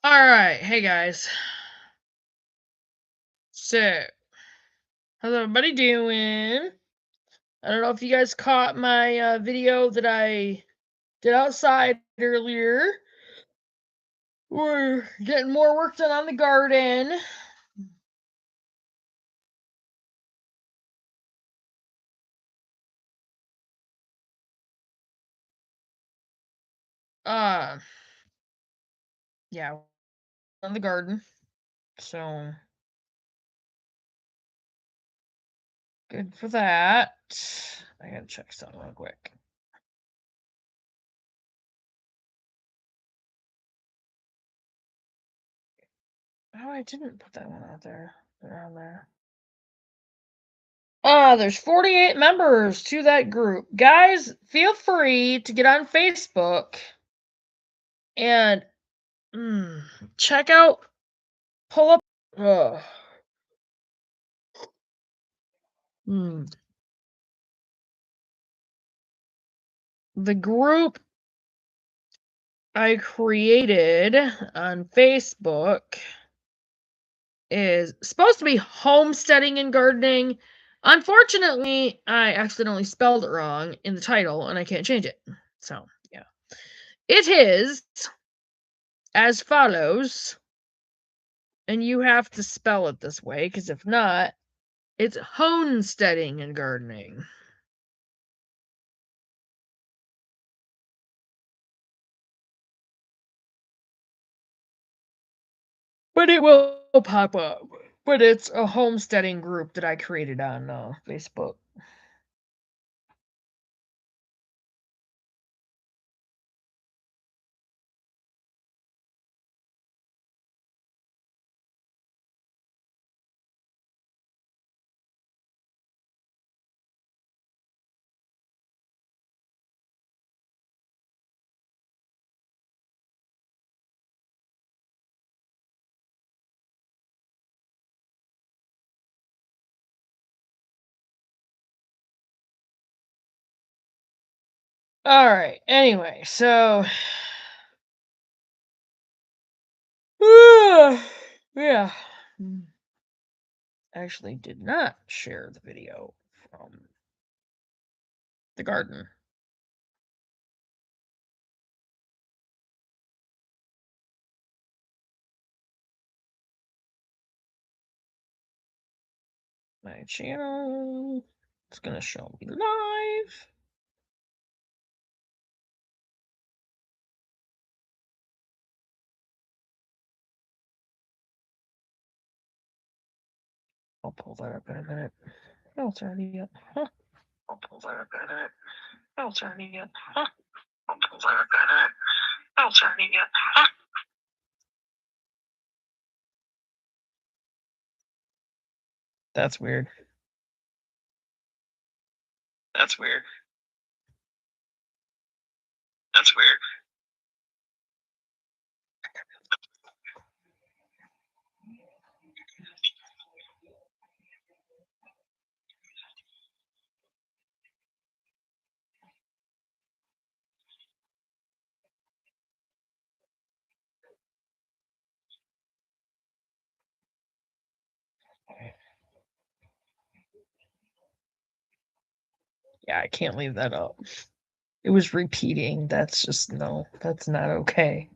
Alright, hey guys. So, how's everybody doing? I don't know if you guys caught my video that I did outside earlier. We're getting more work done on the garden. Uh, yeah, on the garden. So, good for that. I gotta check something real quick. Oh, I didn't put that one out there. Around there. There's 48 members to that group. Guys, feel free to get on Facebook and check out, pull up. Uh, hmm, the group I created on Facebook is supposed to be homesteading and gardening. Unfortunately, I accidentally spelled it wrong in the title and I can't change it. So, yeah. It is as follows, and you have to spell it this way because if not, it's homesteading and gardening. But it will pop up. But it's a homesteading group that I created on Facebook. All right. Anyway, so yeah, actually did not share the video from the garden. My channel. It's gonna show me live. I'll pull that up in a minute. Oh, it's already up. Huh. I'll pull that up in a minute. Oh, it's already up. Huh. I'll pull that up in a minute. Oh, it's already up. Huh. That's weird. That's weird. That's weird. Yeah, I can't leave that up. It was repeating. That's just no, that's not okay.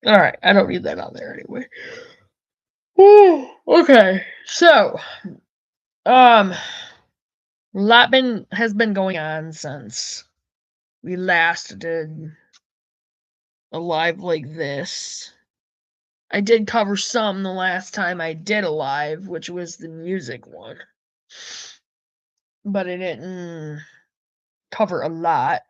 All right, I don't need that on there anyway. Whew, okay, so um, a lot has been going on since we last did a live like this. I did cover some the last time I did a live, which was the music one, but I didn't cover a lot.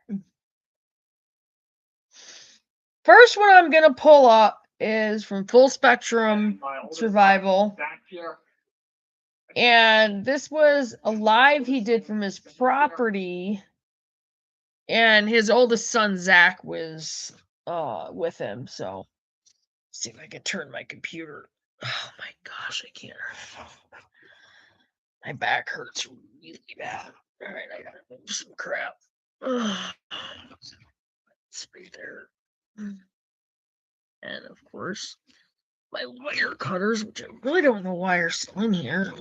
First one I'm gonna pull up is from Full Spectrum Survival. And this was a live he did from his property, and his oldest son Zach was with him. So let's see if I can turn my computer. Oh my gosh, I can't. My back hurts really bad. All right, I gotta move some crap. It's right there. And of course, my wire cutters, which I really don't know why are still in here.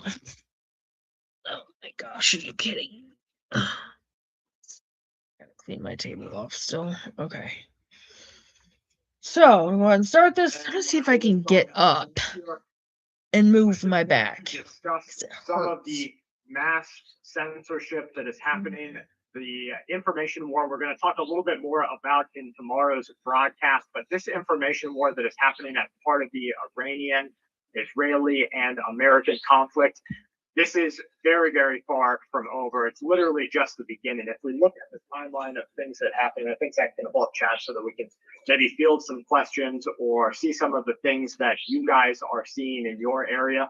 Oh my gosh, are you kidding? Gotta clean my table off still. Okay. So, I'm going to go ahead and start this. Let's see if I can get up and move my back. Discuss some of the mass censorship that is happening, the information war. We're going to talk a little bit more about in tomorrow's broadcast, but this information war that is happening as part of the Iranian, Israeli, and American conflict, this is very, very far from over. It's literally just the beginning. If we look at the timeline of things that happen, I think I can hold chat so that we can maybe field some questions or see some of the things that you guys are seeing in your area.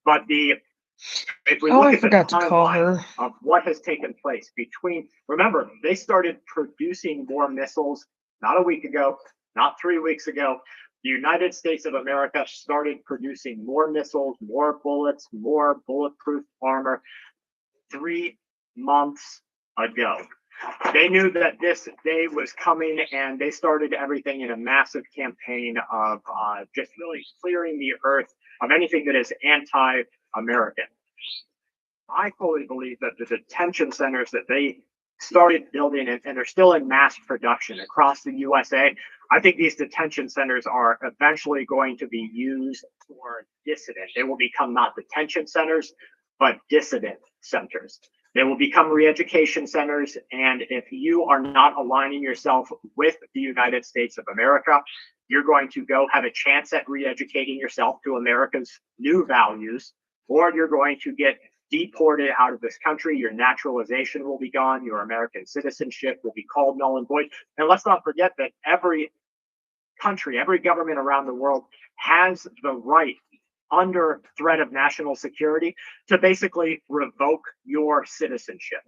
But if we look I at forgot the to call her. timeline of what has taken place between, remember, they started producing more missiles not a week ago, not 3 weeks ago. The United States of America started producing more missiles, more bullets, more bulletproof armor 3 months ago. They knew that this day was coming, and they started everything in a massive campaign of just really clearing the earth of anything that is anti-American. I fully believe that the detention centers that they started building and are still in mass production across the USA, I think these detention centers are eventually going to be used for dissident. They will become not detention centers, but dissident centers. They will become re-education centers. And if you are not aligning yourself with the United States of America, you're going to go have a chance at re-educating yourself to America's new values, or you're going to get deported out of this country. Your naturalization will be gone. Your American citizenship will be called null and void. And let's not forget that every country, every government around the world has the right, under threat of national security, to basically revoke your citizenship.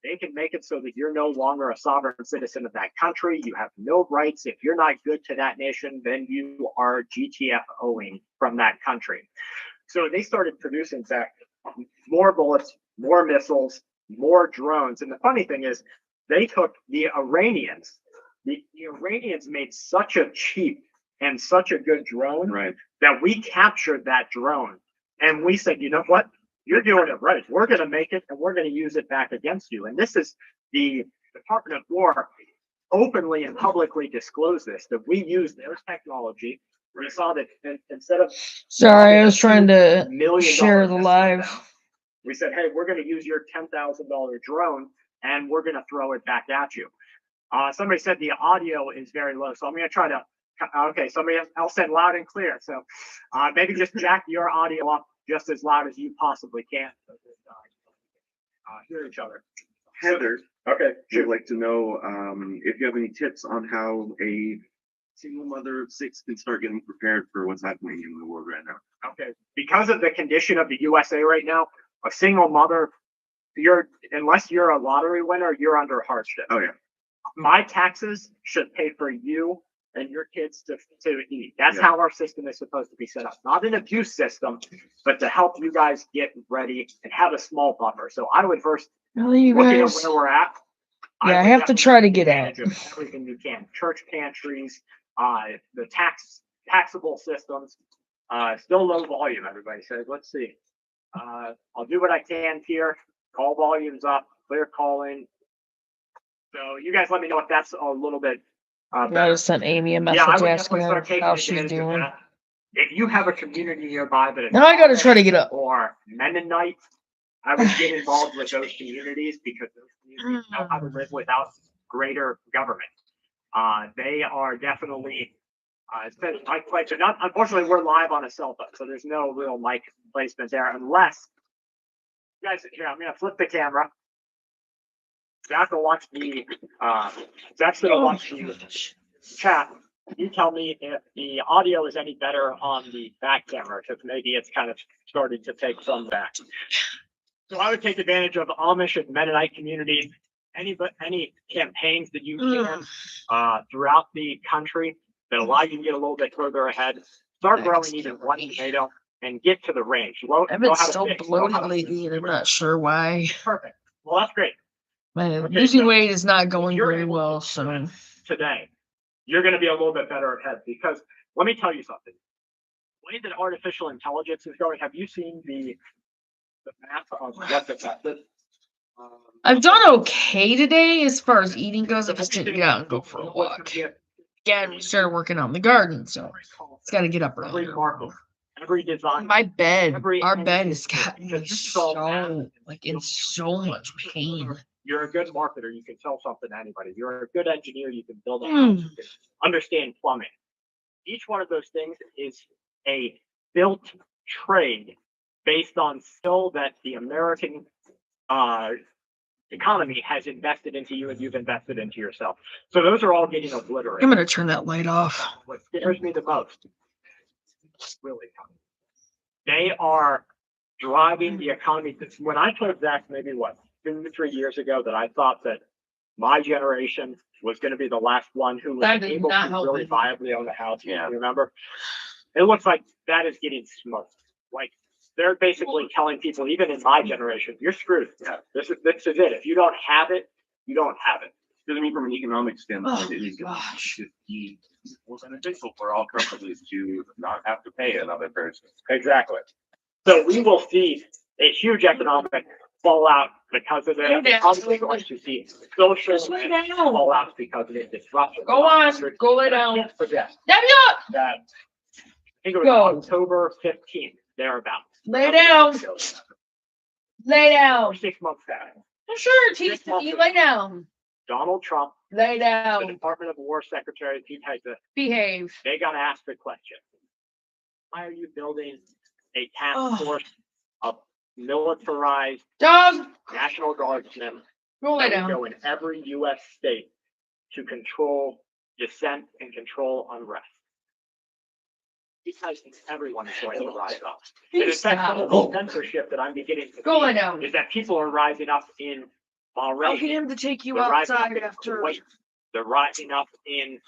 They can make it so that you're no longer a sovereign citizen of that country. You have no rights. If you're not good to that nation, then you are GTFOing from that country. So they started producing back more bullets, more missiles, more drones. And the funny thing is, they took the Iranians. The Iranians made such a cheap and such a good drone, right, that we captured that drone. And we said, you know what? You're doing it right. We're going to make it, and we're going to use it back against you. And this is the Department of War openly and publicly disclosed this, that we used their technology. We saw that instead of Sorry, I was trying to share the live. We said, hey, we're going to use your $10,000 drone, and we're going to throw it back at you. Somebody said the audio is very low, so I'm going to try to. Okay, somebody else said loud and clear. So maybe just jack your audio up just as loud as you possibly can, so that hear each other. Heather, Okay, would like to know if you have any tips on how a single mother of 6 can start getting prepared for what's happening in the world right now. Okay, because of the condition of the USA right now, a single mother, unless you're a lottery winner, you're under hardship. Oh yeah. My taxes should pay for you and your kids to eat. That's how our system is supposed to be set up. Not an abuse system, but to help you guys get ready and have a small buffer. So I would first, Really, looking at where we're at, yeah, I have to try to get out. Everything you can. Church pantries, the taxable systems, still low volume, everybody says. Let's see. I'll do what I can here. Call volumes up, clear calling. So you guys let me know if that's a little bit I just sent Amy a message asking her how she's doing. If you have a community nearby that is Now I gotta try to get up. or Mennonite, I would get involved with those communities, because those communities know how to live without greater government. They are definitely it's been mic placement. Not, unfortunately, we're live on a cell phone, so there's no real mic placement there, unless you guys. Here, I'm gonna flip the camera. Zach will watch the Zach's gonna watch the chat. You tell me if the audio is any better on the back camera, because maybe it's kind of started to take some back. So I would take advantage of Amish and Mennonite communities, any campaigns that you can throughout the country that allow you to get a little bit further ahead. Start growing even one tomato and get to the range. I've been so bloated lately, and I'm not sure why. Perfect. Well, that's great. Man, Okay, losing so weight is not if going you're very able well. to So do it today, you're going to be a little bit better ahead because let me tell you something. The way that artificial intelligence is going, have you seen the map of what the method? I've done okay today as far as eating goes. I just didn't get out and go for a walk. Again, we started working on the garden, so it's got to get up Every early. marker, every design. My bed, Every our bed engine has got system, me because this is all so math. like in so much pain. You're a good marketer. You can sell something to anybody. You're a good engineer. You can build a house. You can understand plumbing. Each one of those things is a built trade based on skill that the American economy has invested into you and you've invested into yourself. So those are all getting obliterated. I'm gonna turn that light off. What scares me the most, really, they are driving the economy. When I told Zach maybe what 2 to 3 years ago that I thought that my generation was going to be the last one who was That did able not to help really me. viably own a house. Yeah. You remember? It looks like that is getting smoked. Like they're basically telling people, even in my generation, you're screwed. Yeah. This is it. If you don't have it, you don't have it. Because I mean, from an economic standpoint, Oh, it is gosh. just beneficial for all companies to not have to pay another person. Exactly. So we will see a huge economic fallout because of Lay it. down. Probably going to see social Just lay down. fallouts because of the disruption. Go on, go lay down. Can't forget Debbie, up! that I think it was Go. October 15th, thereabouts. Lay down. Lay down. 6 months back. Sure, Teeth, you lay down. Donald Trump, Lay the down. Department of War Secretary Pete Hegseth, Behave. they got asked the question: why are you building a task Oh. force of militarized Dog, National Guardsmen go lay that would down. go in every U.S. state to control dissent and control unrest? Because everyone is going to rise up. And in fact, some of the censorship that I'm beginning to Go lay see down. is that people are rising up in I'll Bahrain. get him to take you They're rising up outside in after. Kuwait. They're rising up in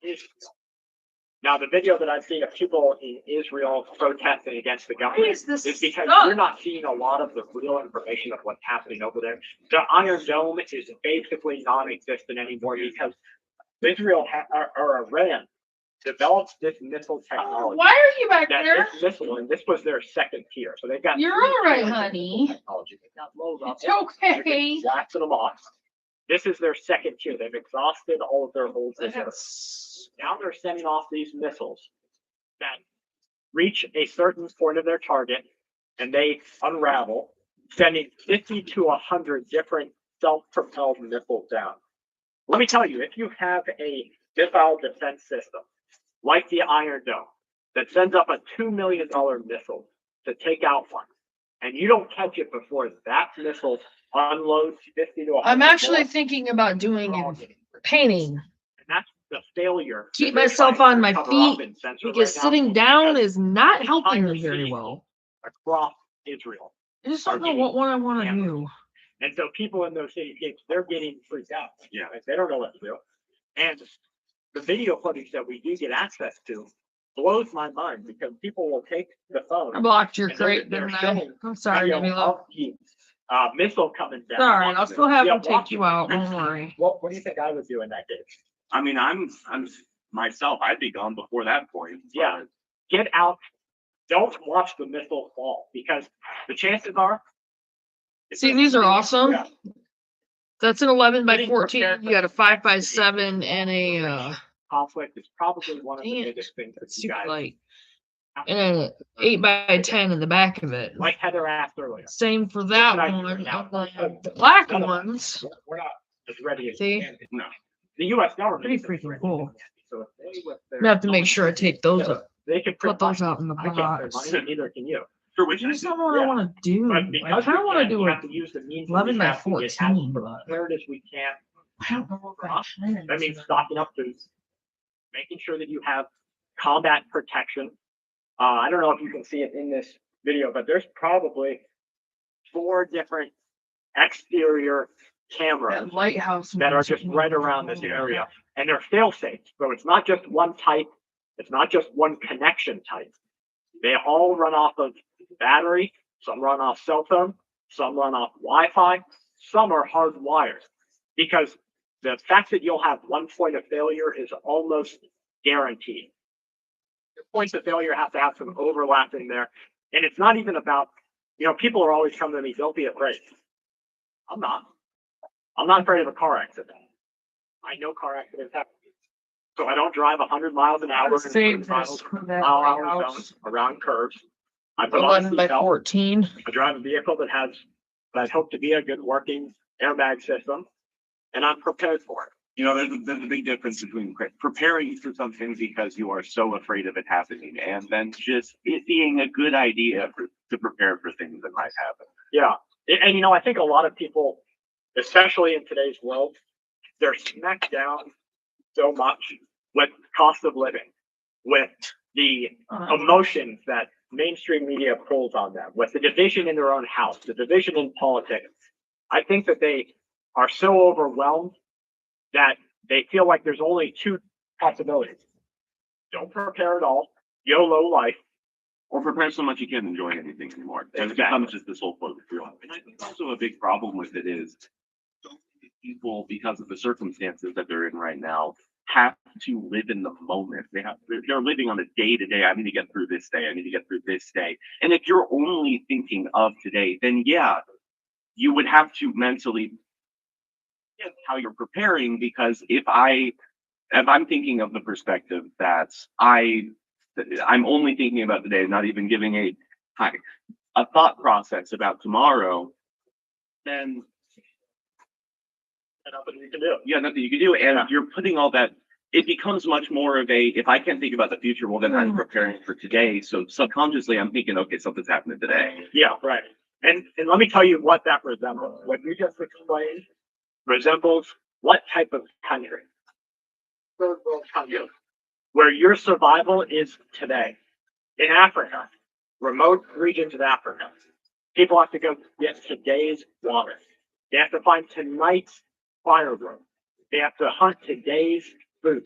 Israel. Now, the video that I've seen of people in Israel protesting against the Why government is this is because stuck? you're not seeing a lot of the real information of what's happening over there. The Iron Dome is basically non-existent anymore because Israel or Iran developed this missile Oh, technology. why are you back That there? this missile, and this was their second tier. So they've got You're three all right, tiers of honey. missile technology. They've got low level. It's okay. Blasting them off. This is their second tier. They've exhausted all of their holds. Now they're sending off these missiles that reach a certain point of their target and they unravel, sending 50 to 100 different self-propelled missiles down. Let me tell you, if you have a missile defense system like the Iron Dome that sends up a $2 million missile to take out one, and you don't catch it before that missile unloads 50 to 100. I'm actually bullets, thinking about doing you're all it getting hurt. painting. And that's the failure. Keep that they're myself trying on to my cover feet up and censor because right now sitting down because is not helping entire me very cities well. across Israel. I just don't know what one I want to hammered. do. And so people in those city gates, they're getting freaked out. Yeah. Like, they don't know what to do. And the video footage that we do get access to blows my mind because people will take the phone. I blocked your And they're- crate, they're didn't I? showing I'm sorry, video Debbie Love. of the missile coming down. Sorry, I'll still have Yeah, them take you out. Don't worry. What do you think I would do in that case? I mean, I'm myself, I'd be gone before that point. Yeah. Get out. Don't watch the missile fall because the chances are. See, these are awesome. Yeah. That's an 11 by Getting 14. prepared You got a 5 by 7 and a Conflict is probably one of the Damn, biggest things that you super guys. light and an 8 by 10 in the back of it. Like Heather asked earlier. Same for that What I do one. right And now. the black None of us. ones. We're not as ready as See? we can be. No. The US government. Pretty is as freaking ready cool. as they can be. So if they with I'm their- gonna have to make sure I take those up. They can Put print those money. out in the I can't print box. money, neither can you. For I which just don't know what I Yeah. want to do. But I because kind of want to do we it have to use the means. that 11 we by have to get as 14, but prepared as we can. I don't know if I can. That means stocking up foods, making sure that you have combat protection. I don't know if you can see it in this video, but there's probably 4 different exterior cameras That lighthouse that are one's just really right around this cool. area, and they're fail safe. So it's not just one type, it's not just one connection type. They all run off of battery, some run off cell phone, some run off Wi-Fi, some are hardwired because the fact that you'll have one point of failure is almost guaranteed. The points of failure have to have some overlap in there. And it's not even about, people are always coming to me, don't be afraid. I'm not. I'm not afraid of a car accident. I know car accidents happen. So I don't drive 100 miles an hour Save in miles this. per That hour house. zones around curves. I put on a 11 by seatbelt. 14. I drive a vehicle that has what I hope to be a good working airbag system, and I'm prepared for it. There's a big difference between preparing for something because you are so afraid of it happening, and then just it being a good idea to prepare for things that might happen. Yeah. And I think a lot of people, especially in today's world, they're smacked down so much with cost of living, with the emotions that mainstream media pulls on them, with the division in their own house, the division in politics. I think that they are so overwhelmed that they feel like there's only two possibilities. Don't prepare at all, YOLO life, or prepare so much you can't enjoy anything anymore. And it becomes just this whole focus. And I think also a big problem with it is so many people, because of the circumstances that they're in right now, have to live in the moment. They're living on a day to day. I need to get through this day. I need to get through this day. And if you're only thinking of today, then yeah, you would have to mentally get how you're preparing, because if I'm thinking of the perspective that I'm only thinking about today, not even giving a thought process about tomorrow, then nothing you can do. Yeah, nothing you can do. And you're putting all that, it becomes much more of a, if I can't think about the future, well, then I'm preparing for today. So subconsciously, I'm thinking, okay, something's happening today. Yeah, right. And let me tell you what that resembles. What you just explained resembles what type of country? Third world country, where your survival is today. In Africa, remote regions of Africa, people have to go get today's water. They have to find tonight's firewood. They have to hunt today's food.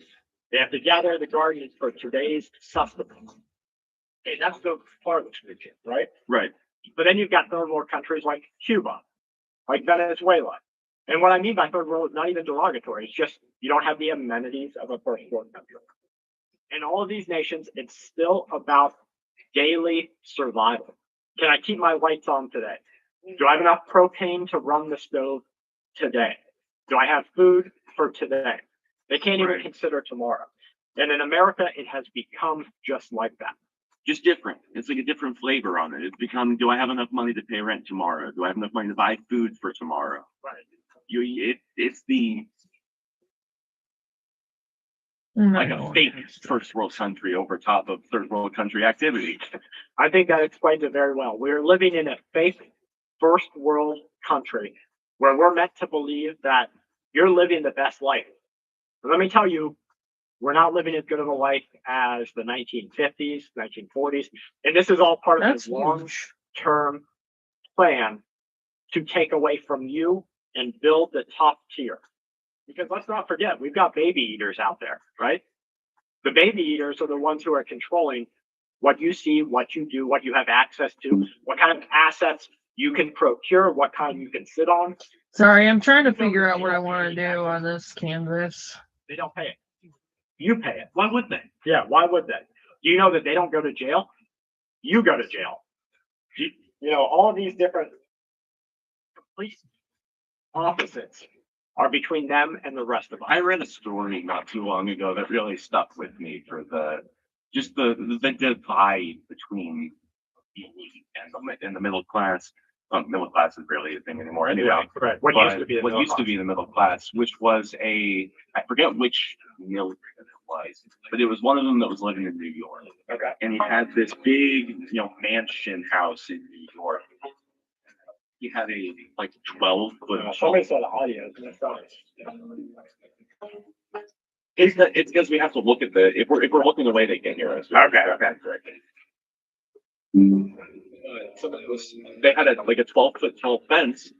They have to gather the gardens for today's sustenance. Okay, that's the farthest region, right? Right. But then you've got third world countries like Cuba, like Venezuela. And what I mean by third world is not even derogatory. It's just you don't have the amenities of a first world country. In all of these nations, it's still about daily survival. Can I keep my lights on today? Do I have enough propane to run the stove today? Do I have food for today? They can't even consider tomorrow. And in America, it has become just like that. Just different. It's like a different flavor on it. It's become, do I have enough money to pay rent tomorrow? Do I have enough money to buy food for tomorrow? Right. It's the like a fake first world country over top of third world country activity. I think that explains it very well. We're living in a fake first world country where we're meant to believe that you're living the best life. But let me tell you, we're not living as good of a life as the 1950s, 1940s. And this is all part of this long-term plan to take away from you and build the top tier. Because let's not forget, we've got baby eaters out there, right? The baby eaters are the ones who are controlling what you see, what you do, what you have access to, what kind of assets you can procure, what kind you can sit on. Sorry, I'm trying to figure out what I want to do on this canvas. They don't pay it. You pay it. Why would they? Yeah, why would they? Do you know that they don't go to jail? You go to jail. All of these different complete opposites are between them and the rest of us. I read a story not too long ago that really stuck with me for the divide between the elite and the middle class. Middle class is barely a thing anymore anyway. Yeah, correct. What used to be the middle class, which was I forget which millionaire it was, but it was one of them that was living in New York. Okay. And he had this big, mansion house in New York. He had a 12-foot. Somebody said audio. It's because we have to look at if we're looking away, they can't hear us. Okay. They had a 12-foot tall fence.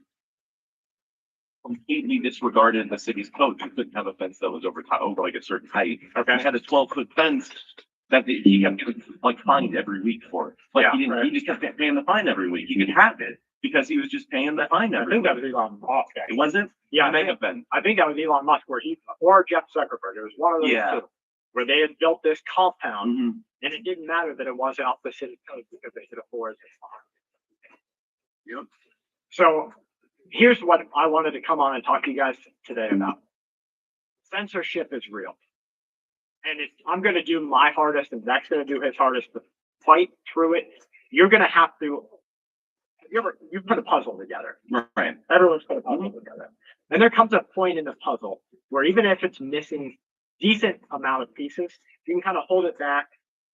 Completely disregarded the city's code. You couldn't have a fence that was over like a certain height. Okay. He had a 12-foot fence that he kept fined every week for. He just kept paying the fine every week. He could have it, because he was just paying the fine I every think that week. was Elon Musk. It Actually. wasn't? Yeah, It may have been. I think that was Elon Musk, or Jeff Zuckerberg. It was one of those Yeah. two, where they had built this compound, Mhm. and it didn't matter that it wasn't off the city code because they could afford it. Yep. So here's what I wanted to come on and talk to you guys today about. Censorship is real. And I'm going to do my hardest, and Zach's going to do his hardest to fight through it. You're going to have to. You put a puzzle together. Right. Everyone's put a puzzle together. And there comes a point in the puzzle where even if it's missing decent amount of pieces, you can kind of hold it back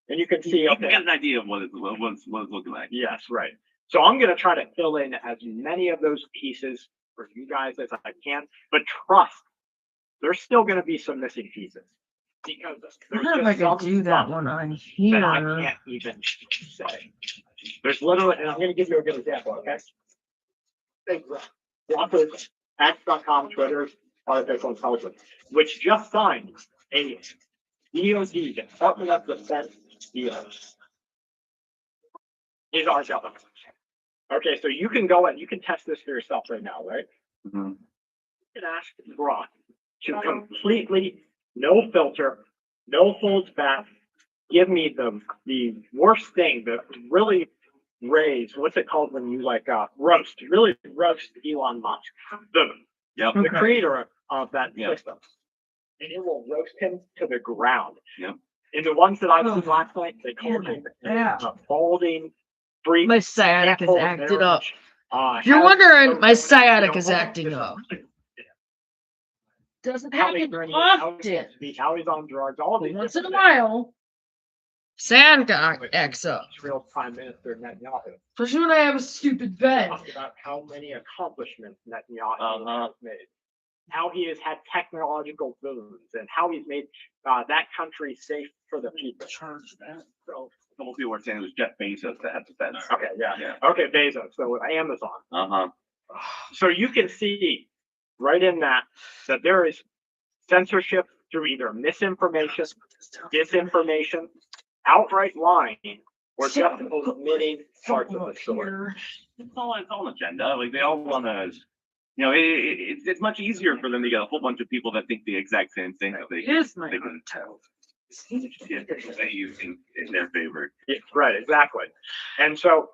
and you can see, You can okay, get an idea of what it's looking like. yes, right. So I'm going to try to fill in as many of those pieces for you guys as I can, but trust, there's still going to be some missing pieces. Because I there's wonder if I just some could do that stuff one on that I here. can't even say. There's literally, and I'm going to give you a good example, okay? Rockford, X.com, Twitter, artificial intelligence, which just signed a DoD, Department of Defense deal. Is our government. Okay, so you can go and you can test this for yourself right now, right? Mhm. You can ask Grok to completely, no filter, no holds back, give me the worst thing that really raise, what's it called when you roast, really roast Elon Musk, Yep. the creator of that Yep. system. And it will roast him to the ground. Yep. And the ones that I seen last night, they called him Yeah. a balding freak. My sciatic can't is hold a acted up. marriage, If you're has wondering, my no- sciatic is hold on, acting just- up. Doesn't How he happen brings it, how he often. can't speak, how he's on drugs, all But these. once in a different things. while, sciatic acts up. Israel's Prime Minister Netanyahu Especially when I have a stupid bed. talked about how many accomplishments Netanyahu Uh-huh. has made, how he has had technological booms, and how he's made that country safe for the people. Charge that. So, A couple people were saying it was Jeff Bezos that had the fence. okay, yeah. Yeah. Okay, Bezos, so Amazon. Uh-huh. So you can see right in that there is censorship through either misinformation, disinformation, outright lying, or just omitting parts of the story. It's all an agenda. Like, they all want to, it's much easier for them to get a whole bunch of people that think the exact same thing that they Here's my can tell. They use in their favor. Yeah, right, exactly. And so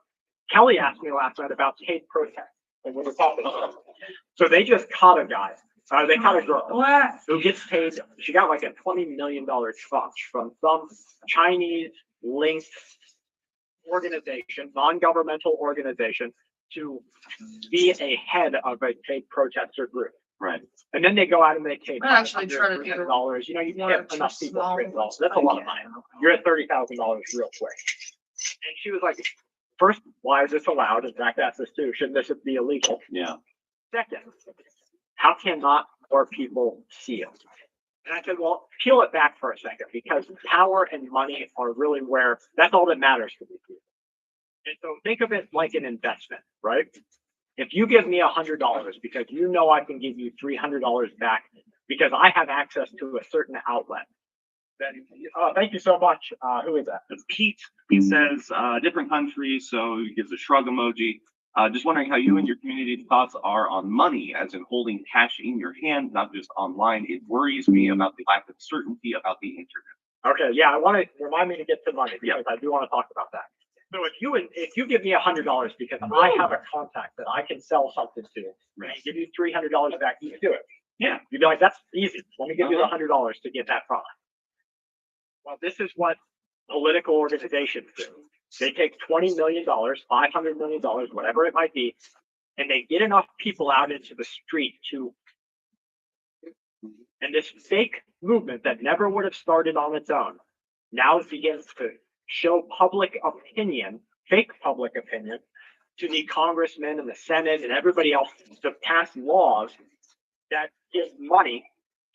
Kelly asked me last night about paid protests. And we were talking about it. So they just caught a guy. They caught a girl What? who gets paid. She got like a $20 million tranche from some Chinese linked organization, non-governmental organization, to be a head of a paid protester group. Right. And then they go out and they take I'm actually trying to do $300. You one or get two enough people small $300. ones. That's a lot of money. You're at $30,000 real quick. And she was like, first, why is this allowed? In fact, that's this too. Shouldn't this be illegal? Yeah. Second, how can not more people see it? And I said, well, peel it back for a second, because power and money are really where that's all that matters to these people. And so think of it like an investment, right? If you give me $100 because you know I can give you $300 back because I have access to a certain outlet, then thank you so much. Who is that? It's Pete. He says, different countries, so he gives a shrug emoji. Just wondering how you and your community's thoughts are on money, as in holding cash in your hand, not just online. It worries me about the lack of certainty about the internet. Okay, yeah, I want to remind me to get to money because I do want to talk about that. So if you give me $100 because I have a contact that I can sell something to, and I give you $300 back, you can do it. Yeah. You'd be like, that's easy. Let me give you the $100 to get that product. Well, this is what political organizations do. They take $20 million, $500 million, whatever it might be, and they get enough people out into the street and this fake movement that never would have started on its own now begins to show public opinion, fake public opinion, to the congressmen and the Senate and everybody else to pass laws that give money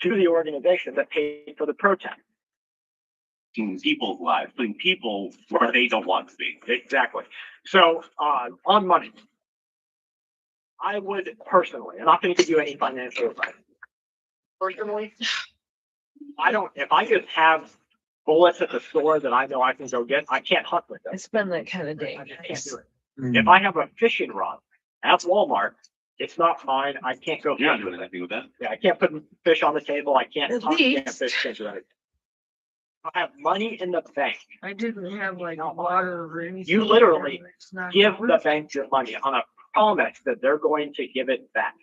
to the organization that paid for the protest. In people's lives, putting people where they don't want to be. Exactly. So on money, I would personally, I'm not going to give you any financial advice. Personally, if I just have bullets at the store that I know I can go get, I can't hunt with them. It's been that kind of day. I just can't do it. If I have a fishing rod at Walmart. It's not mine. I can't go. You're not fish doing with it. anything with that. Yeah, I can't put fish on the table. I can't. At I can't least- fish things right. I have money in the bank. I didn't have like water or anything. You literally It's not Give gonna the work. bank your money on a promise that they're going to give it back.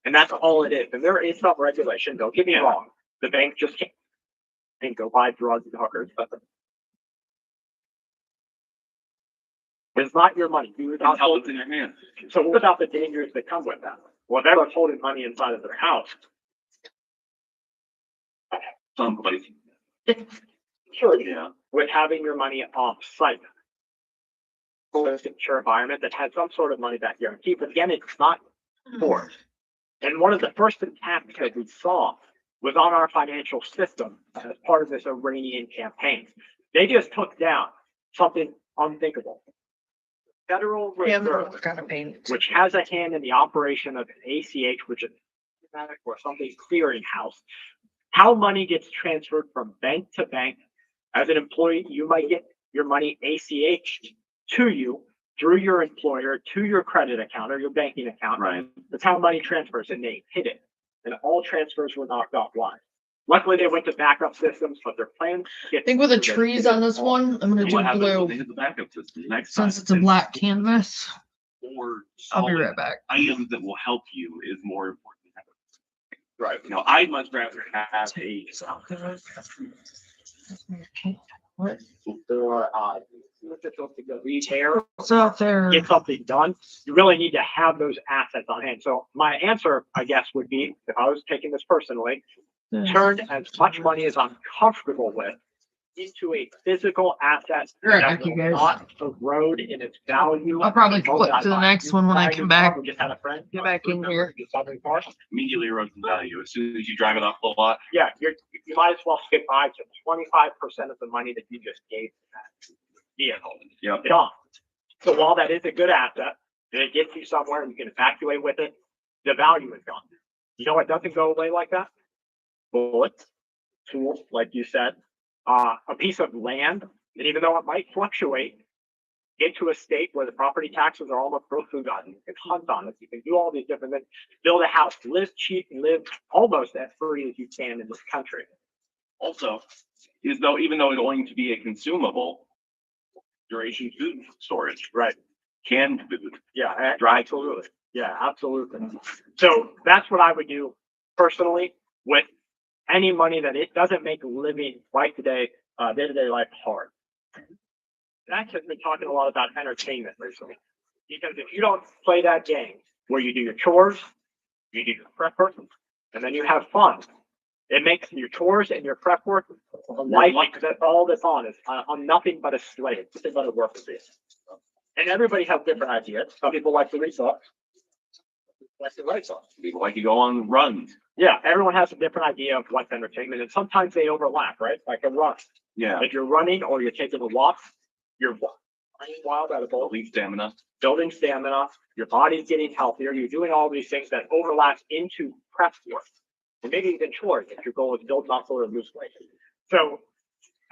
And that's all it is. And there is some regulation. Don't get me wrong. The bank just can't and go buy drugs and hookers. But it's not your money. You are not Until it's holding. in your hand. So what about the dangers that come with that? Well, if everyone's holding money inside of their house, Someplace. sure, Yeah. with having your money off site. A secure environment that has some sort of money back guarantee, but again, it's not forced. And one of the first attacks that we saw was on our financial system as part of this Iranian campaign. They just took down something unthinkable. Federal Yeah, Reserve, gotta paint it. which has a hand in the operation of an ACH, which is or something clearinghouse. How money gets transferred from bank to bank. As an employee, you might get your money ACH'd to you through your employer to your credit account or your banking account. Right. That's how money transfers, and they hid it. And all transfers were knocked offline. Luckily, they went to backup systems, but their plan. I think with the trees on this one, I'm gonna What do happens when they blue. hit the backup system next time? Since it's a black canvas, Or I'll be solid right back. items that will help you is more important. Right. You know, I'd much rather have a What? Or, retail, What's out there? get something done, you really need to have those assets on hand. So my answer, I guess, would be, if I was taking this personally, turn as much money as I'm comfortable with into a physical asset Right that back, you will guys. not erode in its value. I'll probably Most flip of to the time, next one when I buy a come new back. car, we just had a friend. Get back in here. Get something for us. immediately erodes in value as soon as you drive it off the lot. Yeah, you might as well skip by to 25% of the money that you just gave to that vehicle. Yep. Gone. So while that is a good asset, and it gets you somewhere and you can evacuate with it, the value is gone. You know what doesn't go away like that? Bullets, tools, like you said, a piece of land, and even though it might fluctuate, into a state where the property taxes are almost grocery gotten. You can hunt on it. You can do all these different things. Build a house, live cheap, and live almost as free as you can in this country. Also, is though even though it's going to be a consumable duration food storage, Right. canned food, Yeah, dry absolutely. Yeah, absolutely. So that's what I would do personally with any money that it doesn't make living right today, day-to-day life hard. Zach has been talking a lot about entertainment recently. Because if you don't play that game where you do your chores, you do your prep work, and then you have fun, it makes your chores and your prep work a life that all that's on is on nothing but a slave, nothing but a work to be. And everybody has different ideas. Some people like to read books. Like to write songs. people like to go on runs. Yeah, everyone has a different idea of what's entertainment, and sometimes they overlap, right? Like a run. Yeah. If you're running or you're taking a walk, you're running wild at a bowl, Elite stamina. building stamina, your body's getting healthier, you're doing all these things that overlap into prep work. And maybe even chores if your goal is build muscle or lose weight. So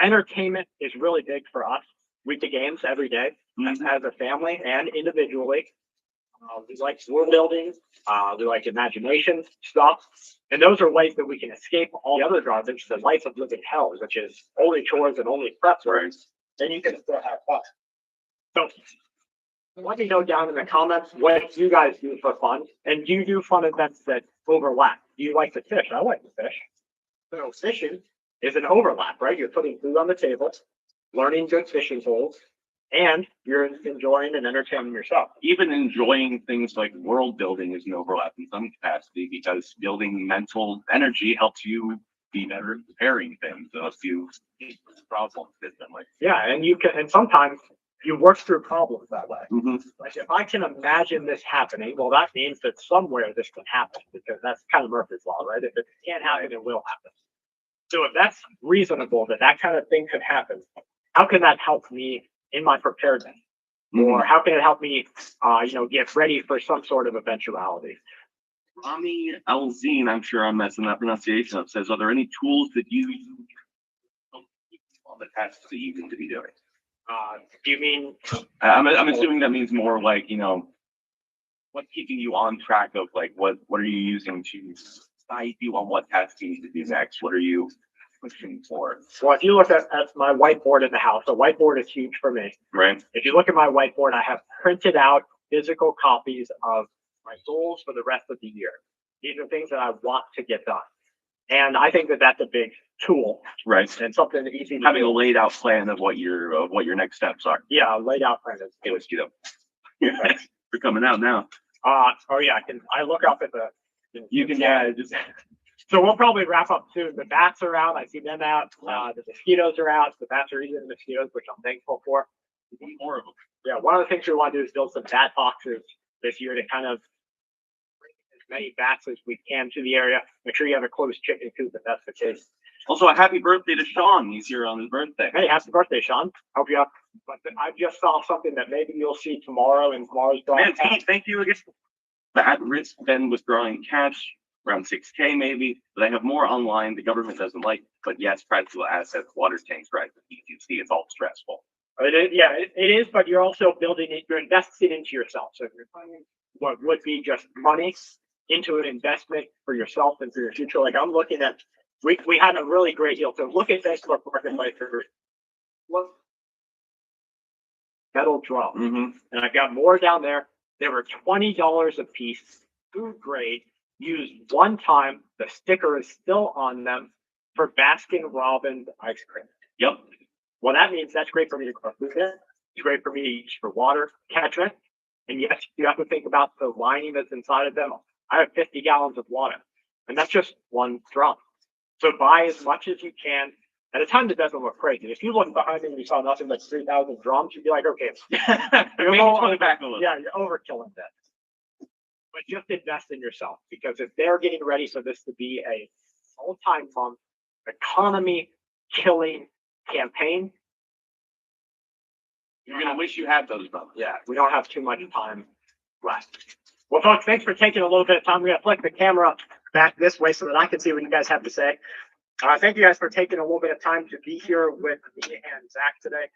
entertainment is really big for us. We do games every day as a family and individually. We like world building, we like imagination stuff. And those are ways that we can escape all the other garbage, the life of living hell, which is only chores and only prep work. Then you can still have fun. So let me know down in the comments what you guys do for fun. And do you do fun events that overlap? Do you like to fish? I like to fish. So fishing is an overlap, right? You're putting food on the table, learning good fishing holes, and you're enjoying and entertaining yourself. Even enjoying things like world building is an overlap in some capacity because building mental energy helps you be better at preparing things. So if you problems differently. Yeah, and you can, and sometimes you work through problems that way. Mm-hmm. Like if I can imagine this happening, well, that means that somewhere this can happen because that's kind of Murphy's law, right? If it can't happen, it will happen. So if that's reasonable that that kind of thing could happen, how can that help me in my preparedness? Or how can it help me, get ready for some sort of eventuality? Rami Elzine, I'm sure I'm messing that pronunciation up, says, are there any tools that you use on the tasks that you need to be doing? Do you mean? I'm assuming that means more like, what's keeping you on track of like what are you using to guide you on what tasks you need to do next? What are you pushing for? Well, if you look at my whiteboard in the house, the whiteboard is huge for me. Right. If you look at my whiteboard, I have printed out physical copies of my goals for the rest of the year. These are things that I want to get done. And I think that that's a big tool. Right. And something easy to Having do. a laid out plan of what your next steps are. Yeah, a laid out plan is Hey, let's get up. They're coming out now. oh yeah, I look up at the You can just so we'll probably wrap up soon. The bats are out. I see them out. The mosquitoes are out. The bats are eating the mosquitoes, which I'm thankful for. more of them. Yeah, one of the things we want to do is build some bat boxes this year to kind of bring as many bats as we can to the area. Make sure you have a closed chicken coop if that's the case. Also, a happy birthday to Sean. He's here on his birthday. Hey, happy birthday, Sean. Hope you have. But I just saw something that maybe you'll see tomorrow in tomorrow's Man, broadcast. thank you again. The at-risk Ben was drawing cash around 6K maybe, but I have more online the government doesn't like. But yes, practical assets, water tanks, right? You can see it's all stressful. It is, but you're also building it. You're investing into yourself. So if you're finding what would be just money into an investment for yourself and for your future, like I'm looking at, we had a really great deal. So look at Facebook Marketplace. Look, metal drum, Mm-hmm. and I've got more down there. They were $20 a piece, food grade, used one time. The sticker is still on them for Baskin Robbins ice cream. Yep. Well, that means that's great for me to grow food in. It's great for me to use for water catchment. And yes, you have to think about the lining that's inside of them. I have 50 gallons of water, and that's just one drum. So buy as much as you can at a time that doesn't look crazy. If you look behind me and you saw nothing but 3,000 drums, you'd be like, okay, Maybe pull it back a little. yeah, you're overkilling that. But just invest in yourself, because if they're getting ready for this to be a multi-month economy killing campaign, You're gonna wish you had those brothers. yeah, we don't have too much time left. Well, folks, thanks for taking a little bit of time. We're gonna flick the camera back this way so that I can see what you guys have to say. Thank you guys for taking a little bit of time to be here with me and Zach today.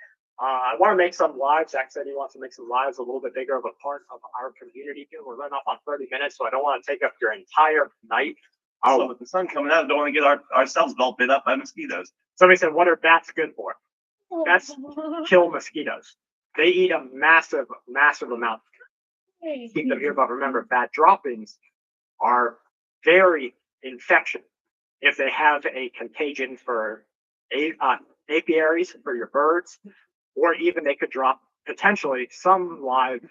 I want to make some lives. Zach said he wants to make some lives a little bit bigger of a part of our community here. We're running off on 30 minutes, so I don't want to take up your entire night. So with the sun coming out, don't want to get ourselves all bit up by mosquitoes. Somebody said, what are bats good for? Bats kill mosquitoes. They eat a massive, massive amount. Keep them here, but remember, bat droppings are very infectious. If they have a contagion for apiaries for your birds, or even they could drop potentially some live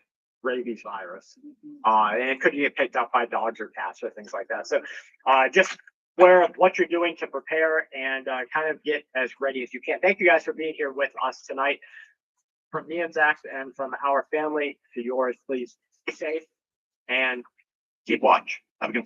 rabies virus, and it could get picked up by dogs or cats or things like that. So just aware of what you're doing to prepare and kind of get as ready as you can. Thank you guys for being here with us tonight. From me and Zach and from our family to yours, please stay safe and keep watch. Have a good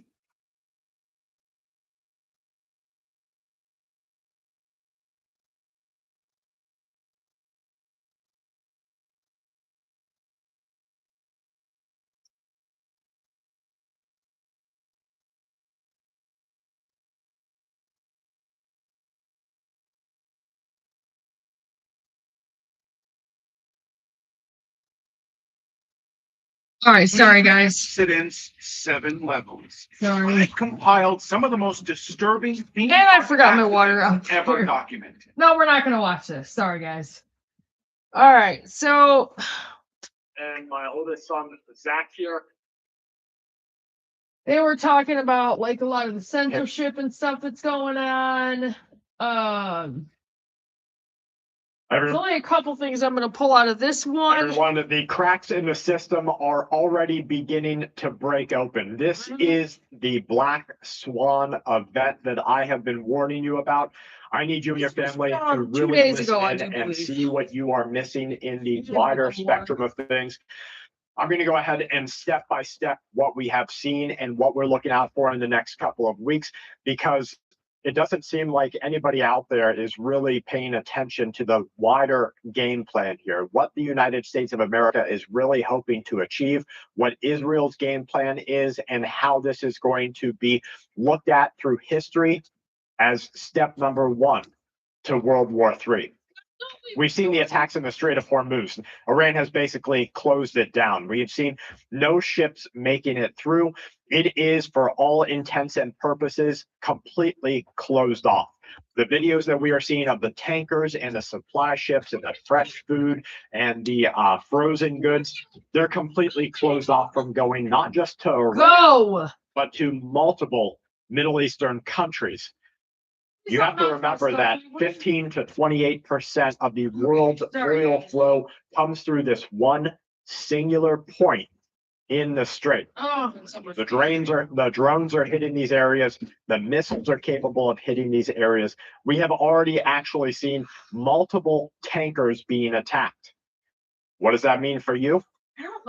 All right, sorry guys. Sit-ins, 7 levels. Sorry. I compiled some of the most disturbing things. And I forgot my water out ever here. documented. No, we're not gonna watch this. Sorry guys. All right, so and my oldest son, Zach here. they were talking about like a lot of the censorship and stuff that's going on. There's only a couple things I'm going to pull out of this one. Everyone, the cracks in the system are already beginning to break open. This is the black swan event that I have been warning you about. I need you and your family to 2 really days listen ago, I in do and believe. see what you are missing in the Yeah, wider water. spectrum of things. I'm going to go ahead and step by step what we have seen and what we're looking out for in the next couple of weeks, because it doesn't seem like anybody out there is really paying attention to the wider game plan here, what the United States of America is really hoping to achieve, what Israel's game plan is, and how this is going to be looked at through history as step number 1 to World War III. We've seen the attacks in the Strait of Hormuz. Iran has basically closed it down. We have seen no ships making it through. It is, for all intents and purposes, completely closed off. The videos that we are seeing of the tankers and the supply ships and the fresh food and the frozen goods, they're completely closed off from going not just to Iran, but to multiple Middle Eastern countries. You have to remember that 15 to 28% of the world's oil flow comes through this one singular point in the strait. The drones are hitting these areas. The missiles are capable of hitting these areas. We have already actually seen multiple tankers being attacked. What does that mean for you?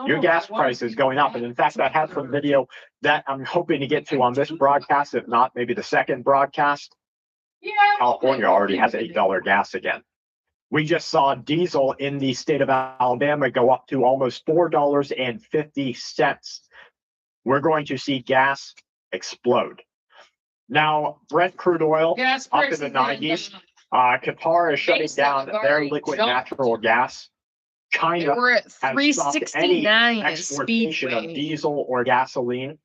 Your gas price is going up. And in fact, I have some video that I'm hoping to get to on this broadcast, if not maybe the second broadcast. California already has $8 gas again. We just saw diesel in the state of Alabama go up to almost $4.50. We're going to see gas explode. Now, Brent crude oil up in the 90s. Qatar is shutting down their liquid natural gas. China has stopped any exportation of diesel or gasoline.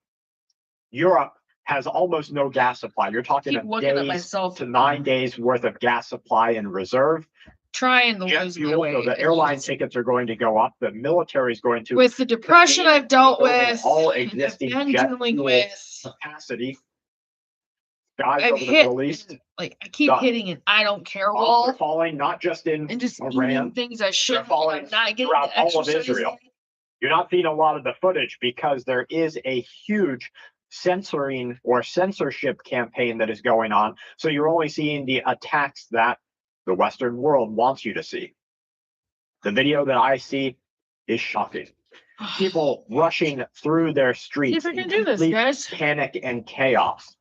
Europe has almost no gas supply. You're talking a days to 9 days worth of gas supply in reserve. Trying to lose my way. So the airline tickets are going to go up. The military is going to. With the depression I've dealt with, all existing jet fuel capacity. Guys over the Middle East, like I keep hitting an I don't care wall. Falling not just in and just Iran, things I should falling not getting throughout all of Israel. You're not seeing a lot of the footage because there is a huge censoring or censorship campaign that is going on. So you're only seeing the attacks that the Western world wants you to see. The video that I see is shocking. People rushing through their streets in complete panic and chaos.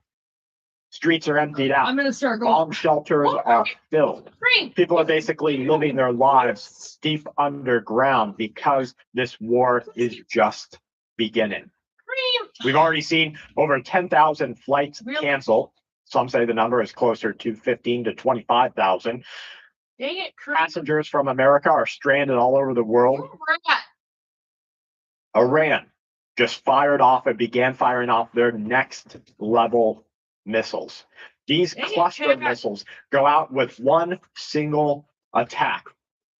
Streets are emptied out. I'm gonna start going. Bomb shelters are filled. People are basically living their lives deep underground because this war is just beginning. We've already seen over 10,000 flights cancel. Some say the number is closer to 15 to 25,000. Passengers from America are stranded all over the world. Iran just began firing off their next level missiles. These cluster missiles go out with one single attack,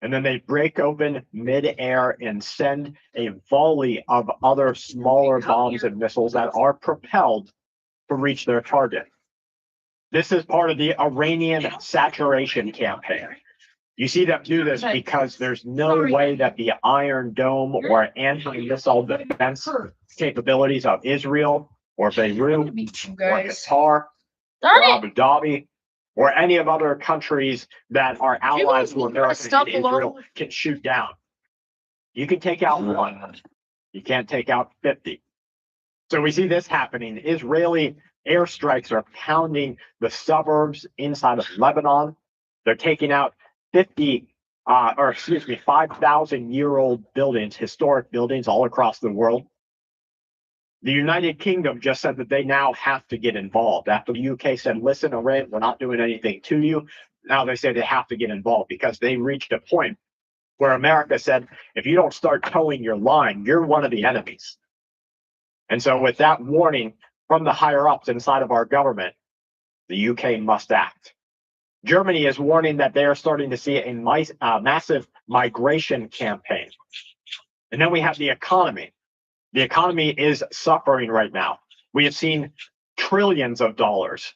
and then they break open mid-air and send a volley of other smaller bombs and missiles that are propelled to reach their target. This is part of the Iranian saturation campaign. You see them do this because there's no way that the Iron Dome or anti-missile defense capabilities of Israel or Beirut or Qatar or Abu Dhabi or any of other countries that are allies to America and Israel can shoot down. You can take out one. You can't take out 50. So we see this happening. Israeli airstrikes are pounding the suburbs inside of Lebanon. They're taking out 5,000-year-old buildings, historic buildings all across the world. The United Kingdom just said that they now have to get involved. After the UK said, listen, Iran, we're not doing anything to you. Now they say they have to get involved because they reached a point where America said, if you don't start towing your line, you're one of the enemies. And so with that warning from the higher ups inside of our government, the UK must act. Germany is warning that they are starting to see a massive migration campaign. And then we have the economy. The economy is suffering right now. We have seen trillions of dollars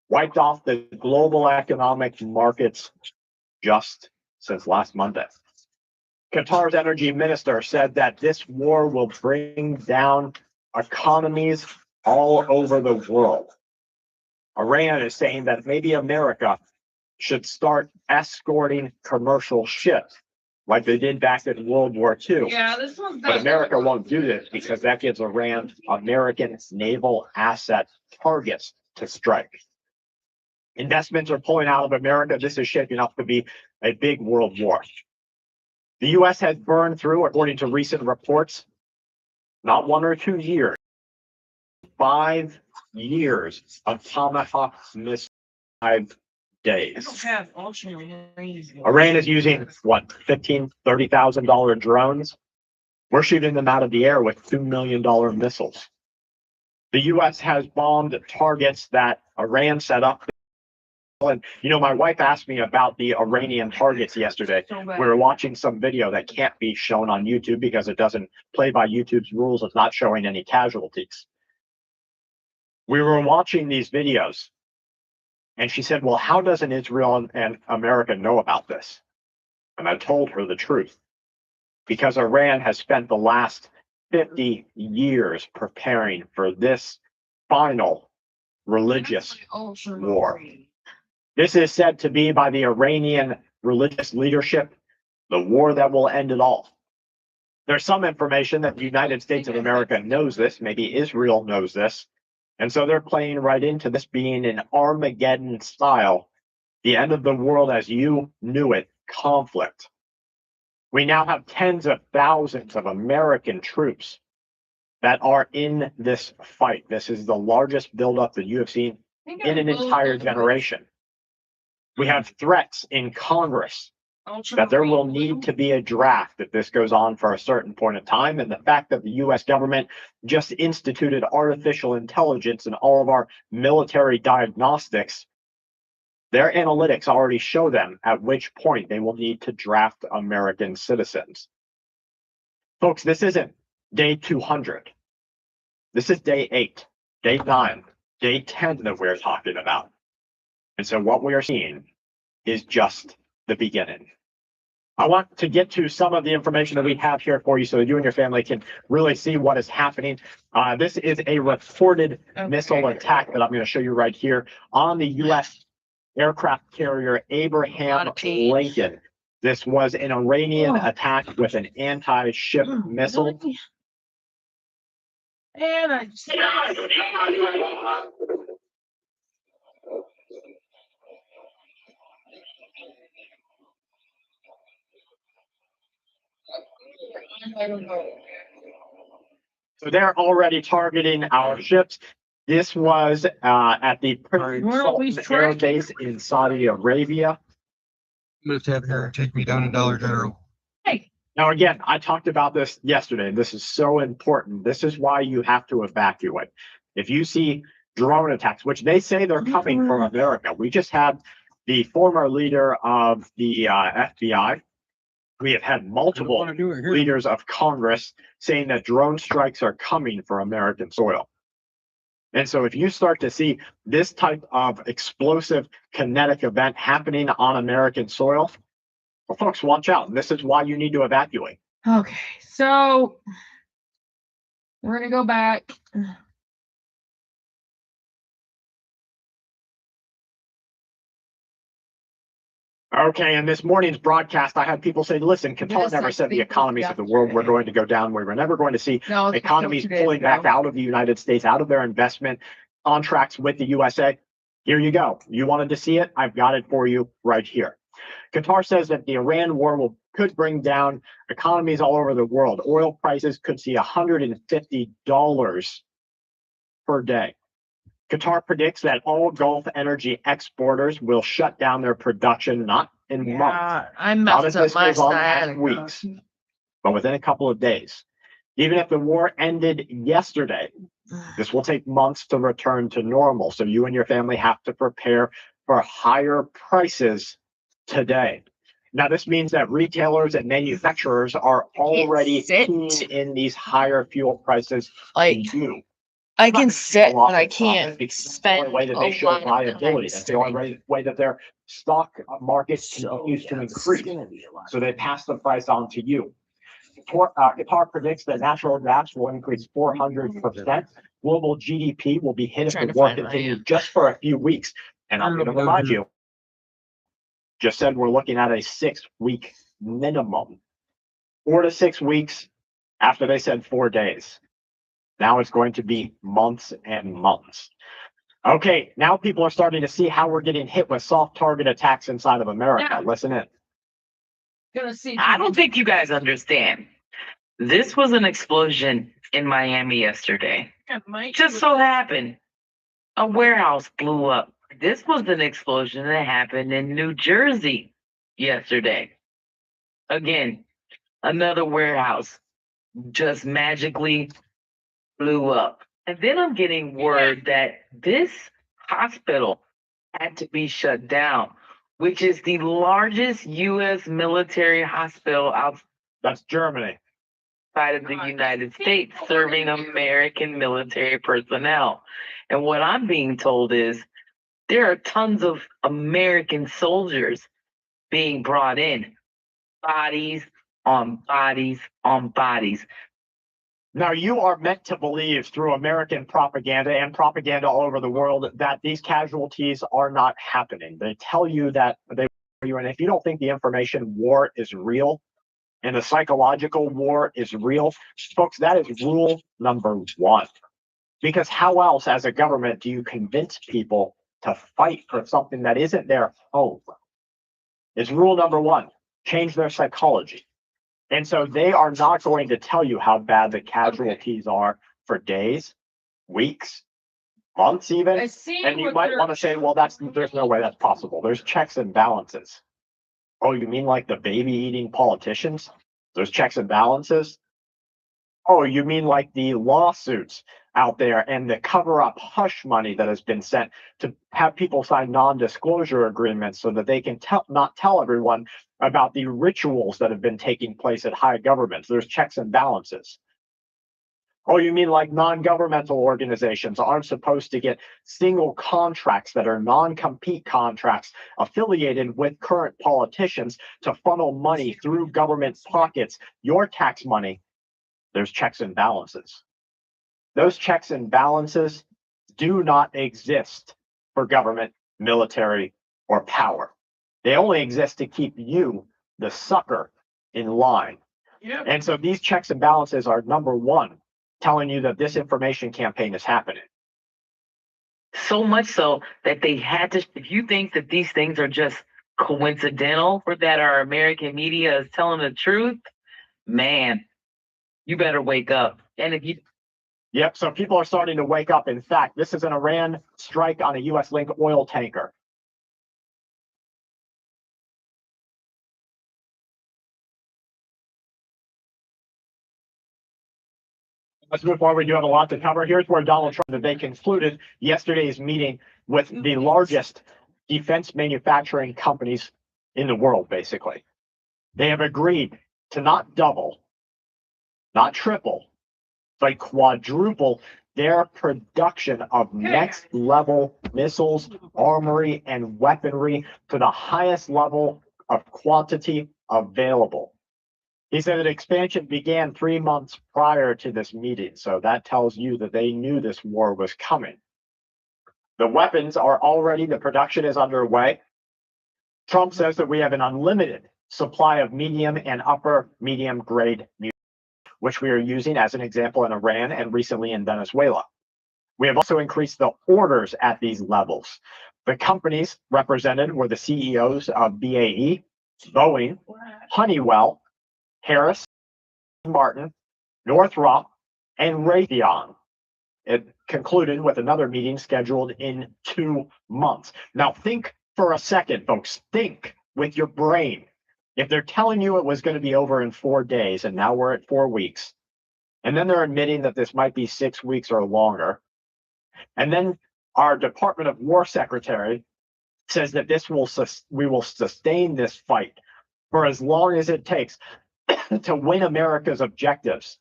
wiped off the global economic markets just since last Monday. Qatar's energy minister said that this war will bring down economies all over the world. Iran is saying that maybe America should start escorting commercial ships like they did back in World War II. Yeah, this one's but America won't do this because that gives Iran American naval asset targets to strike. Investments are pulling out of America. This is shaping up to be a big world war. The U.S. has burned through, according to recent reports, not 1 or 2 years, 5 years of Tomahawk missile days. Iran is using what, $30,000 drones? We're shooting them out of the air with $2 million missiles. The U.S. has bombed targets that Iran set up. And, my wife asked me about the Iranian targets yesterday. We were watching some video that can't be shown on YouTube because it doesn't play by YouTube's rules of not showing any casualties. We were watching these videos, and she said, well, how doesn't Israel and America know about this? And I told her the truth. Because Iran has spent the last 50 years preparing for this final religious war. This is said to be, by the Iranian religious leadership, the war that will end it all. There's some information that the United States of America knows this, maybe Israel knows this, and so they're playing right into this being an Armageddon style, the end of the world as you knew it, conflict. We now have tens of thousands of American troops that are in this fight. This is the largest buildup that you have seen in an entire generation. We have threats in Congress that there will need to be a draft if this goes on for a certain point of time. And the fact that the US government just instituted artificial intelligence in all of our military diagnostics, their analytics already show them at which point they will need to draft American citizens. Folks, this isn't day 200. This is day 8, day 9, day 10 that we're talking about. And so what we are seeing is just the beginning. I want to get to some of the information that we have here for you so that you and your family can really see what is happening. This is a reported missile attack that I'm going to show you right here on the U.S. aircraft carrier Abraham Lincoln. This was an Iranian attack with an anti-ship missile. And I just... I don't know. So they're already targeting our ships. This was at the Prince Sultan Air Base in Saudi Arabia. Move tab here. Take me down to Dollar General. Hey. Now, again, I talked about this yesterday. This is so important. This is why you have to evacuate. If you see drone attacks, which they say they're coming from America, we just had the former leader of the FBI. We have had multiple leaders of Congress saying that drone strikes are coming for American soil. And so if you start to see this type of explosive kinetic event happening on American soil, well, folks, watch out. This is why you need to evacuate. Okay, so we're going to go back. Okay, in this morning's broadcast, I had people say, listen, Qatar never said the economies of the world were going to go down. We were never going to see economies pulling back out of the United States, out of their investment contracts with the USA. Here you go. You wanted to see it? I've got it for you right here. Qatar says that the Iran war could bring down economies all over the world. Oil prices could see $150 per day. Qatar predicts that all Gulf energy exporters will shut down their production, not in months, I not as messed up this my goes on sciatica. next weeks, but within a couple of days. Even if the war ended yesterday, this will take months to return to normal. So you and your family have to prepare for higher prices today. Now, this means that retailers and manufacturers are already keen in these higher fuel prices. Like, I can sit, but I can't spend a lot of liability. That's the only way that their stock market continues to increase. So they pass the price on to you. Qatar predicts that natural gas will increase 400%. Global GDP will be hit if the war continues just for a few weeks. And I'm going to remind you, just said we're looking at a 6-week minimum. 4 to 6 weeks after they said 4 days. Now it's going to be months and months. Okay, now people are starting to see how we're getting hit with soft target attacks inside of America. Yeah. Listen in. I don't think you guys understand. This was an explosion in Miami yesterday. Just so happened, a warehouse blew up This was an explosion that happened in New Jersey yesterday. Again, another warehouse just magically blew up. And then I'm getting word that this hospital had to be shut down, which is the largest U.S. military hospital outside That's Germany. of the United States, serving American military personnel. And what I'm being told is there are tons of American soldiers being brought in, bodies on bodies on bodies. Now, you are meant to believe through American propaganda and propaganda all over the world that these casualties are not happening. They tell you that they are you, and if you don't think the information war is real and the psychological war is real, folks, that is rule number one. Because how else, as a government, do you convince people to fight for something that isn't their home? It's rule number one: change their psychology. And so they are not going to tell you how bad the casualties are for days, weeks, months even. I see And you what might they're- want to say, well, there's no way that's possible. There's checks and balances. Oh, you mean like the baby eating politicians? There's checks and balances. Oh, you mean like the lawsuits out there and the cover up hush money that has been sent to have people sign non-disclosure agreements so that they can not tell everyone about the rituals that have been taking place at high governments. There's checks and balances. Oh, you mean like non-governmental organizations aren't supposed to get single contracts that are non-compete contracts affiliated with current politicians to funnel money through government pockets, your tax money? There's checks and balances. Those checks and balances do not exist for government, military, or power. They only exist to keep you, the sucker, in line. Yeah. And so these checks and balances are number one, telling you that this information campaign is happening. So much so that they had to, if you think that these things are just coincidental or that our American media is telling the truth, man, you better wake up. And if you Yep, so people are starting to wake up. In fact, this is an Iran strike on a US-linked oil tanker. Let's move forward. We do have a lot to cover. Here's where Donald Trump, that they concluded yesterday's meeting with the largest defense manufacturing companies in the world, basically. They have agreed to not double, not triple, but quadruple their production of next level missiles, armory, and weaponry to the highest level of quantity available. He said that expansion began 3 months prior to this meeting, so that tells you that they knew this war was coming. The weapons are already, the production is underway. Trump says that we have an unlimited supply of medium and upper medium grade munitions, which we are using as an example in Iran and recently in Venezuela. We have also increased the orders at these levels. The companies represented were the CEOs of BAE, Boeing, Honeywell, Harris, Martin, Northrop, and Raytheon. It concluded with another meeting scheduled in 2 months. Now think for a second, folks. Think with your brain. If they're telling you it was going to be over in 4 days, and now we're at 4 weeks, and then they're admitting that this might be 6 weeks or longer, and then our Department of War Secretary says that we will sustain this fight for as long as it takes to win America's objectives.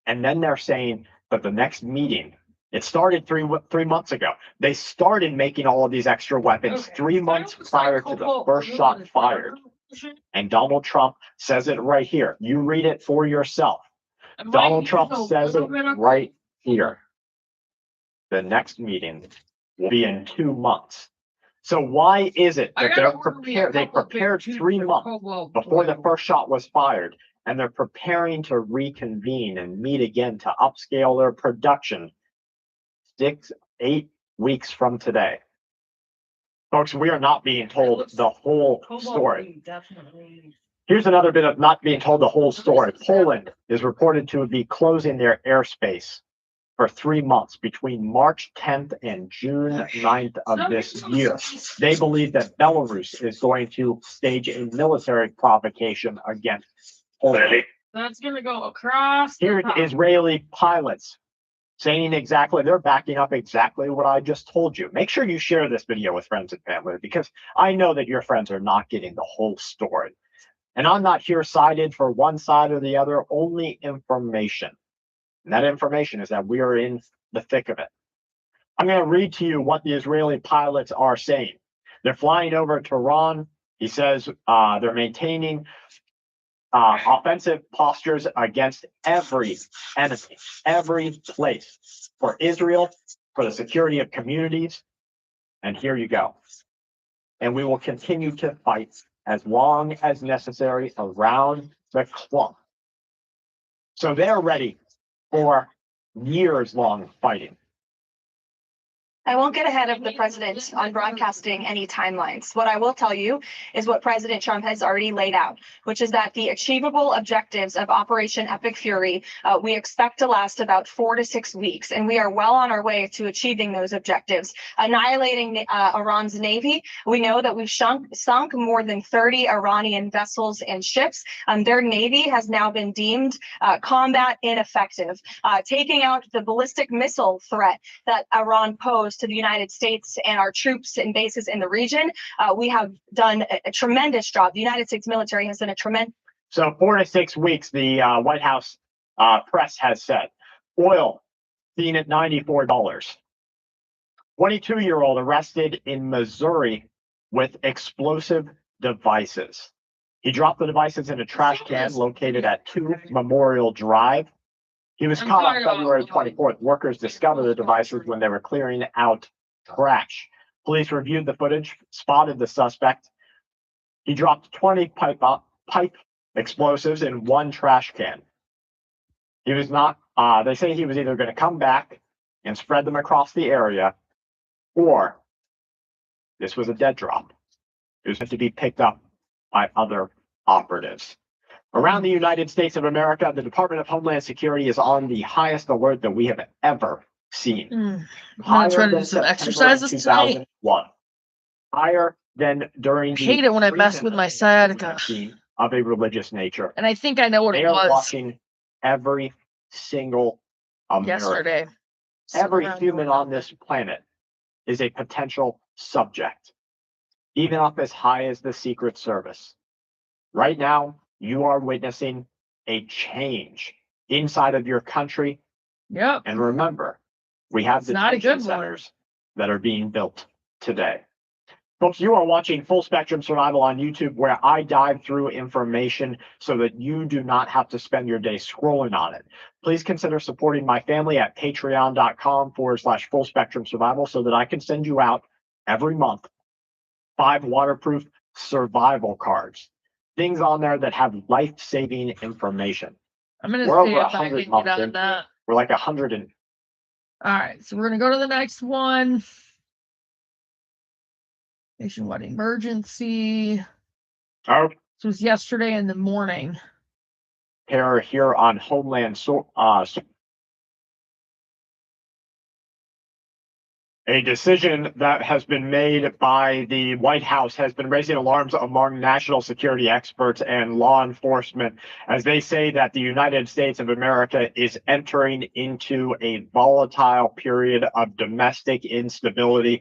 And then they're saying that the next meeting, it started three months ago. They started making all of these extra weapons 3 months prior to the first shot fired. And Donald Trump says it right here. You read it for yourself. Donald Trump says it right here. The next meeting will be in 2 months. So why is it that they're prepared? They prepared 3 months before the first shot was fired, and they're preparing to reconvene and meet again to upscale their production 8 weeks from today. Folks, we are not being told the whole story. Here's another bit of not being told the whole story. Poland is reported to be closing their airspace for 3 months between March 10th and June 9th of this year. They believe that Belarus is going to stage a military provocation against Poland. That's gonna go across. the Here's top. Israeli pilots saying exactly, they're backing up exactly what I just told you. Make sure you share this video with friends and family, because I know that your friends are not getting the whole story. And I'm not here sided for one side or the other, only information. And that information is that we are in the thick of it. I'm going to read to you what the Israeli pilots are saying. They're flying over Tehran. He says they're maintaining offensive postures against every enemy, every place, for Israel, for the security of communities. And here you go. And we will continue to fight as long as necessary around the clock. So they're ready for years-long fighting. I won't get ahead of the president on broadcasting any timelines. What I will tell you is what President Trump has already laid out, which is that the achievable objectives of Operation Epic Fury, we expect to last about 4 to 6 weeks, and we are well on our way to achieving those objectives. Annihilating Iran's navy, we know that we've sunk more than 30 Iranian vessels and ships. Their navy has now been deemed combat ineffective. Taking out the ballistic missile threat that Iran posed to the United States and our troops and bases in the region, we have done a tremendous job. The United States military has done a tremendous. So 4 to 6 weeks, the White House press has said. Oil seen at $94. 22-year-old arrested in Missouri with explosive devices. He dropped the devices in a trash can located at 2 Memorial Drive. He was caught on February 24th. Workers discovered the devices when they were clearing out trash. Police reviewed the footage, spotted the suspect. He dropped 20 pipe explosives in 1 trash can. He was not, they say he was either going to come back and spread them across the area, or this was a dead drop. It was meant to be picked up by other operatives. Around the United States of America, the Department of Homeland Security is on the highest alert that we have ever seen. I'm gonna try to do some exercises tonight. 2001. Higher than during the Hate it when I mess with my sciatica. of a religious nature. And I think I know what They it are was watching every single American. yesterday. Every human on this planet is a potential subject, even up as high as the Secret Service. Right now, you are witnessing a change inside of your country. Yep. And remember, we have It's not a detention good one. centers that are being built today. Folks, you are watching Full Spectrum Survival on YouTube, where I dive through information so that you do not have to spend your day scrolling on it. Please consider supporting my family at patreon.com/Full Spectrum Survival so that I can send you out every month 5 waterproof survival cards. Things on there that have life-saving information. I'm gonna We're see over if I 100 can months get on in. that. We're like 100 and All right, so we're gonna go to the next one. Nationwide emergency. oh, This was yesterday in the morning. here on Homeland A decision that has been made by the White House has been raising alarms among national security experts and law enforcement, as they say that the United States of America is entering into a volatile period of domestic instability.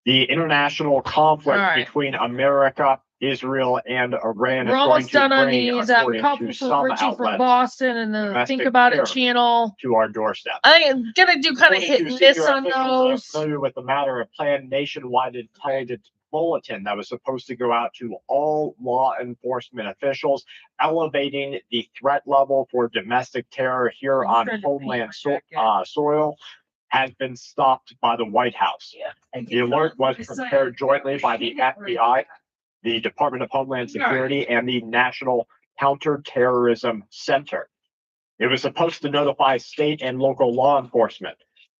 The international conflict between America, Israel, and Iran We're is going almost to done on bring, these. I have a according couple to for some Richie from outlets, Boston and the domestic Think About It terror channel. to our doorstep. I think I'm gonna do kind of hit and miss on those. Familiar with the matter of planned nationwide intelligence bulletin that was supposed to go out to all law enforcement officials, elevating the threat level for domestic terror here on Homeland soil, has been stopped by the White House. The alert was prepared jointly by the FBI, the Department of Homeland Security, and the National Counterterrorism Center. It was supposed to notify state and local law enforcement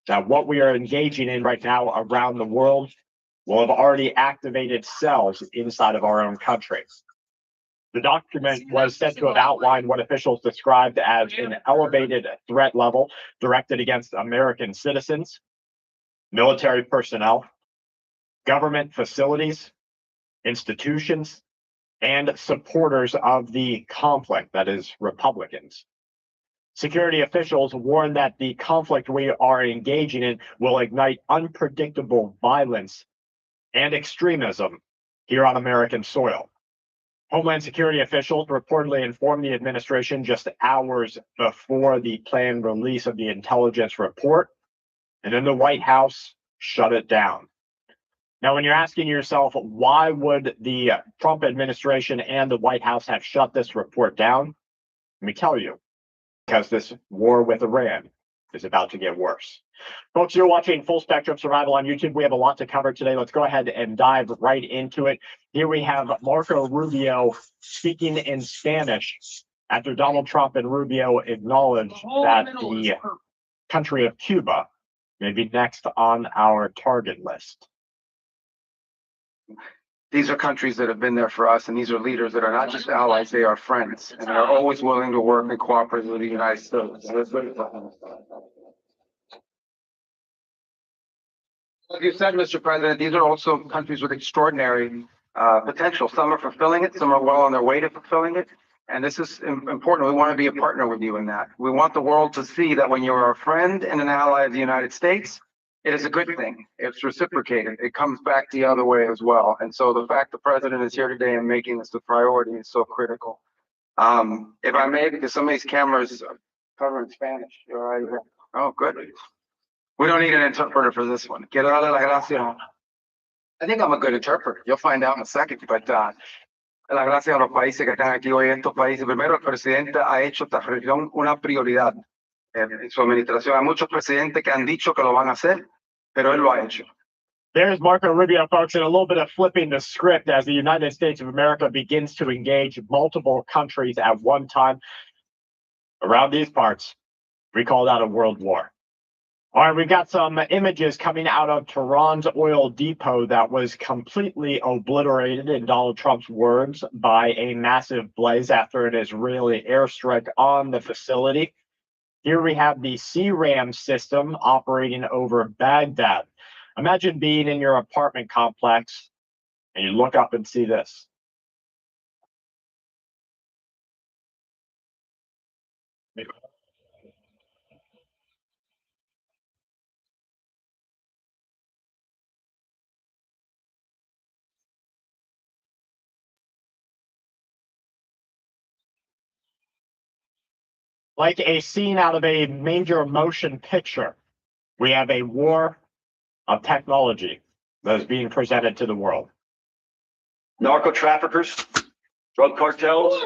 that what we are engaging in right now around the world will have already activated cells inside of our own country. The document was said to have outlined what officials described as an elevated threat level directed against American citizens, military personnel, government facilities, institutions, and supporters of the conflict, that is, Republicans. Security officials warn that the conflict we are engaging in will ignite unpredictable violence and extremism here on American soil. Homeland Security officials reportedly informed the administration just hours before the planned release of the intelligence report, and then the White House shut it down. Now, when you're asking yourself, why would the Trump administration and the White House have shut this report down? Let me tell you, because this war with Iran is about to get worse. Folks, you're watching Full Spectrum Survival on YouTube. We have a lot to cover today. Let's go ahead and dive right into it. Here we have Marco Rubio speaking in Spanish after Donald Trump and Rubio acknowledged that the country of Cuba may be next on our target list. These are countries that have been there for us, and these are leaders that are not just allies, they are friends, and they're always willing to work and cooperate with the United States. Like you said, Mr. President, these are also countries with extraordinary potential. Some are fulfilling it, some are well on their way to fulfilling it, and this is important. We want to be a partner with you in that. We want the world to see that when you're a friend and an ally of the United States, it is a good thing. It's reciprocated. It comes back the other way as well. And so the fact the president is here today and making this a priority is so critical. If I may, because some of these cameras are covering Spanish. You're all right. Oh, good. We don't need an interpreter for this one. Quiero darle las gracias. I think I'm a good interpreter. You'll find out in a second. But las gracias a los países que están aquí hoy. Estos países, primero, el presidente ha hecho esta región una prioridad en su administración. Hay muchos presidentes que han dicho que lo van a hacer, pero él lo ha hecho. There's Marco Rubio, folks, and a little bit of flipping the script as the United States of America begins to engage multiple countries at one time. Around these parts, we call that a world war. All right, we've got some images coming out of Tehran's oil depot that was completely obliterated, in Donald Trump's words, by a massive blaze after an Israeli airstrike on the facility. Here we have the CRAM system operating over Baghdad. Imagine being in your apartment complex and you look up and see this. Like a scene out of a major motion picture, we have a war of technology that is being presented to the world. Narco traffickers, drug cartels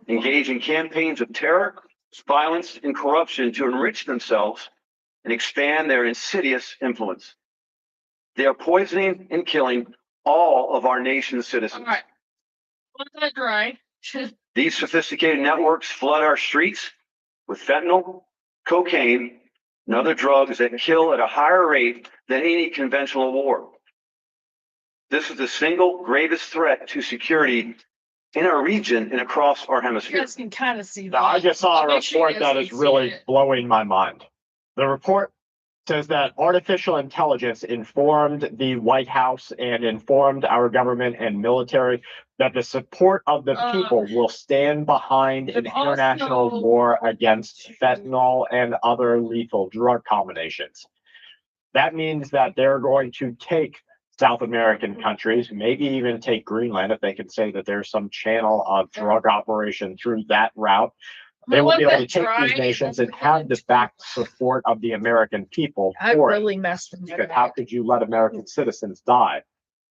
engage in campaigns of terror, violence, and corruption to enrich themselves and expand their insidious influence. They are poisoning and killing all of our nation's citizens. All right. Let that dry. These sophisticated networks flood our streets with fentanyl, cocaine, and other drugs that kill at a higher rate than any conventional war. This is the single gravest threat to security in our region and across our You hemisphere. guys can kind of see that. Now, I just saw a Make sure report you that guys is can really see it. blowing my mind. The report says that artificial intelligence informed the White House and informed our government and military that the support of the people will stand behind an But international also- war against fentanyl and other lethal drug combinations. That means that they're going to take South American countries, maybe even take Greenland if they can say that there's some channel of drug operation through that route. They will be able to take these nations and have the back support of the American people I for it. really messed with my Because how could you let American citizens die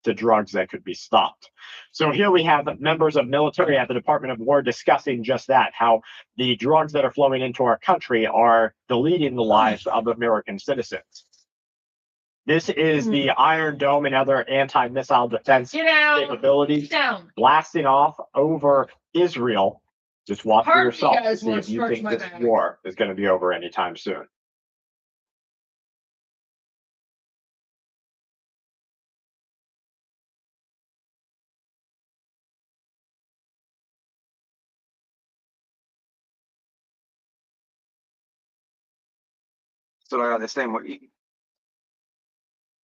to drugs that could be stopped? So here we have members of military at the Department of War discussing just that, how the drugs that are flowing into our country are deleting the lives of American citizens. This is the Iron Dome and other anti-missile defense Get out. capabilities Get down. blasting off over Israel. Just watch for Pardon me, yourself to guys, see wanna if you stretch think my this back. war is going to be over anytime soon. So the same way.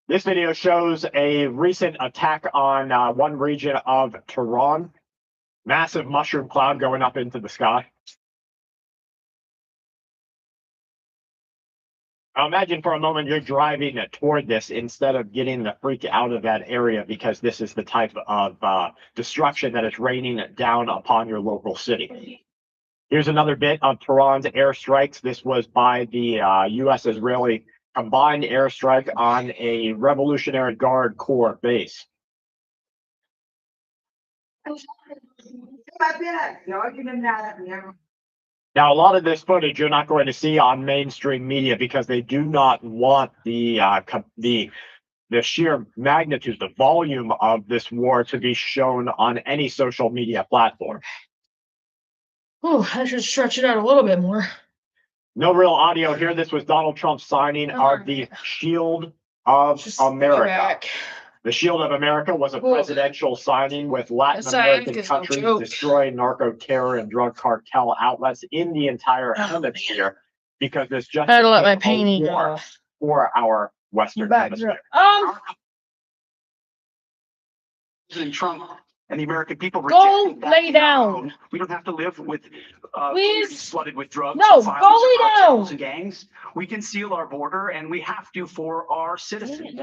This video shows a recent attack on one region of Tehran. Massive mushroom cloud going up into the sky. Now imagine for a moment you're driving toward this instead of getting the freak out of that area, because this is the type of destruction that is raining down upon your local city. Here's another bit of Tehran's airstrikes. This was by the U.S.-Israeli combined airstrike on a Revolutionary Guard Corps base. Now, a lot of this footage you're not going to see on mainstream media because they do not want the sheer magnitude, the volume of this war to be shown on any social media platform. Oh, I should stretch it out a little bit more. No real audio here. This was Donald Trump's signing of the Shield of America. The Shield of America was a presidential signing with Latin American countries destroying narco terror and drug cartel outlets in the entire hemisphere, because there's just I had to let my painting war for our Western hemisphere. President Trump and the American people Go rejecting that. lay down. We don't have to live with Please. flooded with drugs. No, and go violence lay and cartels down. and gangs. We can seal our border, and we have to for our citizens.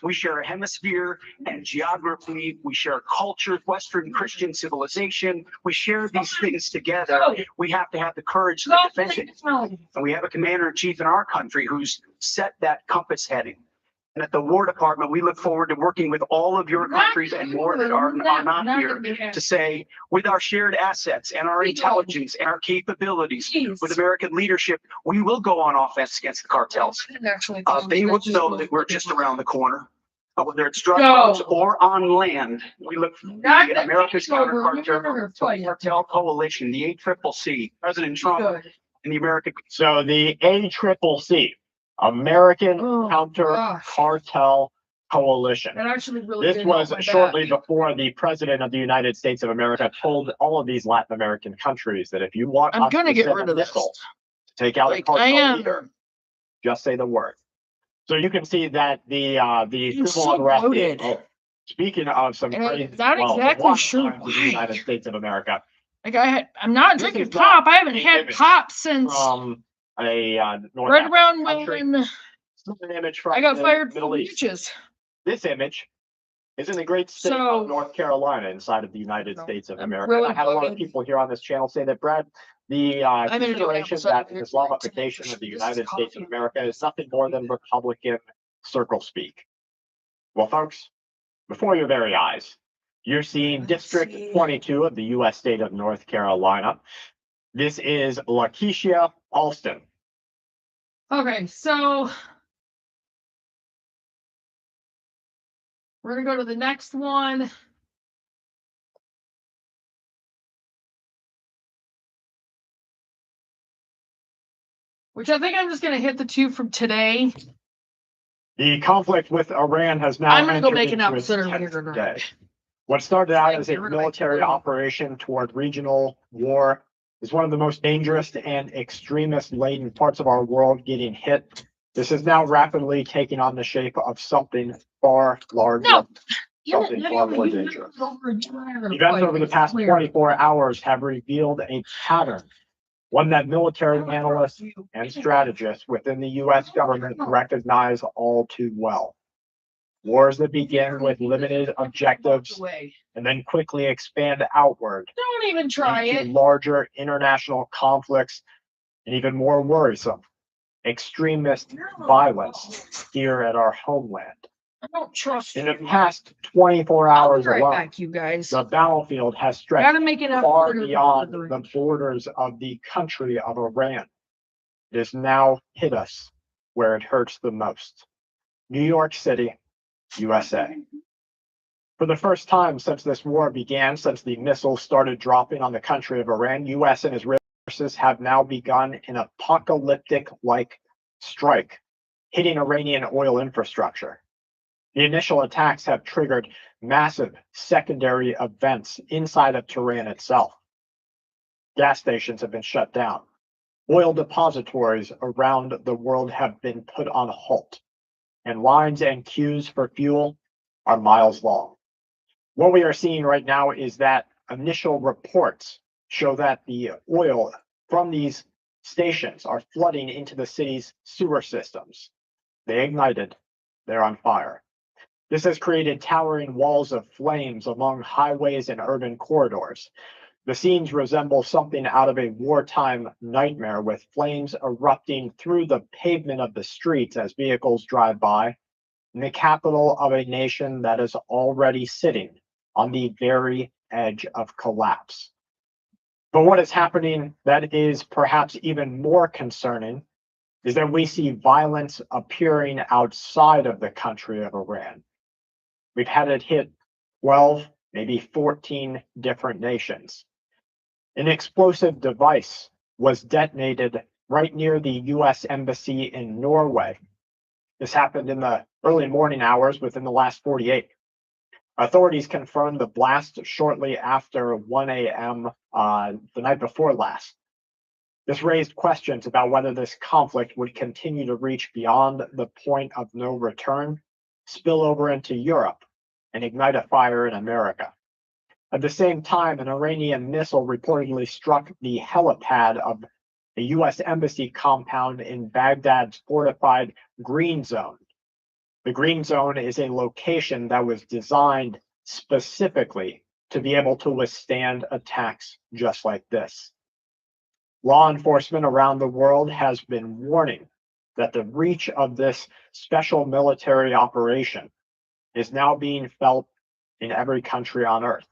We share a hemisphere and geography. We share culture, Western Christian civilization. We share these things together. We have to have the courage to defend it. And we have a commander in chief in our country who's set that compass heading. And at the War Department, we look forward to working with all of your countries and more that are not here to say, with our shared assets and our intelligence and our capabilities, with American leadership, we will go on offense against the cartels. They will know that we're just around the corner. Whether it's drug drugs or on land, we look for America's counter-cartel coalition, the ACCC, President Trump, and the American. So the ACCC, American Counter Cartel Coalition. This was shortly before the President of the United States of America told all of these Latin American countries that if you want I'm gonna get rid of this. to take out the cartel leader, just say the word. So you can see that the civil unrest. Speaking of some crazy, exactly sure why the United States of America. Like I'm not drinking pop. I haven't had pop since. Right around when an image from I got fired Middle from East. beaches. This image is in the great state of North Carolina, inside of the United States of America. I had a lot of people here on this channel say that, Brad, the consideration that the Islamification of the United States of America is nothing more than Republican circle speak. Well, folks, before your very eyes, you're seeing District 22 of the U.S. state of North Carolina. This is Lakeisha Alston. Okay, so we're gonna go to the next one. Which I think I'm just gonna hit the two from today. The conflict with Iran has now I'm gonna go make an entered into episode its of 10th here. day. What started out as a military operation toward regional war is one of the most dangerous and extremist-laden parts of our world getting hit. This is now rapidly taking on the shape of something far larger. No. Something far more dangerous. Events over the past 24 hours have revealed a pattern, one that military analysts and strategists within the U.S. government recognize all too well. Wars that begin with limited objectives and then quickly expand outward. Don't even try into it. Larger international conflicts and even more worrisome, extremist violence here at our homeland. I don't trust In the past 24 hours right alone, back, you guys. the battlefield has stretched Gotta make it up far beyond the borders of the country of Iran. It has now hit us where it hurts the most. New York City, USA. For the first time since this war began, since the missiles started dropping on the country of Iran, U.S. and Israeli forces have now begun an apocalyptic-like strike, hitting Iranian oil infrastructure. The initial attacks have triggered massive secondary events inside of Tehran itself. Gas stations have been shut down. Oil depositories around the world have been put on halt, and lines and queues for fuel are miles long. What we are seeing right now is that initial reports show that the oil from these stations are flooding into the city's sewer systems. They ignited, they're on fire. This has created towering walls of flames along highways and urban corridors. The scenes resemble something out of a wartime nightmare, with flames erupting through the pavement of the streets as vehicles drive by, in the capital of a nation that is already sitting on the very edge of collapse. But what is happening that is perhaps even more concerning is that we see violence appearing outside of the country of Iran. We've had it hit 12, maybe 14 different nations. An explosive device was detonated right near the US Embassy in Norway. This happened in the early morning hours within the last 48. Authorities confirmed the blast shortly after 1 a.m. The night before last. This raised questions about whether this conflict would continue to reach beyond the point of no return, spill over into Europe, and ignite a fire in America. At the same time, an Iranian missile reportedly struck the helipad of the US Embassy compound in Baghdad's fortified Green Zone. The Green Zone is a location that was designed specifically to be able to withstand attacks just like this. Law enforcement around the world has been warning that the reach of this special military operation is now being felt in every country on earth.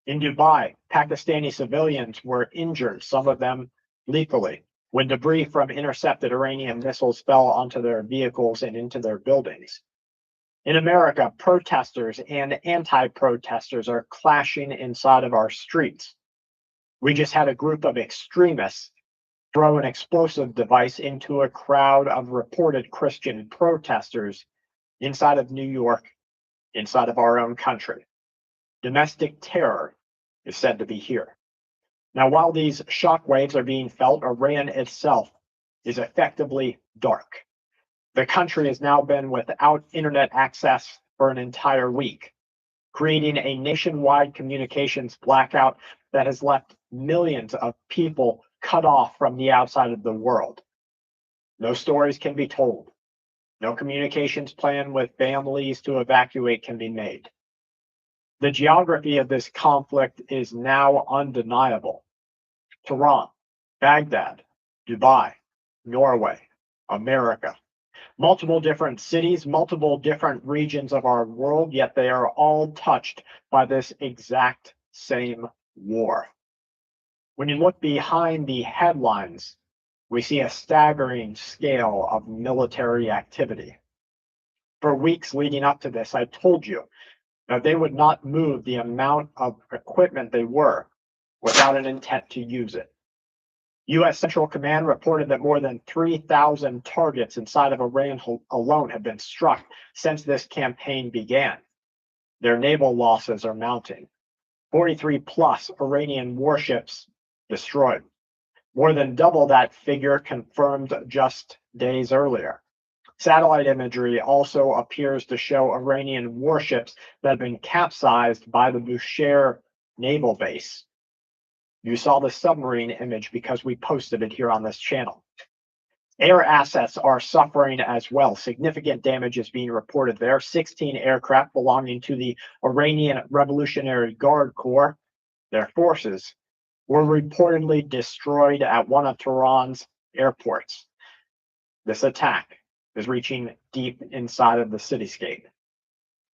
In Dubai, Pakistani civilians were injured, some of them lethally, when debris from intercepted Iranian missiles fell onto their vehicles and into their buildings. In America, protesters and anti-protesters are clashing inside of our streets. We just had a group of extremists throw an explosive device into a crowd of reported Christian protesters inside of New York, inside of our own country. Domestic terror is said to be here. Now, while these shockwaves are being felt, Iran itself is effectively dark. The country has now been without internet access for an entire week, creating a nationwide communications blackout that has left millions of people cut off from the outside of the world. No stories can be told. No communications plan with families to evacuate can be made. The geography of this conflict is now undeniable. Tehran, Baghdad, Dubai, Norway, America. Multiple different cities, multiple different regions of our world, yet they are all touched by this exact same war. When you look behind the headlines, we see a staggering scale of military activity. For weeks leading up to this, I told you that they would not move the amount of equipment they were without an intent to use it. U.S. Central Command reported that more than 3,000 targets inside of Iran alone have been struck since this campaign began. Their naval losses are mounting. 43 plus Iranian warships destroyed. More than double that figure confirmed just days earlier. Satellite imagery also appears to show Iranian warships that have been capsized by the Bushehr naval base. You saw the submarine image because we posted it here on this channel. Air assets are suffering as well. Significant damage is being reported there. 16 aircraft belonging to the Iranian Revolutionary Guard Corps, their forces, were reportedly destroyed at one of Tehran's airports. This attack is reaching deep inside of the cityscape.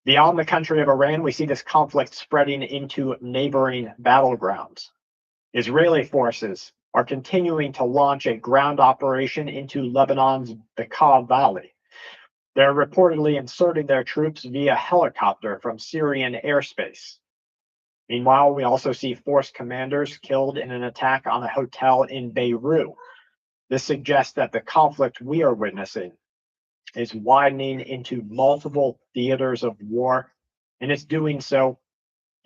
Beyond the country of Iran, we see this conflict spreading into neighboring battlegrounds. Israeli forces are continuing to launch a ground operation into Lebanon's Bekaa Valley. They're reportedly inserting their troops via helicopter from Syrian airspace. Meanwhile, we also see force commanders killed in an attack on a hotel in Beirut. This suggests that the conflict we are witnessing is widening into multiple theaters of war, and it's doing so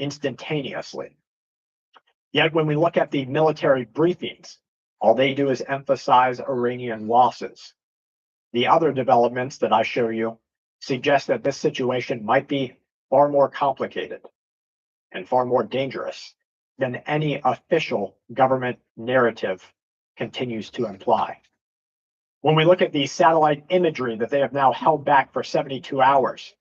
instantaneously. Yet when we look at the military briefings All they do is emphasize Iranian losses. The other developments that I show you suggest that this situation might be far more complicated and far more dangerous than any official government narrative continues to imply. When we look at the satellite imagery that they have now held back for 72 hours,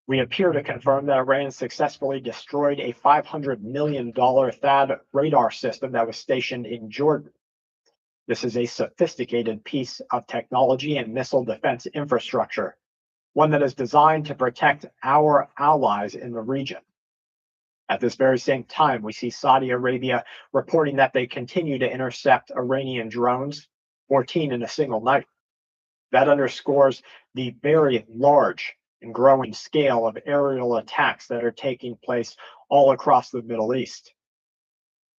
we appear to confirm that Iran successfully destroyed a $500 million THAAD radar system that was stationed in Jordan. This is a sophisticated piece of technology and missile defense infrastructure, one that is designed to protect our allies in the region. At this very same time, we see Saudi Arabia reporting that they continue to intercept Iranian drones, 14 in a single night. That underscores the very large and growing scale of aerial attacks that are taking place all across the Middle East.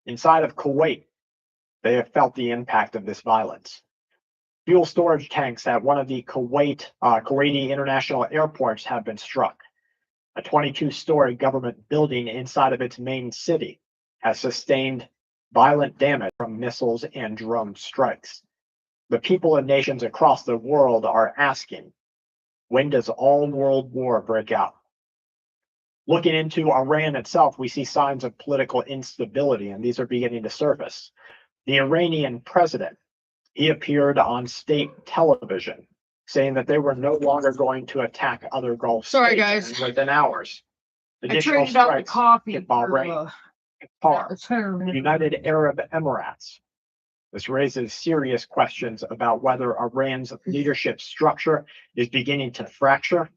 Inside of Kuwait, they have felt the impact of this violence. Fuel storage tanks at one of the Kuwaiti international airports have been struck. A 22-story government building inside of its main city has sustained violent damage from missiles and drone strikes. The people and nations across the world are asking, when does all world war break out? Looking into Iran itself, we see signs of political instability, and these are beginning to surface. The Iranian president, he appeared on state television saying that they were no longer going to attack other Gulf Sorry, states guys. within hours. I Additional traded out the strikes coffee hit for Bahrain, Qatar, the chair. United Arab Emirates. This raises serious questions about whether Iran's leadership structure is beginning to fracture,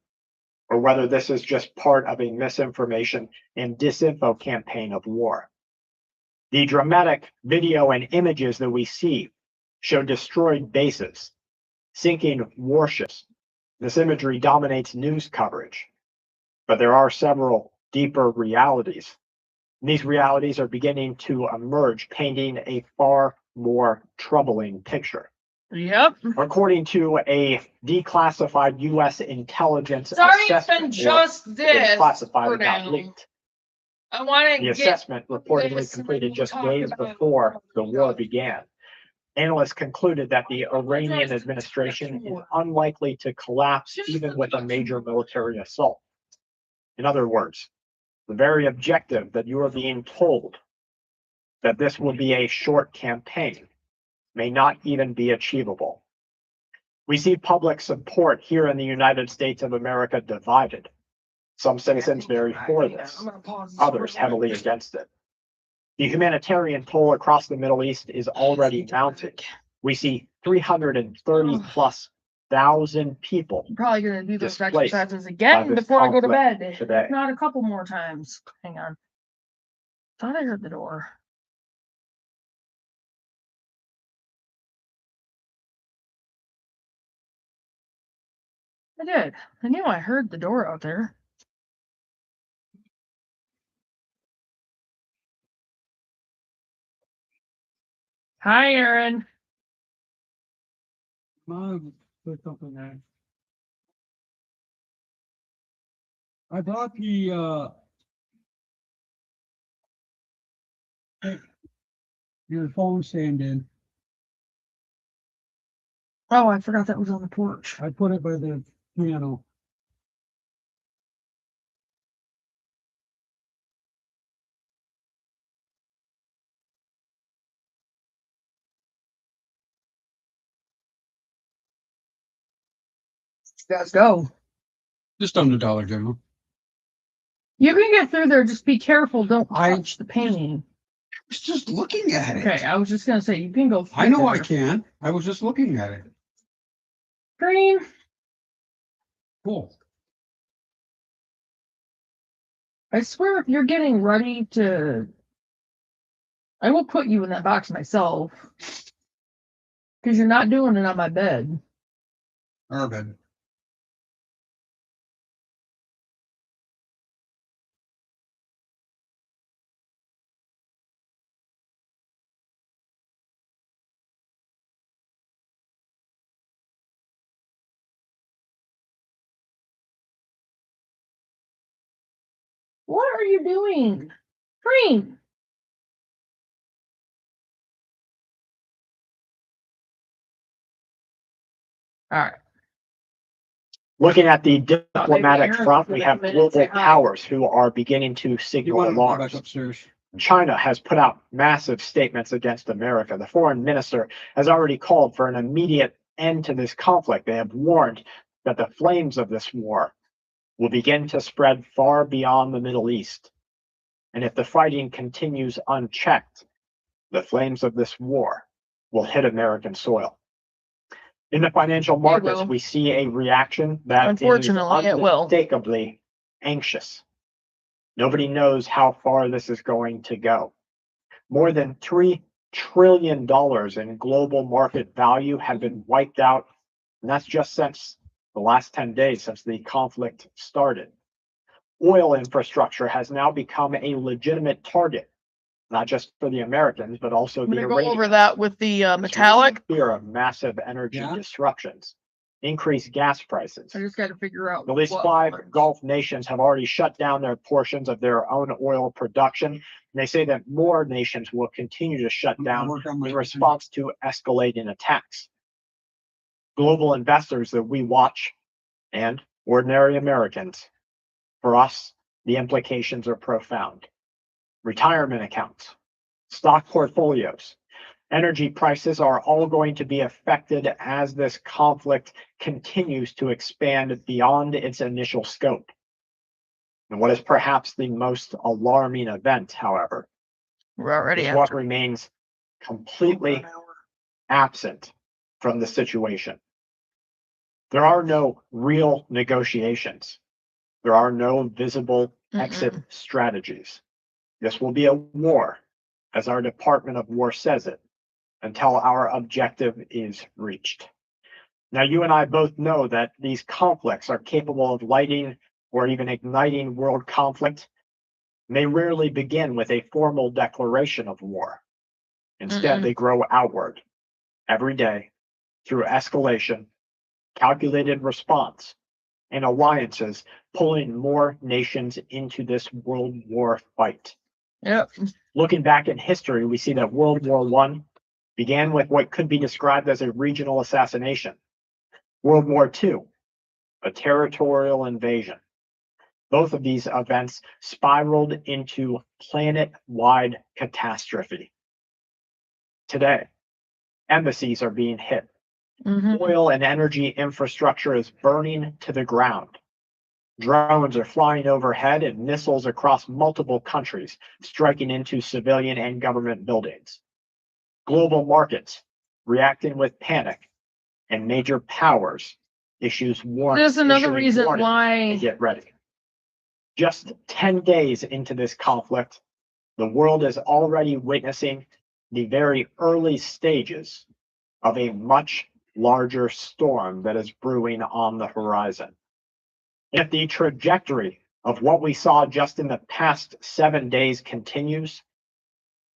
or whether this is just part of a misinformation and disinfo campaign of war. The dramatic video and images that we see show destroyed bases, sinking warships. This imagery dominates news coverage, but there are several deeper realities. And these realities are beginning to emerge, painting a far more troubling picture. Yep. According to a declassified U.S. intelligence Sorry, it's assessment, been just this classified for and got now. leaked. I want The to get assessment reportedly this completed and just talk days about before the war began. Analysts concluded that the Iranian administration is unlikely to collapse even with a major military assault. In other words, the very objective that you are being told that this will be a short campaign may not even be achievable. We see public support here in the United States of America divided. Some citizens very for this, others heavily against it. The humanitarian toll across the Middle East is already mounting. We see 330 plus thousand people I'm probably going to do those displaced exercises by again this before I go to conflict bed. today. If not a couple more times. Hang on. Thought I heard the door. I did. I knew I heard the door out there. Hi, Aaron. Put something there. I bought the your phone stand in. Oh, I forgot that was on the porch. I put it by the piano. Let's go. Just on the Dollar General. You can get through there. Just be careful. Don't touch the painting. I was just looking at it. Okay, I was just gonna say you can go. I know I there. can. I was just looking at it. Green. Cool. I swear, if you're getting ready to, I will put you in that box myself because you're not doing it on my bed. Our bed. What are you doing? Green. All right. Looking at the diplomatic Aaron front, will we come have in and global say hi. powers who are beginning to You signal want to go back alarms. upstairs? China has put out massive statements against America. The foreign minister has already called for an immediate end to this conflict. They have warned that the flames of this war will begin to spread far beyond the Middle East. And if the fighting continues unchecked, the flames of this war will hit American soil. In the financial markets, will. we see a reaction that is Unfortunately, it will. unmistakably anxious. Nobody knows how far this is going to go. More than $3 trillion in global market value have been wiped out, and that's just since the last 10 days since the conflict started. Oil infrastructure has now become a legitimate target, not just for the Americans, but also I'm the going to go Iranians. over that with the metallic. Fear of massive energy disruptions, increased gas prices. I just got to figure out. At least what 5 ones. Gulf nations have already shut down their portions of their own oil production. And they say that more nations will continue to shut down in response to escalating attacks. Global investors that we watch and ordinary Americans, for us, the implications are profound. Retirement accounts, stock portfolios, energy prices are all going to be affected as this conflict continues to expand beyond its initial scope. And what is perhaps the most alarming event, however, We're already is what remains completely absent from the situation. There are no real negotiations. There are no visible exit strategies. This will be a war, as our Department of War says it, until our objective is reached. Now, you and I both know that these conflicts are capable of lighting or even igniting world conflict. And they rarely begin with a formal declaration of war. Instead, they grow outward every day through escalation, calculated response, and alliances pulling more nations into this world war fight. Yep. Looking back in history, we see that World War I began with what could be described as a regional assassination. World War II, a territorial invasion. Both of these events spiraled into planet-wide catastrophe. Today, embassies are being hit. Oil and energy infrastructure is burning to the ground. Drones are flying overhead and missiles across multiple countries, striking into civilian and government buildings. Global markets reacting with panic, and major powers issuing There's another reason warnings why. to get ready. Just 10 days into this conflict, the world is already witnessing the very early stages of a much larger storm that is brewing on the horizon. If the trajectory of what we saw just in the past 7 days continues,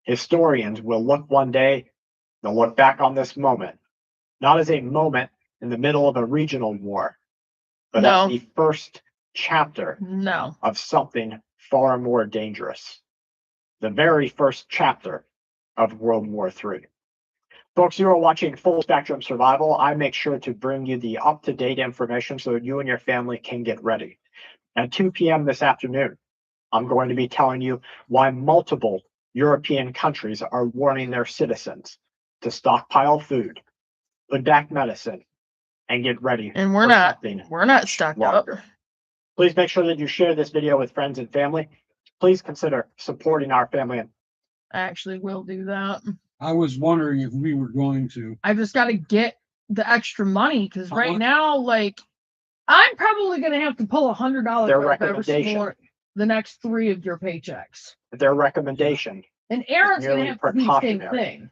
historians will look one day, they'll look back on this moment, not as a moment in the middle of a regional war, but as the first chapter of something far more dangerous. The very first chapter of World War III. Folks, you are watching Full Spectrum Survival. I make sure to bring you the up-to-date information so that you and your family can get ready. At 2 p.m. this afternoon, I'm going to be telling you why multiple European countries are warning their citizens to stockpile food, put back medicine, and get ready. And we're not stocked up. Please make sure that you share this video with friends and family. Please consider supporting our family. I actually will do that. I was wondering if we were going to. I just got to get the extra money because right now, like, I'm probably going to have to pull $100 Their out of every recommendation. single the next 3 of your paychecks. Their recommendation. And Aaron's going to merely have to do the same precautionary. thing.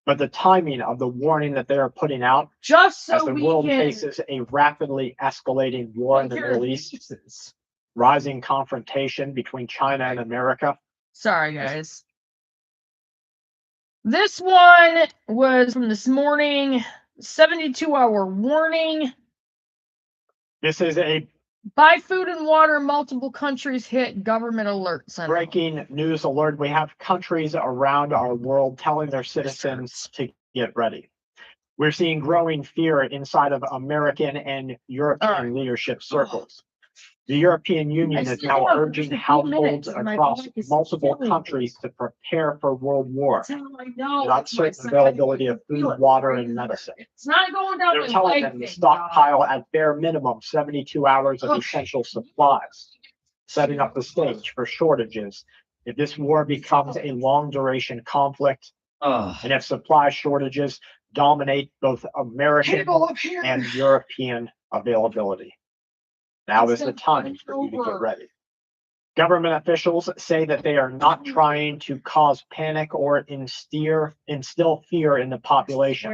But the timing of the warning that they are putting out, Just as so the we world can faces a rapidly escalating war in the take care of Middle East, pieces. rising confrontation between China and America. Sorry, guys. This one was from this morning, 72-hour warning. This is a Buy food and water, multiple countries hit government alert center. breaking news alert. We have countries around our world telling their citizens to get ready. We're seeing growing fear inside of American and European leadership circles. The European Union is now urging households across multiple countries to prepare for World War. The uncertain availability of food, water, and medicine. It's not going down. They're telling them to stockpile at bare minimum 72 hours of essential supplies, setting up the stage for shortages if this war becomes a long-duration conflict, and if supply shortages dominate both American and European availability. Now is the time for you to get ready. Government officials say that they are not trying to cause panic or instill fear in the population.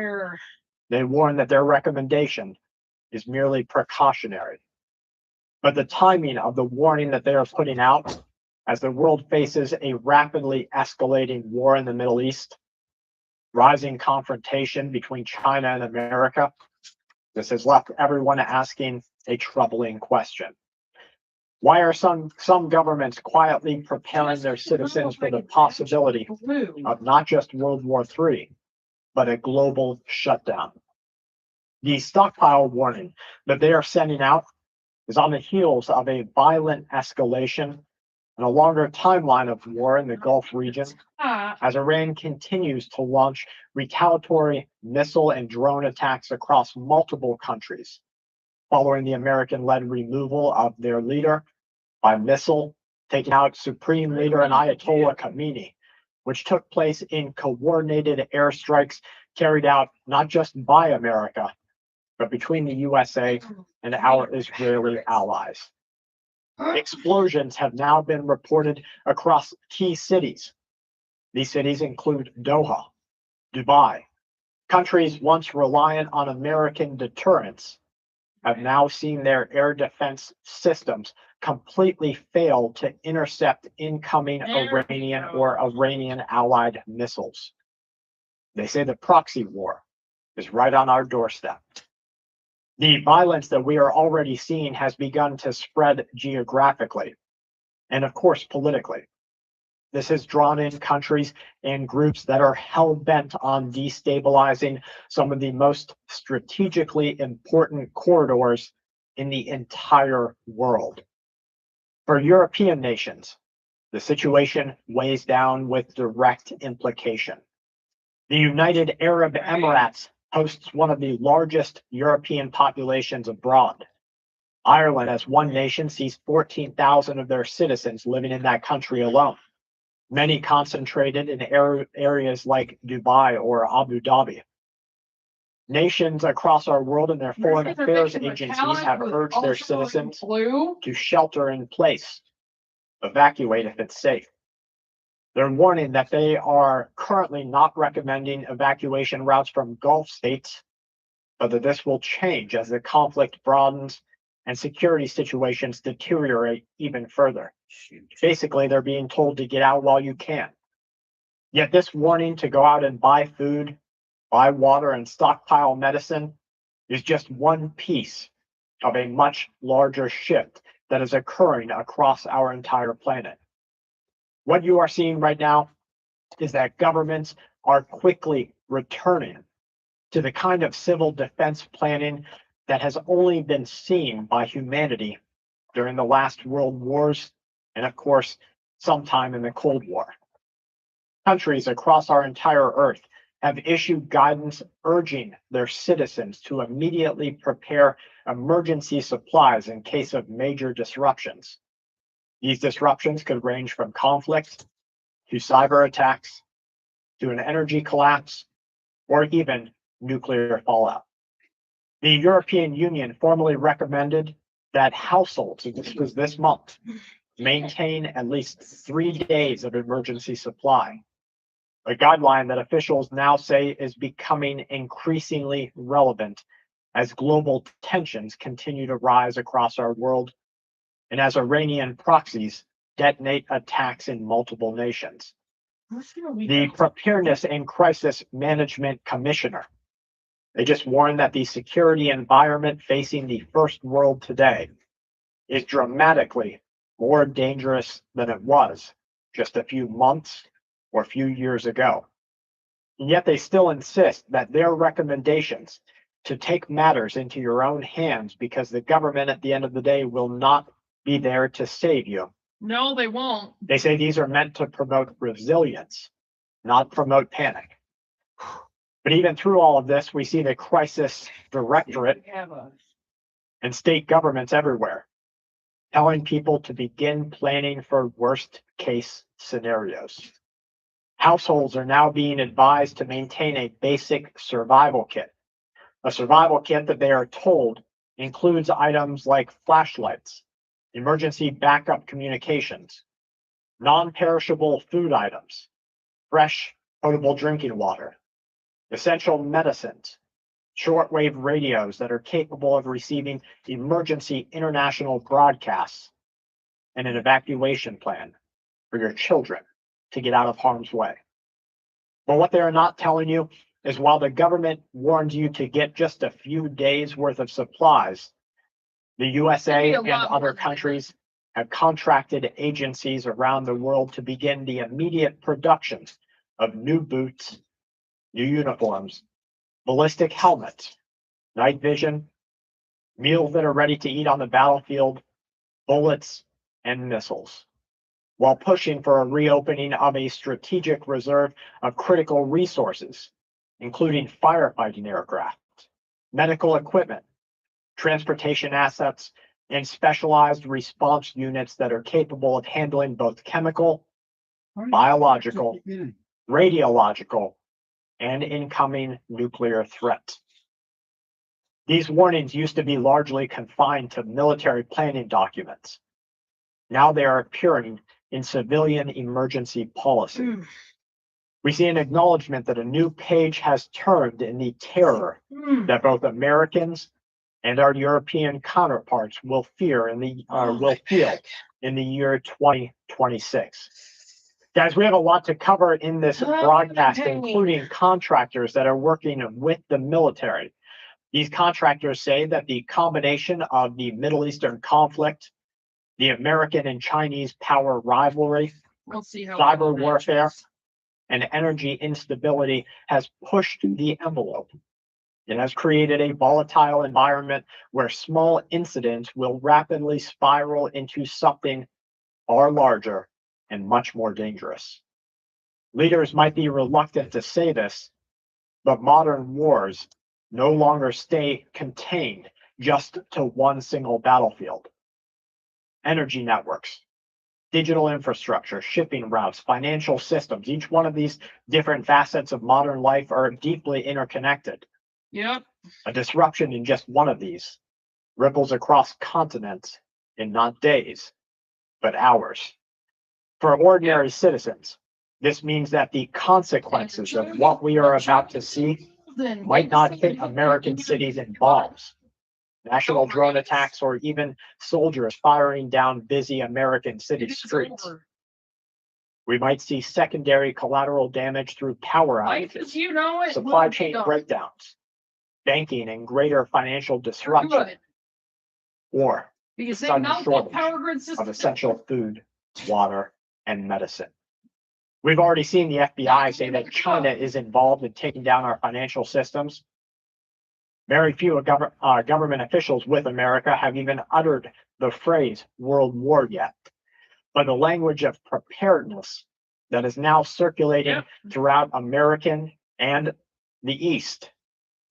They warn that their recommendation is merely precautionary. But the timing of the warning that they are putting out, as the world faces a rapidly escalating war in the Middle East, rising confrontation between China and America, this has left everyone asking a troubling question. Why are some governments quietly preparing their citizens for the possibility of not just World War III, but a global shutdown? The stockpile warning that they are sending out is on the heels of a violent escalation and a longer timeline of war in the Gulf region, as Iran continues to launch retaliatory missile and drone attacks across multiple countries, following the American-led removal of their leader by missile, taking out Supreme Leader and Ayatollah Khamenei, which took place in coordinated airstrikes carried out not just by America, but between the USA and our Israeli allies. Explosions have now been reported across key cities. These cities include Doha, Dubai. Countries once reliant on American deterrence have now seen their air defense systems completely fail to intercept incoming Iranian or Iranian allied missiles. They say the proxy war is right on our doorstep. The violence that we are already seeing has begun to spread geographically and, of course, politically. This has drawn in countries and groups that are hell-bent on destabilizing some of the most strategically important corridors in the entire world. For European nations, the situation weighs down with direct implication. The United Arab Emirates hosts one of the largest European populations abroad. Ireland, as one nation, sees 14,000 of their citizens living in that country alone, many concentrated in areas like Dubai or Abu Dhabi. Nations across our world and their foreign affairs agencies have urged their citizens to shelter in place, evacuate if it's safe. They're warning that they are currently not recommending evacuation routes from Gulf states, but that this will change as the conflict broadens and security situations deteriorate even further. Basically, they're being told to get out while you can. Yet this warning to go out and buy food, buy water, and stockpile medicine is just one piece of a much larger shift that is occurring across our entire planet. What you are seeing right now is that governments are quickly returning to the kind of civil defense planning that has only been seen by humanity during the last world wars and, of course, sometime in the Cold War. Countries across our entire Earth have issued guidance urging their citizens to immediately prepare emergency supplies in case of major disruptions. These disruptions could range from conflict to cyber attacks to an energy collapse or even nuclear fallout. The European Union formally recommended that households, this was this month, maintain at least 3 days of emergency supply, a guideline that officials now say is becoming increasingly relevant as global tensions continue to rise across our world and as Iranian proxies detonate attacks in multiple nations. The Preparedness and Crisis Management Commissioner, they just warned that the security environment facing the first world today is dramatically more dangerous than it was just a few months or a few years ago. And yet they still insist that their recommendations to take matters into your own hands because the government at the end of the day will not be there to save you. No, they won't. They say these are meant to promote resilience, not promote panic. But even through all of this, we see the crisis directorate and state governments everywhere telling people to begin planning for worst case scenarios. Households are now being advised to maintain a basic survival kit, a survival kit that they are told includes items like flashlights, emergency backup communications, non-perishable food items, fresh potable drinking water, essential medicines, shortwave radios that are capable of receiving emergency international broadcasts, and an evacuation plan for your children to get out of harm's way. But what they are not telling you is while the government warns you to get just a few days worth of supplies, the USA and other countries have contracted agencies around the world to begin the immediate production of new boots, new uniforms, ballistic helmets, night vision, meals that are ready to eat on the battlefield, bullets, and missiles, while pushing for a reopening of a strategic reserve of critical resources, including firefighting aircraft, medical equipment, transportation assets, and specialized response units that are capable of handling both chemical, biological, radiological, and incoming nuclear threats. These warnings used to be largely confined to military planning documents. Now they are appearing in civilian emergency policy. We see an acknowledgement that a new page has turned in the terror that both Americans and our European counterparts will feel in the year 2026. Guys, we have a lot to cover in this broadcast, including contractors that are working with the military. These contractors say that the combination of the Middle Eastern conflict, the American and Chinese power rivalry, cyber warfare, and energy instability has pushed the envelope. It has created a volatile environment where small incidents will rapidly spiral into something far larger and much more dangerous. Leaders might be reluctant to say this, but modern wars no longer stay contained just to one single battlefield. Energy networks, digital infrastructure, shipping routes, financial systems, each one of these different facets of modern life are deeply interconnected. Yep. A disruption in just one of these ripples across continents in not days, but hours. For ordinary citizens, this means that the consequences of what we are about to see might not hit American cities in bombs, national drone attacks, or even soldiers firing down busy American city streets. We might see secondary collateral damage through power outages, supply chain breakdowns, banking and greater financial disruption, or the sudden shortage of essential food, water, and medicine. We've already seen the FBI say that China is involved in taking down our financial systems. Very few government officials with America have even uttered the phrase World War yet. But the language of preparedness that is now circulating throughout American and the East,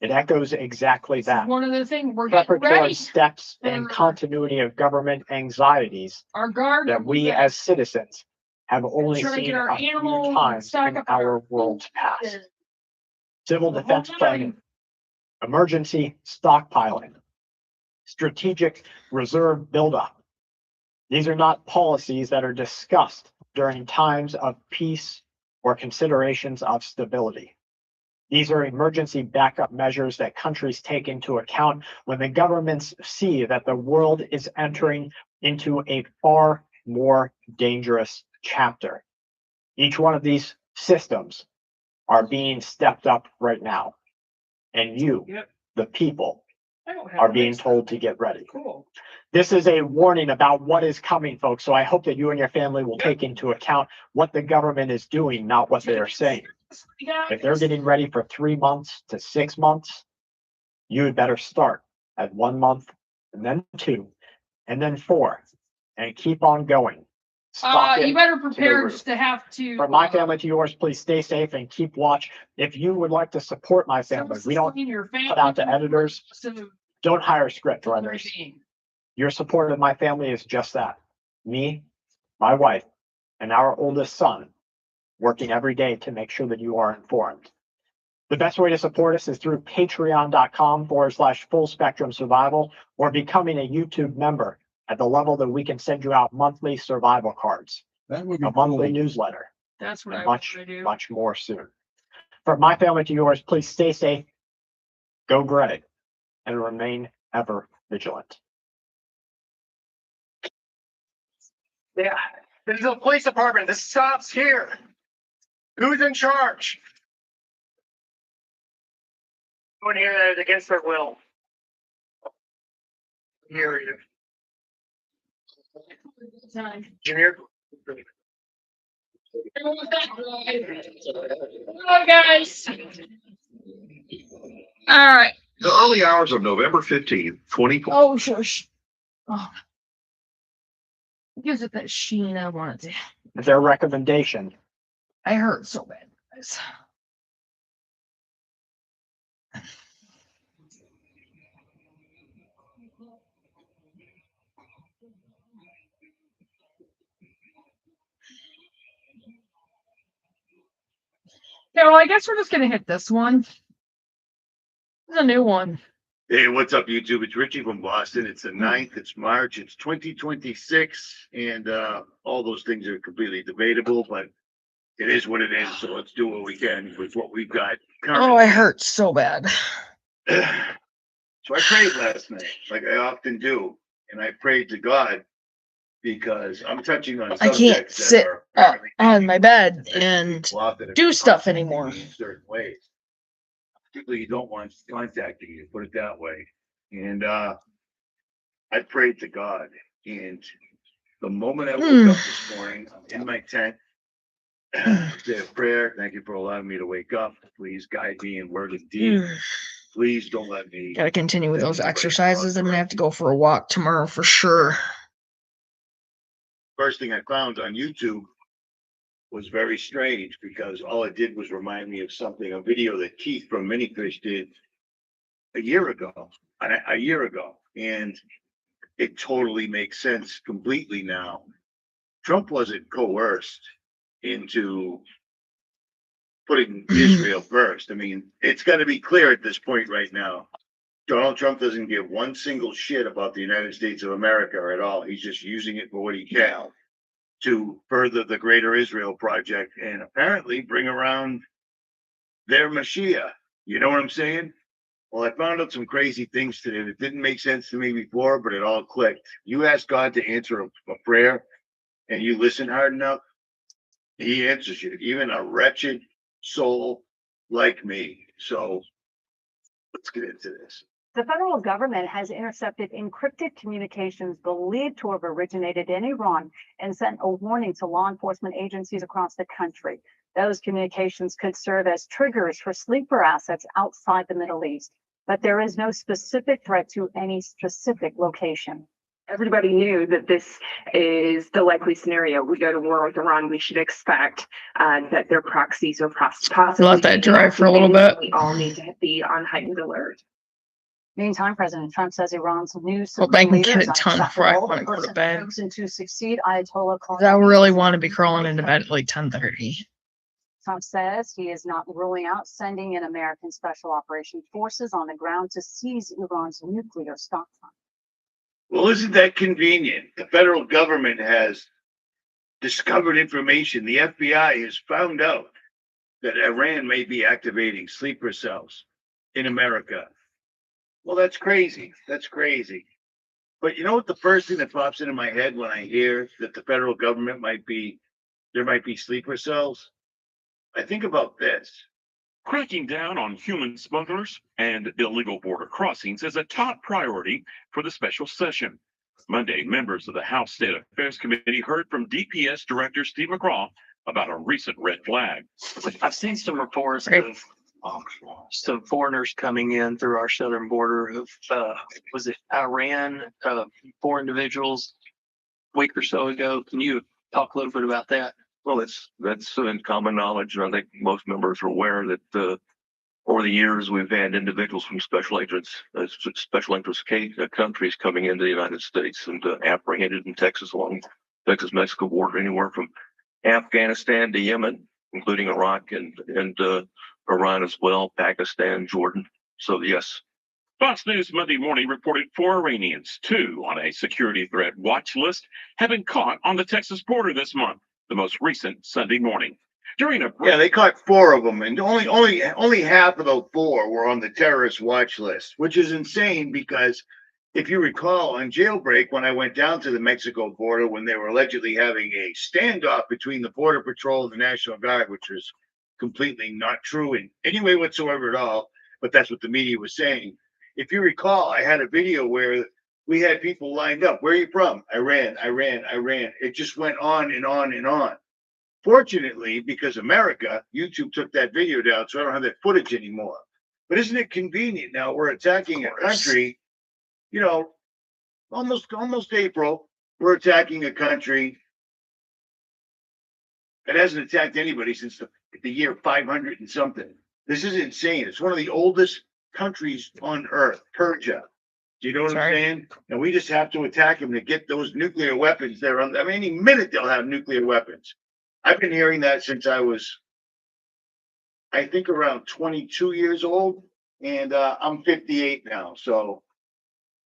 it echoes exactly that. One of the things we're getting Preparatory ready. steps and continuity of government anxieties Our guard that we as citizens have only Trying to seen get our a few animals and times stock in up our world's past. Civil defense planning, emergency stockpiling, strategic reserve buildup. These are not policies that are discussed during times of peace or considerations of stability. These are emergency backup measures that countries take into account when the governments see that the world is entering into a far more dangerous chapter. Each one of these systems are being stepped up right now. And you, the people, are being told to get ready. This is a warning about what is coming, folks. So I hope that you and your family will take into account what the government is doing, not what they are saying. If they're getting ready for 3 months to 6 months, you had better start at 1 month and then 2 and then 4 and keep on going. Stock You it better to the prepare roof. just to have to. From my family to yours, please stay safe and keep watch. If you would like to support my family, we don't put out to editors. Don't hire script writers. Your support of my family is just that. Me, my wife, and our oldest son working every day to make sure that you are informed. The best way to support us is through patreon.com/full spectrum survival or becoming a YouTube member at the level that we can send you out monthly survival cards, That would be a monthly cool. newsletter, That's what and I want much, to do. much more soon. From my family to yours, please stay safe, go gray, and remain ever vigilant. Yeah, this is a police department. This stops here. Who's in charge? Anyone here that is against their will? Hear you. Junior? Hello, guys. All right. The early hours of November 15th, 2020. Oh, shush. Oh. Gives it that sheen I wanted to. Their recommendation. I hurt so bad, guys. Okay, well, I guess we're just gonna hit this one. This is a new one. Hey, what's up, YouTube? It's Richie from Boston. It's the 9th, it's March, it's 2026, and all those things are completely debatable, but it is what it is, so let's do what we can with what we've got currently. Oh, I hurt so bad. So I prayed last night, like I often do, and I prayed to God because I'm touching on I subjects can't that sit are up on my bed and that have do been stuff contacting anymore. me in certain ways. People you don't want contacting you, put it that way. And I prayed to God, and the moment I woke up this morning, I'm in my tent. Say a prayer. Thank you for allowing me to wake up. Please guide me in word and deed. Please don't let me. Gotta continue with those exercises. I'm gonna have to go for a walk tomorrow for sure. First thing I found on YouTube was very strange because all it did was remind me of something, a video that Keith from Minifish did a year ago. And it totally makes sense completely now. Trump wasn't coerced into putting Israel first. I mean, it's got to be clear at this point right now. Donald Trump doesn't give one single shit about the United States of America at all. He's just using it for what he can to further the Greater Israel Project and apparently bring around their Mashiach. You know what I'm saying? Well, I found out some crazy things today that didn't make sense to me before, but it all clicked. You ask God to answer a prayer and you listen hard enough, he answers you, even a wretched soul like me. So let's get into this. The federal government has intercepted encrypted communications believed to have originated in Iran and sent a warning to law enforcement agencies across the country. Those communications could serve as triggers for sleeper assets outside the Middle East, but there is no specific threat to any specific location. Everybody knew that this is the likely scenario. We go to war with Iran, we should expect that their proxies are possibly. Let that dry for a little bit. We all need to be on heightened alert. Meantime, President Trump says Iran's new Hope I can leader get is it done before I unacceptable. want The to go to person bed. chosen to succeed Ayatollah I Khamenei really is want to be crawling into bed at like 10:30. Trump says he is not ruling out sending in American special operation forces on the ground to seize Iran's nuclear stockpile. Well, isn't that convenient? The federal government has discovered information. The FBI has found out that Iran may be activating sleeper cells in America. Well, that's crazy. That's crazy. But you know what the first thing that pops into my head when I hear that the federal government there might be sleeper cells? I think about this. Cracking down on human smugglers and illegal border crossings is a top priority for the special session. Monday, members of the House State Affairs Committee heard from DPS Director Steve McGraw about a recent red flag. I've seen some reports Right. of some foreigners coming in through our southern border of, was it Iran, 4 individuals a week or so ago. Can you talk a little bit about that? Well, that's in common knowledge, and I think most members are aware that over the years we've had individuals from special interest countries coming into the United States and apprehended in Texas along Texas-Mexico border, anywhere from Afghanistan to Yemen, including Iraq and Iran as well, Pakistan, Jordan. So yes. Fox News Monday morning reported 4 Iranians, 2 on a security threat watch list, have been caught on the Texas border this month, the most recent Sunday morning. During a Yeah, they caught 4 of them, and only half of those 4 were on the terrorist watch list, which is insane because if you recall on Jailbreak, when I went down to the Mexico border when they were allegedly having a standoff between the Border Patrol and the National Guard, which was completely not true in any way whatsoever at all, but that's what the media was saying. If you recall, I had a video where we had people lined up. Where are you from? Iran. It just went on and on and on. Fortunately, because America, YouTube took that video down, so I don't have that footage anymore. But isn't it convenient now? We're attacking a country, you know, almost April, we're attacking a country that hasn't attacked anybody since the year 500 and something. This is insane. It's one of the oldest countries on earth, Persia. Do you know what I'm saying? And we just have to attack them to get those nuclear weapons there. I mean, any minute they'll have nuclear weapons. I've been hearing that since I was, I think, around 22 years old, and I'm 58 now. So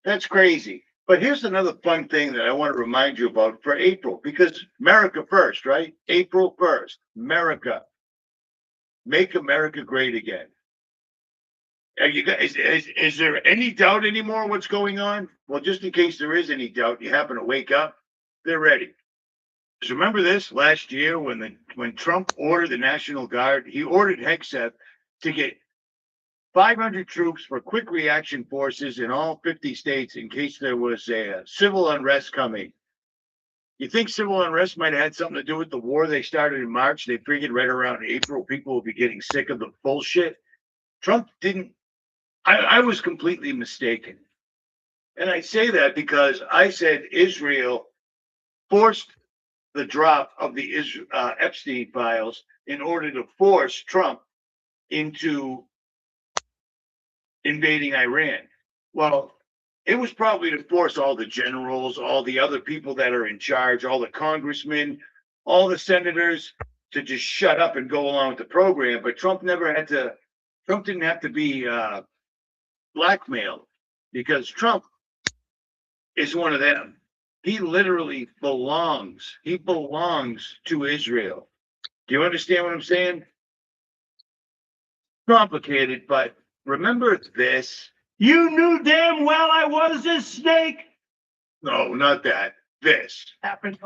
that's crazy. But here's another fun thing that I want to remind you about for April, because America first, right? April 1st, America. Make America great again. Are you guys, is there any doubt anymore what's going on? Well, just in case there is any doubt, you happen to wake up, they're ready. So remember this last year when Trump ordered the National Guard, he ordered Hegseth to get 500 troops for quick reaction forces in all 50 states in case there was a civil unrest coming. You think civil unrest might have had something to do with the war they started in March? They figured right around April, people will be getting sick of the bullshit. Trump didn't. I was completely mistaken. And I say that because I said Israel forced the drop of the Epstein files in order to force Trump into invading Iran. Well, it was probably to force all the generals, all the other people that are in charge, all the congressmen, all the senators to just shut up and go along with the program. But Trump didn't have to be blackmailed because Trump is one of them. He literally belongs. He belongs to Israel. Do you understand what I'm saying? Complicated, but remember this. You knew damn well I was a snake. No, not that. This. Happened.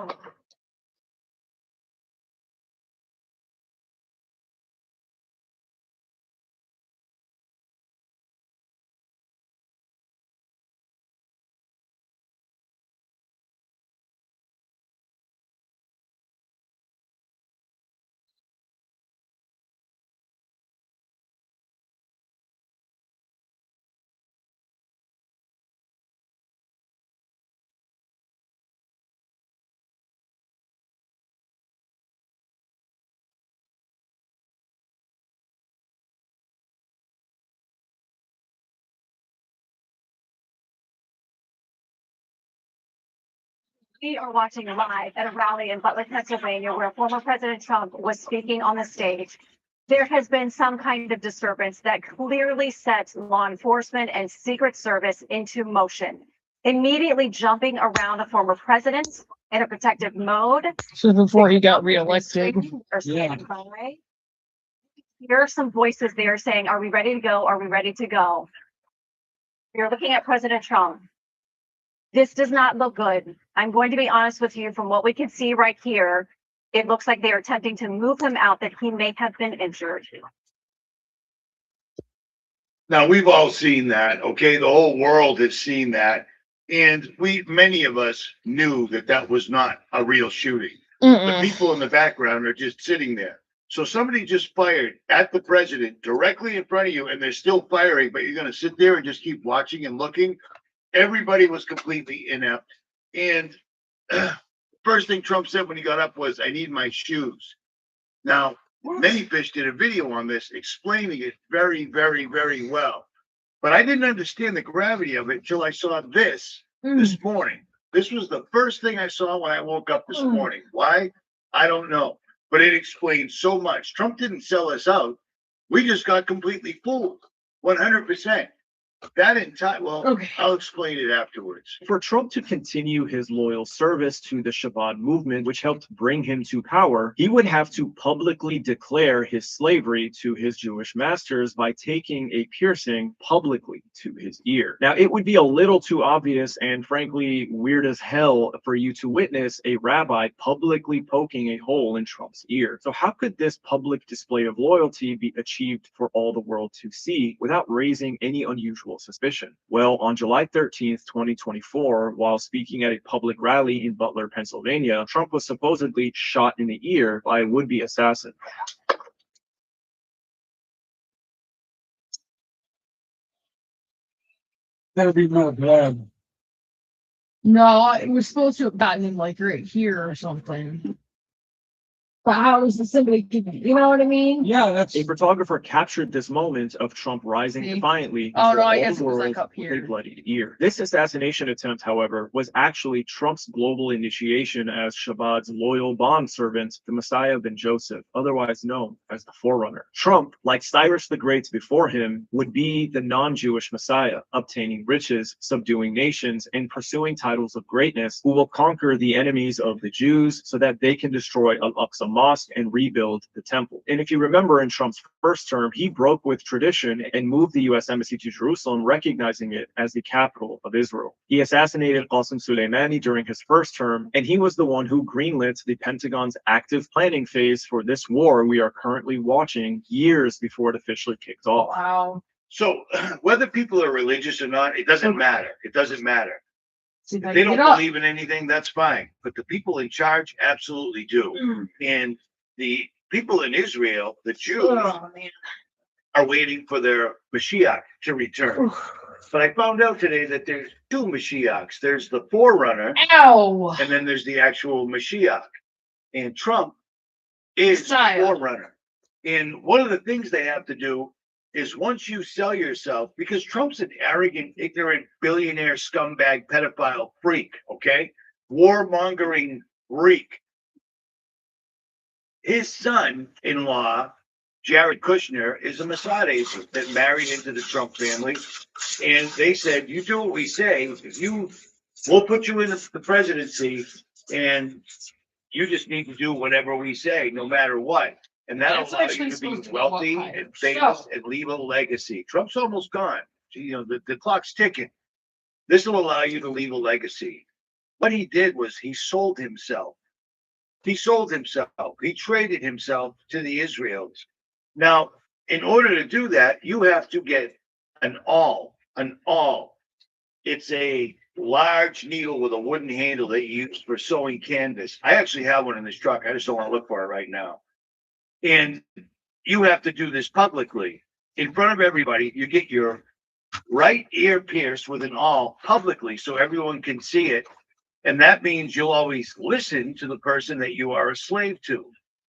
We are watching live at a rally in Butler, Pennsylvania, where former President Trump was speaking on the stage. There has been some kind of disturbance that clearly sets law enforcement and Secret Service into motion, immediately jumping around a former president in a protective mode. This is before he got reelected. Or standing by. Here are some voices there saying, "Are we ready to go? Are we ready to go?" You're looking at President Trump. This does not look good. I'm going to be honest with you. From what we can see right here, it looks like they are attempting to move him out, that he may have been injured. Now, we've all seen that, okay? The whole world has seen that. And many of us knew that that was not a real shooting. The people in the background are just sitting there. So somebody just fired at the president directly in front of you and they're still firing, but you're gonna sit there and just keep watching and looking. Everybody was completely inept. And first thing Trump said when he got up was, "I need my shoes." Now, Many Fish did a video on this explaining it very, very, very well. But I didn't understand the gravity of it until I saw this morning. This was the first thing I saw when I woke up this morning. Why? I don't know. But it explains so much. Trump didn't sell us out. We just got completely fooled. 100%. That entire, well, I'll explain it afterwards. For Trump to continue his loyal service to the Chabad movement, which helped bring him to power, he would have to publicly declare his slavery to his Jewish masters by taking a piercing publicly to his ear. Now, it would be a little too obvious and frankly weird as hell for you to witness a rabbi publicly poking a hole in Trump's ear. So how could this public display of loyalty be achieved for all the world to see without raising any unusual suspicion? Well, on July 13th, 2024, while speaking at a public rally in Butler, Pennsylvania, Trump was supposedly shot in the ear by a would-be assassin. That'd be my blood. No, it was supposed to have gotten him like right here or something. But how is somebody, you know what I mean? Yeah, that's a photographer captured this moment of Trump rising defiantly. Oh, no, before I all guess the it was, world like, up with here. a bloodied ear. This assassination attempt, however, was actually Trump's global initiation as Chabad's loyal bondservant, the Messiah ben Joseph, otherwise known as the Forerunner. Trump, like Cyrus the Great before him, would be the non-Jewish Messiah, obtaining riches, subduing nations, and pursuing titles of greatness, who will conquer the enemies of the Jews so that they can destroy Al-Aqsa Mosque and rebuild the temple. And if you remember, in Trump's first term, he broke with tradition and moved the U.S. Embassy to Jerusalem, recognizing it as the capital of Israel. He assassinated Qasem Soleimani during his first term, and he was the one who greenlit the Pentagon's active planning phase for this war we are currently watching years before it officially kicked off. Wow. So whether people are religious or not, it doesn't matter. It doesn't matter. See, If they don't believe in anything, that's fine. But the people in charge absolutely do. And the people in Israel, the Jews, are waiting for their Mashiach to return. But I found out today that there's two Mashiachs. There's the Forerunner, and then there's the actual Mashiach. And Trump is the Forerunner. And one of the things they have to do is once you sell yourself, because Trump's an arrogant, ignorant, billionaire, scumbag, pedophile freak, okay? Warmongering freak. His son-in-law, Jared Kushner, is a Mossad agent that married into the Trump family. And they said, you do what we say, we'll put you in the presidency, and you just need to do whatever we say, no matter what. And that'll allow you to be wealthy and famous and leave a legacy. Trump's almost gone. You know, the clock's ticking. This will allow you to leave a legacy. What he did was he sold himself. He sold himself. He traded himself to the Israelis. Now, in order to do that, you have to get an awl. An awl. It's a large needle with a wooden handle that you use for sewing canvas. I actually have one in this truck. I just don't want to look for it right now. And you have to do this publicly. In front of everybody, you get your right ear pierced with an awl publicly so everyone can see it. And that means you'll always listen to the person that you are a slave to,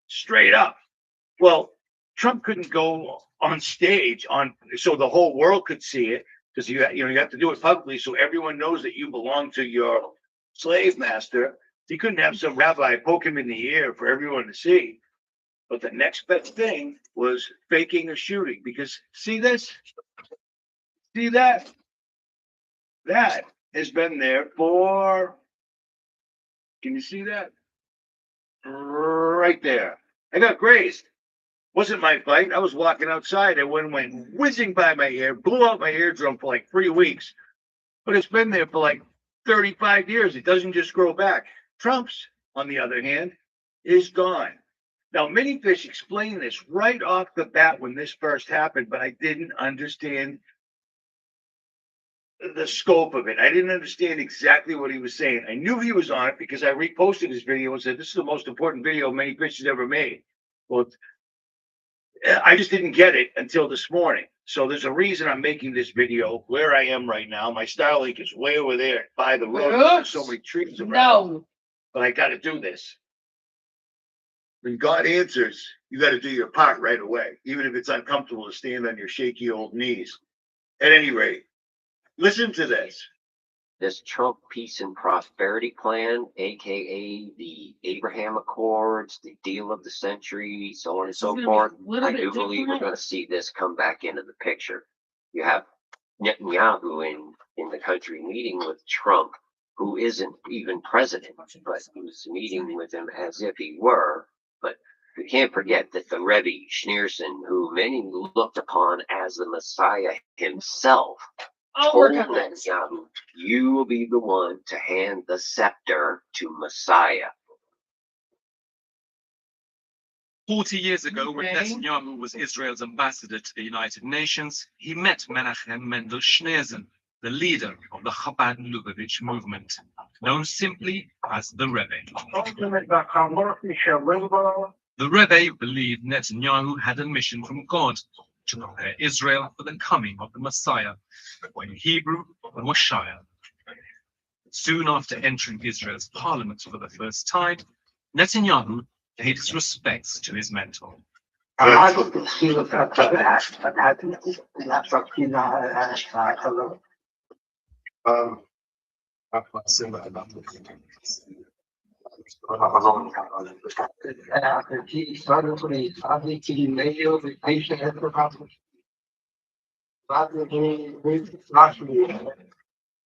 straight up. Well, Trump couldn't go on stage so the whole world could see it, because you have to do it publicly so everyone knows that you belong to your slave master. He couldn't have some rabbi poke him in the ear for everyone to see. But the next best thing was faking a shooting, because see this? See that? That has been there for, can you see that? Right there. I got grazed. Wasn't my fight. I was walking outside and one went whizzing by my ear, blew out my eardrum for like 3 weeks. But it's been there for like 35 years. It doesn't just grow back. Trump's, on the other hand, is gone. Now, Many Fish explained this right off the bat when this first happened, but I didn't understand the scope of it. I didn't understand exactly what he was saying. I knew he was on it because I reposted his video and said, this is the most important video many Christians ever made. Well, I just didn't get it until this morning. So there's a reason I'm making this video where I am right now. My Starlink is way over there by the road. There's so many trees around. No. But I got to do this. When God answers, you got to do your part right away, even if it's uncomfortable to stand on your shaky old knees. At any rate, listen to this. This Trump peace and prosperity plan, aka the Abraham Accords, the deal of the century, so on and so forth. I do believe we're going to see this come back into the picture. You have Netanyahu in the country meeting with Trump, who isn't even president, but who's meeting with him as if he were. But you can't forget that the Rebbe Schneerson, who many looked upon as the Messiah himself, told Netanyahu, you will be the one to hand the scepter to Messiah. 40 years ago, when Netanyahu was Israel's ambassador to the United Nations, he met Menachem Mendel Schneerson, the leader of the Chabad Lubavitch movement, known simply as the Rebbe. The Rebbe believed Netanyahu had a mission from God to prepare Israel for the coming of the Messiah, or in Hebrew, the Moshiach. Soon after entering Israel's parliament for the first time, Netanyahu paid his respects to his mentor.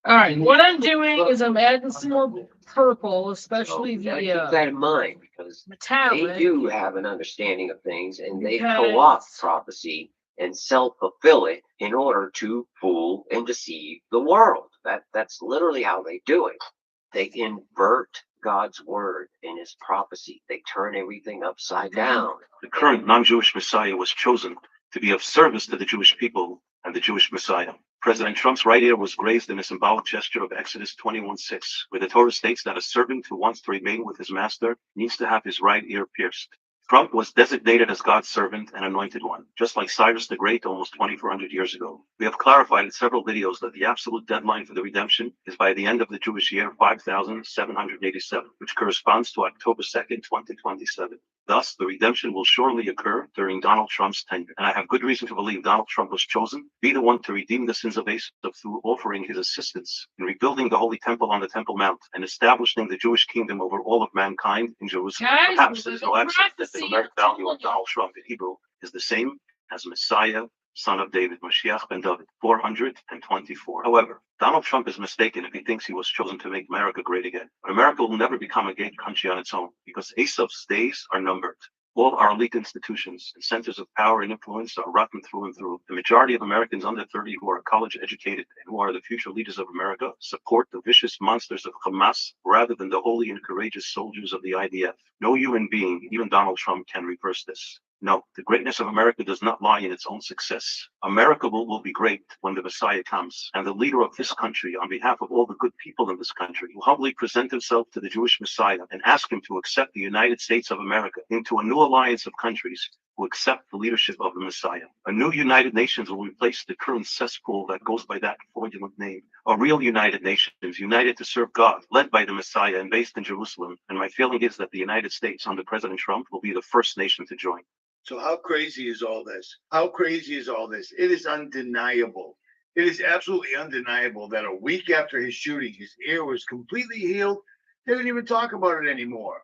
All right, what I'm doing is I'm adding some more purple, especially Keep the that in mind because metallic. they do have an understanding of things and they Because- co-opt prophecy and self-fulfill it in order to fool and deceive the world. That's literally how they do it. They invert God's word and his prophecy. They turn everything upside down. The current non-Jewish Messiah was chosen to be of service to the Jewish people and the Jewish Messiah. President Trump's right ear was grazed in a symbolic gesture of Exodus 21:6, where the Torah states that a servant who wants to remain with his master needs to have his right ear pierced. Trump was designated as God's servant and anointed one, just like Cyrus the Great almost 2,400 years ago. We have clarified in several videos that the absolute deadline for the redemption is by the end of the Jewish year 5787, which corresponds to October 2nd, 2027. Thus, the redemption will surely occur during Donald Trump's tenure. And I have good reason to believe Donald Trump was chosen to be the one to redeem the sins of Esau through offering his assistance in rebuilding the Holy Temple on the Temple Mount and establishing the Jewish kingdom over all of mankind in Jerusalem. Guys, Perhaps there's no accident that the prophecy. numeric value of Donald Trump in Hebrew is the same as Messiah, son of David, Mashiach ben David, 424. However, Donald Trump is mistaken if he thinks he was chosen to make America great again. But America will never become a great country on its own because Esau's days are numbered. All our elite institutions and centers of power and influence are rotten through and through. The majority of Americans under 30 who are college educated and who are the future leaders of America support the vicious monsters of Hamas rather than the holy and courageous soldiers of the IDF. No human being, even Donald Trump, can reverse this. No, the greatness of America does not lie in its own success. America will be great when the Messiah comes, and the leader of this country, on behalf of all the good people in this country, will humbly present himself to the Jewish Messiah and ask him to accept the United States of America into a new alliance of countries who accept the leadership of the Messiah. A new United Nations will replace the current cesspool that goes by that fraudulent name. A real United Nations, united to serve God, led by the Messiah and based in Jerusalem. And my feeling is that the United States under President Trump will be the first nation to join. So how crazy is all this? How crazy is all this? It is undeniable. It is absolutely undeniable that a week after his shooting, his ear was completely healed. They didn't even talk about it anymore.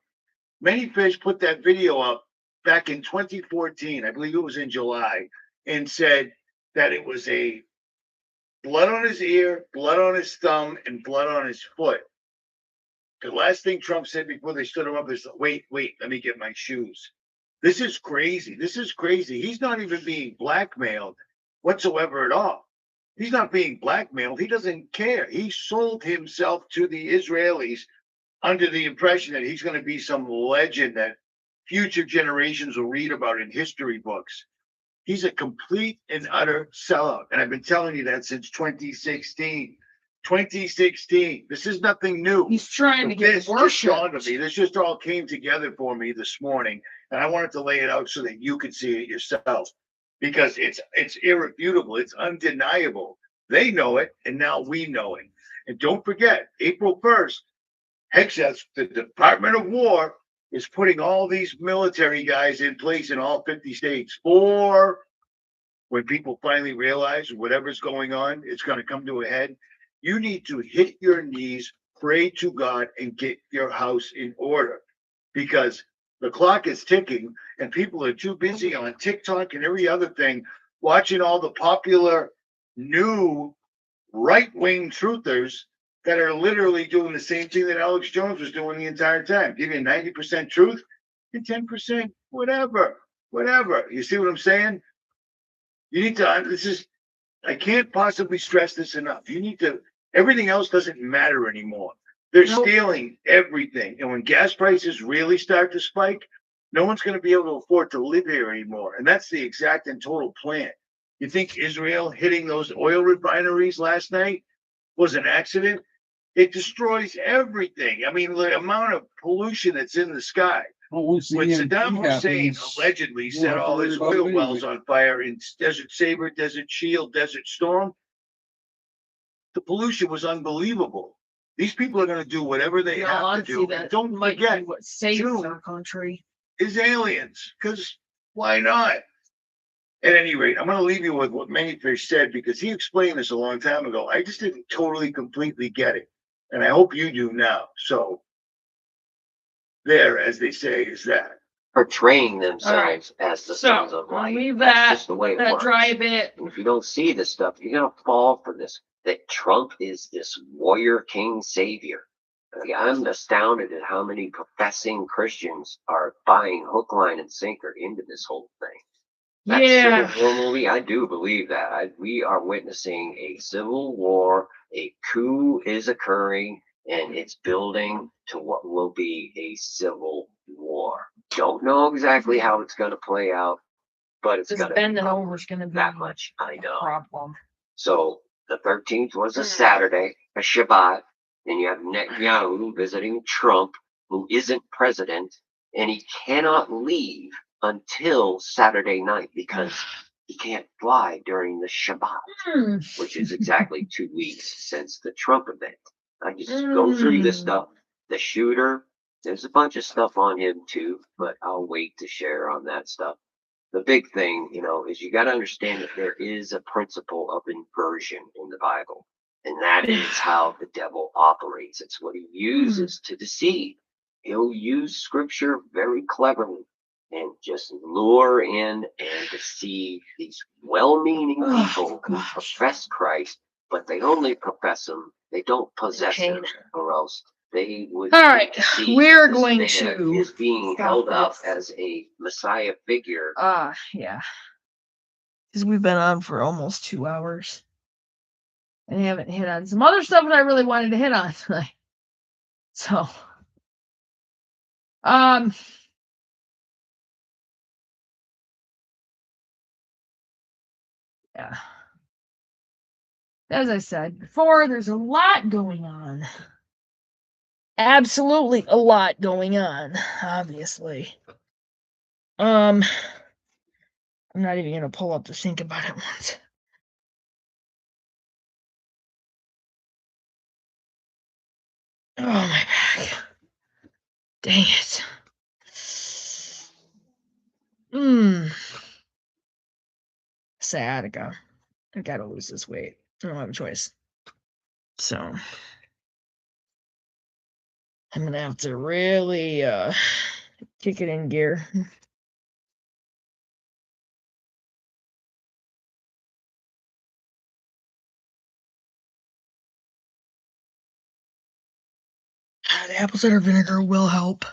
Many Fish put that video up back in 2014, I believe it was in July, and said that it was a blood on his ear, blood on his thumb, and blood on his foot. The last thing Trump said before they stood him up is, wait, let me get my shoes. This is crazy. This is crazy. He's not even being blackmailed whatsoever at all. He's not being blackmailed. He doesn't care. He sold himself to the Israelis under the impression that he's going to be some legend that future generations will read about in history books. He's a complete and utter sellout. And I've been telling you that since 2016. 2016. This is nothing new. He's trying to But get this just dawned on worshipped. me. This just all came together for me this morning. And I wanted to lay it out so that you could see it yourself. Because it's irrefutable. It's undeniable. They know it, and now we know it. And don't forget, April 1st, the Department of War is putting all these military guys in place in all 50 states for when people finally realize whatever's going on, it's going to come to a head. You need to hit your knees, pray to God, and get your house in order because the clock is ticking and people are too busy on TikTok and every other thing watching all the popular new right-wing truthers that are literally doing the same thing that Alex Jones was doing the entire time, giving 90% truth and 10% whatever. You see what I'm saying? You need to, I can't possibly stress this enough. You need to, everything else doesn't matter anymore. They're stealing everything. And when gas prices really start to spike, no one's going to be able to afford to live here anymore. And that's the exact and total plan. You think Israel hitting those oil refineries last night was an accident? It destroys everything. I mean, the amount of pollution that's in the sky. When Saddam Hussein allegedly set all his oil wells on fire in Desert Sabre, Desert Shield, Desert Storm, the pollution was unbelievable. These people are going to do whatever they have to do. And don't forget, what saves June our country is aliens, because why not? At any rate, I'm going to leave you with what Manyfish said because he explained this a long time ago. I just didn't totally, completely get it. And I hope you do now. So, there, as they say, is that. Portraying themselves as the sons of I'll light. leave That's that, just the way it that works. dry bit. And if you don't see this stuff, you're gonna fall for this. That Trump is this warrior king savior. Like, I'm astounded at how many professing Christians are buying hook, line, and sinker into this whole thing. That Yeah. Civil War movie, I do believe that. We are witnessing a civil war. A coup is occurring, and it's building to what will be a civil war. Don't know exactly how it's going to play out, but it's This going to bending over is going to be that much. I a know. problem. So the 13th was a Saturday, a Shabbat, and you have Netanyahu visiting Trump, who isn't president, and he cannot leave until Saturday night because he can't fly during the Shabbat, which is exactly 2 weeks since the Trump event. I just go through this stuff. The shooter, there's a bunch of stuff on him too, but I'll wait to share on that stuff. The big thing, is you got to understand that there is a principle of inversion in the Bible. And that is how the devil operates. It's what he uses to deceive. He'll use scripture very cleverly and just lure in and deceive these well-meaning people who profess Christ, but they only profess him. They don't possess him, or else they would. All right, see we're this going man to is being stop held up this. as a Messiah figure. Yeah. Because we've been on for almost 2 hours. And haven't hit on some other stuff that I really wanted to hit on tonight. So, yeah. As I said before, there's a lot going on. Absolutely a lot going on, obviously. I'm not even gonna pull up to think about it once. Oh, my back. Dang it. Sad. I gotta lose this weight. I don't have a choice. So I'm gonna have to really kick it in gear. The apple cider vinegar will help.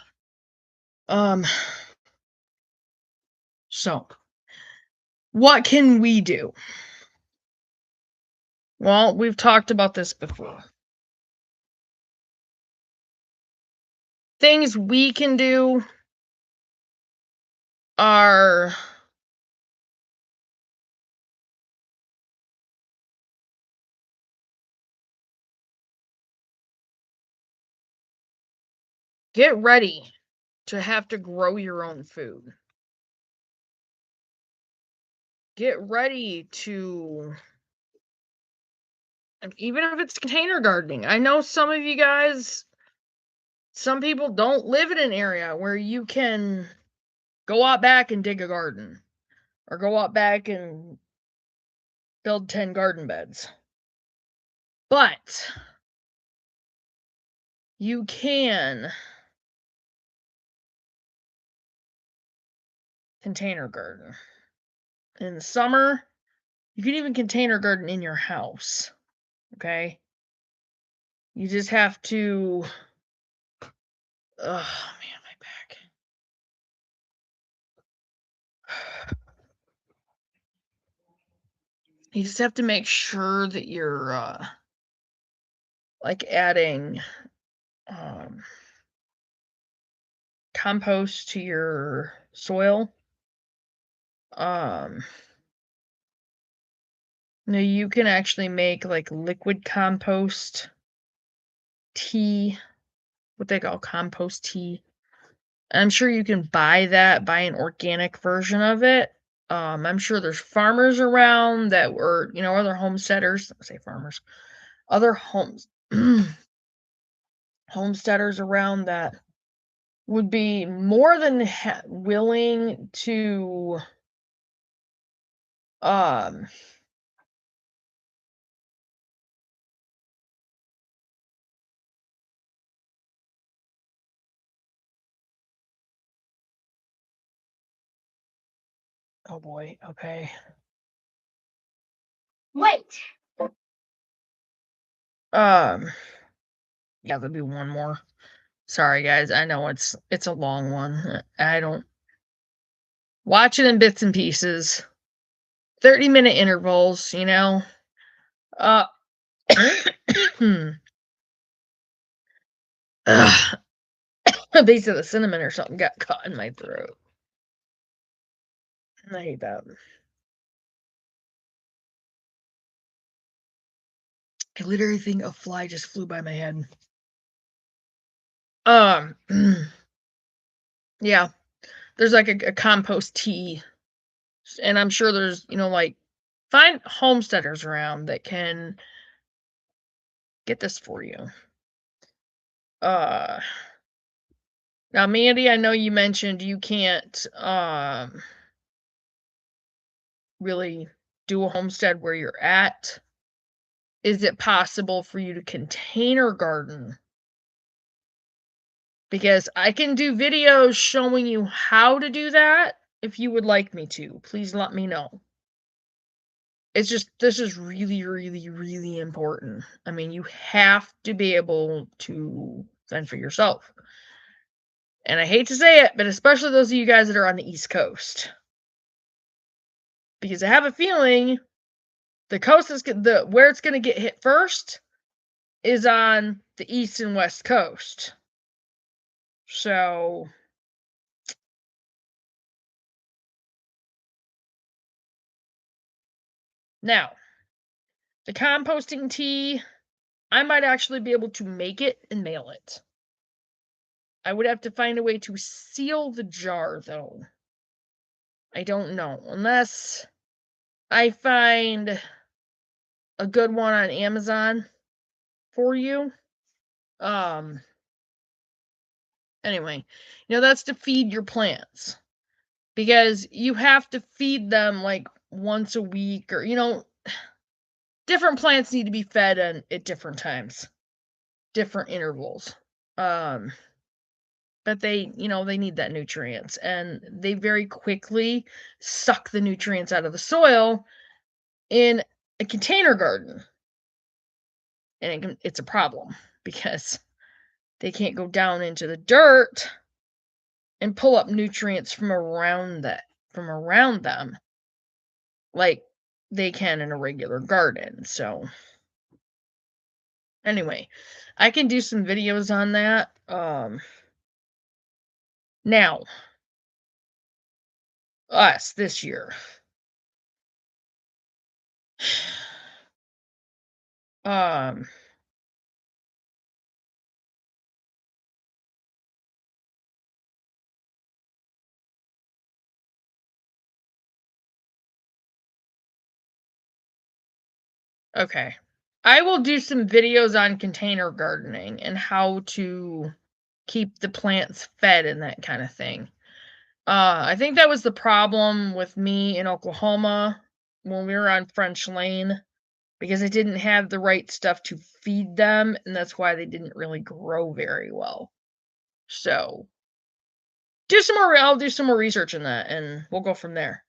So what can we do? Well, we've talked about this before. Things we can do are get ready to have to grow your own food. Get ready to, even if it's container gardening. I know some of you guys, some people don't live in an area where you can go out back and dig a garden or go out back and build 10 garden beds. But you can container garden. In the summer, you can even container garden in your house. Okay? You just have to, oh man, my back. You just have to make sure that you're like adding compost to your soil. Now you can actually make like liquid compost tea, what they call compost tea. I'm sure you can buy an organic version of it. I'm sure there's farmers around that were, other homesteaders, I say farmers, other homesteaders around that would be more than willing to oh boy, okay. Wait. Yeah, there'll be one more. Sorry guys, I know it's a long one. I don't watch it in bits and pieces. 30-minute intervals, a piece of the cinnamon or something got caught in my throat. I hate that. I literally think a fly just flew by my head. Yeah, there's like a compost tea, and I'm sure there's, like, find homesteaders around that can get this for you. Now, Mandy, I know you mentioned you can't really do a homestead where you're at. Is it possible for you to container garden? Because I can do videos showing you how to do that if you would like me to. Please let me know. It's just, this is really, really, really important. I mean, you have to be able to fend for yourself. And I hate to say it, but especially those of you guys that are on the East Coast. Because I have a feeling the coast is where it's going to get hit first is on the East and West Coast. So now, the composting tea, I might actually be able to make it and mail it. I would have to find a way to seal the jar, though. I don't know. Unless I find a good one on Amazon for you. Anyway, that's to feed your plants. Because you have to feed them like once a week, or, different plants need to be fed at different times, different intervals. But they need that nutrients, and they very quickly suck the nutrients out of the soil in a container garden. And it's a problem because they can't go down into the dirt and pull up nutrients from around them like they can in a regular garden. So anyway, I can do some videos on that. Now, us this year. Okay. I will do some videos on container gardening and how to keep the plants fed and that kind of thing. I think that was the problem with me in Oklahoma when we were on French Lane, because I didn't have the right stuff to feed them, and that's why they didn't really grow very well. So, I'll do some more research in that, and we'll go from there.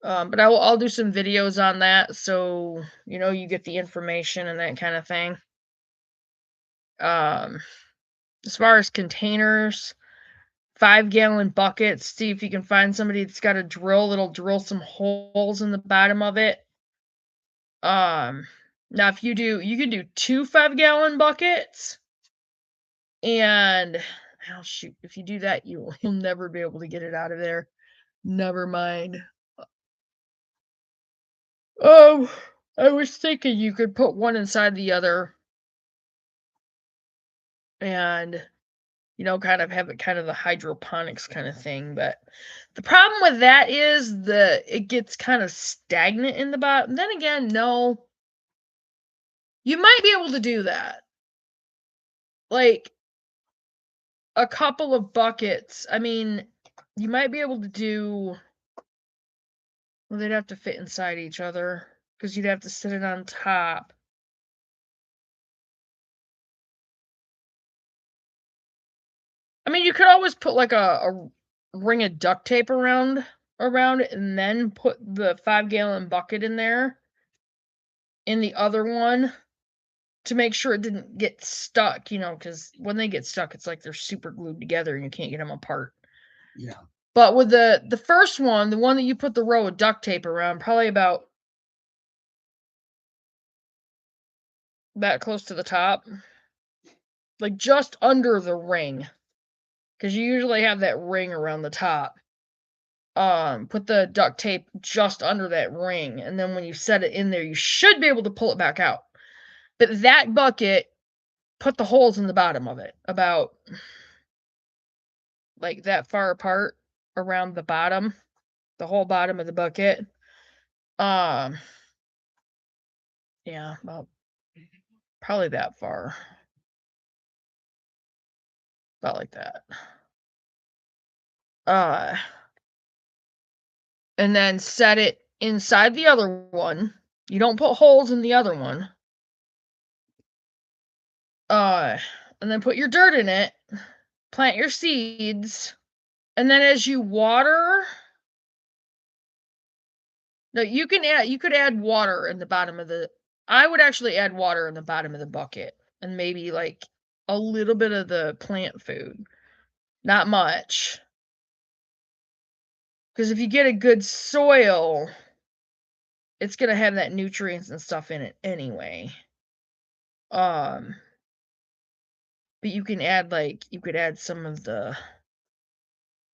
But I'll do some videos on that, so you get the information and that kind of thing. As far as containers, 5-gallon buckets. See if you can find somebody that's got a drill that'll drill some holes in the bottom of it. Now if you can do 2 5-gallon buckets, and oh shoot, if you do that, you'll never be able to get it out of there. Never mind. Oh, I was thinking you could put one inside the other, and kind of have it kind of the hydroponics kind of thing. But the problem with that is it gets kind of stagnant in the bottom. Then again, no, you might be able to do that. Like a couple of buckets. I mean, you might be able to do. Well, they'd have to fit inside each other because you'd have to sit it on top. I mean, you could always put like a ring of duct tape around it and then put the 5-gallon bucket in there in the other one to make sure it didn't get stuck, because when they get stuck, it's like they're super glued together and you can't get them apart. Yeah. But with the first one, the one that you put the row of duct tape around, probably about that close to the top, like just under the ring, because you usually have that ring around the top. Put the duct tape just under that ring, and then when you set it in there, you should be able to pull it back out. But that bucket, put the holes in the bottom of it, about like that far apart around the bottom, the whole bottom of the bucket. Yeah, about probably that far. About like that. And then set it inside the other one. You don't put holes in the other one. And then put your dirt in it. Plant your seeds. And then as you water, no, you could add water in the bottom of I would actually add water in the bottom of the bucket and maybe like a little bit of the plant food. Not much. Because if you get a good soil, it's going to have that nutrients and stuff in it anyway. But you can add you could add some of the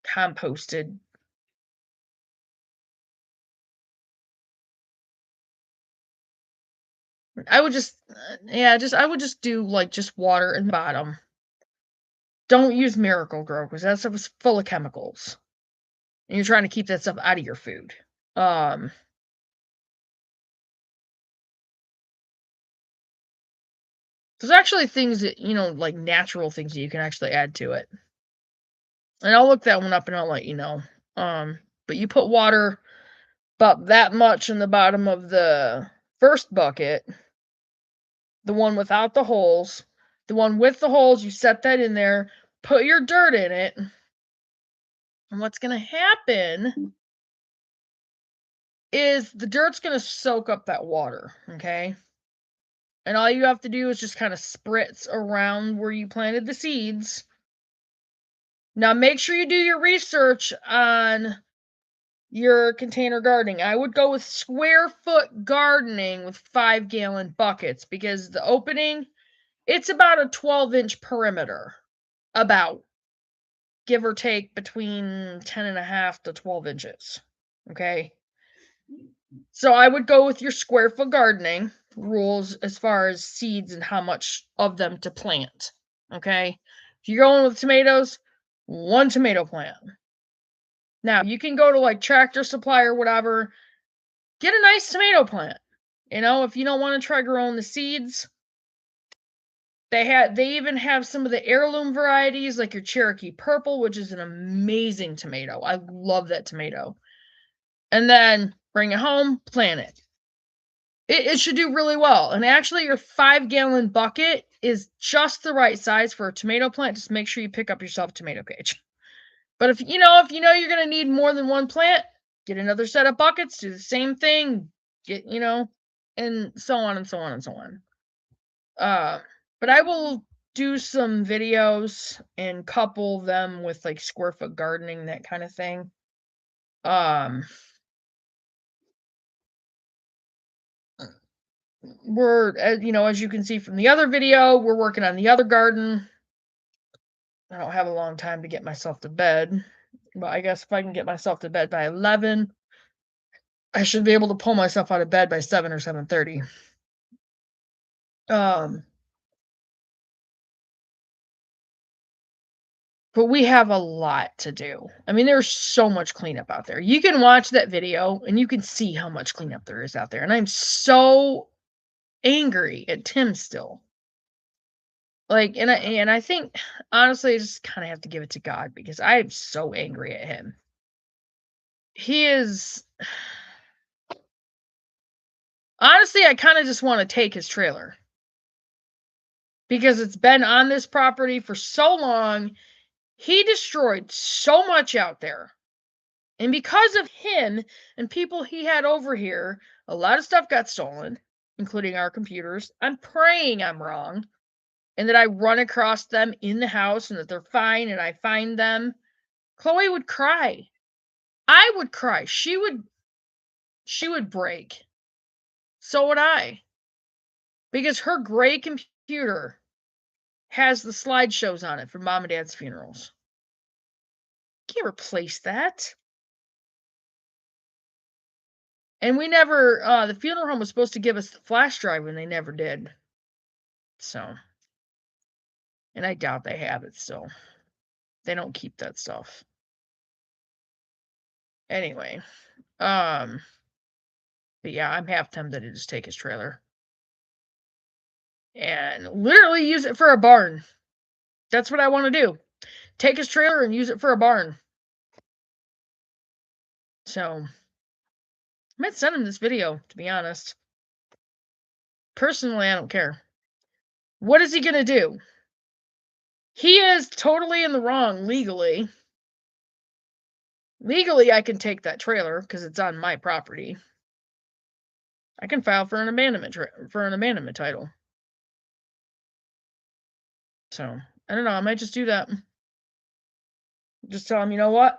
composted. I would just do just water in the bottom. Don't use Miracle-Gro because that stuff is full of chemicals. And you're trying to keep that stuff out of your food. There's actually things that, like natural things that you can actually add to it. And I'll look that one up and I'll let you know. But you put water about that much in the bottom of the first bucket. The one without the holes. The one with the holes, you set that in there. Put your dirt in it. And what's going to happen is the dirt's going to soak up that water, okay? And all you have to do is just kind of spritz around where you planted the seeds. Now, make sure you do your research on your container gardening. I would go with square foot gardening with 5-gallon buckets because the opening, it's about a 12-inch perimeter. About, give or take, between 10.5 to 12 inches. Okay? So I would go with your square foot gardening rules as far as seeds and how much of them to plant. Okay? If you're going with tomatoes, 1 tomato plant. Now, you can go to like Tractor Supply or whatever, get a nice tomato plant. You know, if you don't want to try growing the seeds, they even have some of the heirloom varieties like your Cherokee Purple, which is an amazing tomato. I love that tomato. And then bring it home, plant it. It should do really well. And actually your 5-gallon bucket is just the right size for a tomato plant. Just make sure you pick up yourself a tomato cage. But if you know you're going to need more than one plant, get another set of buckets, do the same thing, get, and so on and so on and so on. But I will do some videos and couple them with like square foot gardening, that kind of thing. We're, as you can see from the other video, we're working on the other garden. I don't have a long time to get myself to bed, but I guess if I can get myself to bed by 11, I should be able to pull myself out of bed by 7 or 7:30. But we have a lot to do. I mean, there's so much cleanup out there. You can watch that video and you can see how much cleanup there is out there. And I'm so angry at Tim still. Like, and I think, honestly, I just kind of have to give it to God because I am so angry at him. He is... Honestly, I kind of just want to take his trailer. Because it's been on this property for so long. He destroyed so much out there. And because of him and people he had over here, a lot of stuff got stolen, including our computers. I'm praying I'm wrong. And that I run across them in the house and that they're fine and I find them. Chloe would cry. I would cry. She would break. So would I. Because her gray computer has the slideshows on it from Mom and Dad's funerals. Can't replace that. And we never, the funeral home was supposed to give us the flash drive and they never did. So, and I doubt they have it still. They don't keep that stuff. Anyway, but yeah, I'm half tempted to just take his trailer. And literally use it for a barn. That's what I want to do. Take his trailer and use it for a barn. So, I might send him this video, to be honest. Personally, I don't care. What is he going to do? He is totally in the wrong legally. Legally, I can take that trailer because it's on my property. I can file for an abandonment title. So, I don't know. I might just do that. Just tell him, you know what?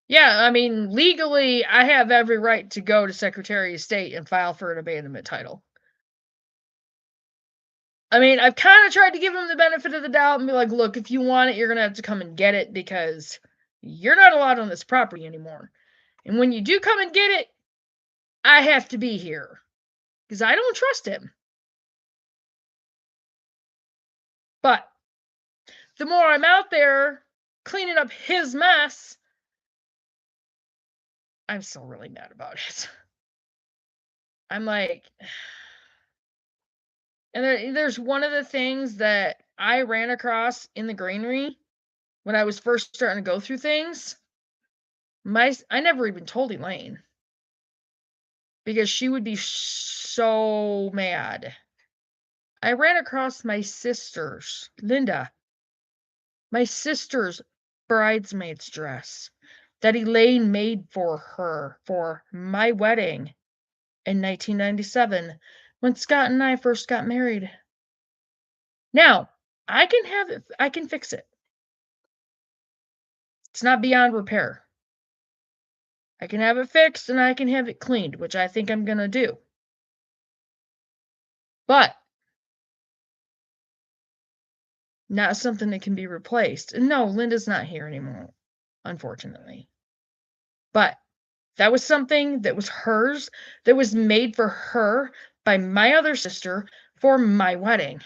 Yeah, I mean, legally, I have every right to go to Secretary of State and file for an abandonment title. I mean, I've kind of tried to give him the benefit of the doubt and be like, look, if you want it, you're going to have to come and get it because you're not allowed on this property anymore. And when you do come and get it, I have to be here because I don't trust him. But the more I'm out there cleaning up his mess, I'm still really mad about it. I'm like, and there's one of the things that I ran across in the granary when I was first starting to go through things. I never even told Elaine because she would be so mad. I ran across my sister's, Linda, my sister's bridesmaid's dress that Elaine made for her for my wedding in 1997 when Scott and I first got married. Now, I can have it, I can fix it. It's not beyond repair. I can have it fixed and I can have it cleaned, which I think I'm going to do. But not something that can be replaced. And no, Linda's not here anymore, unfortunately. But that was something that was hers, that was made for her by my other sister for my wedding.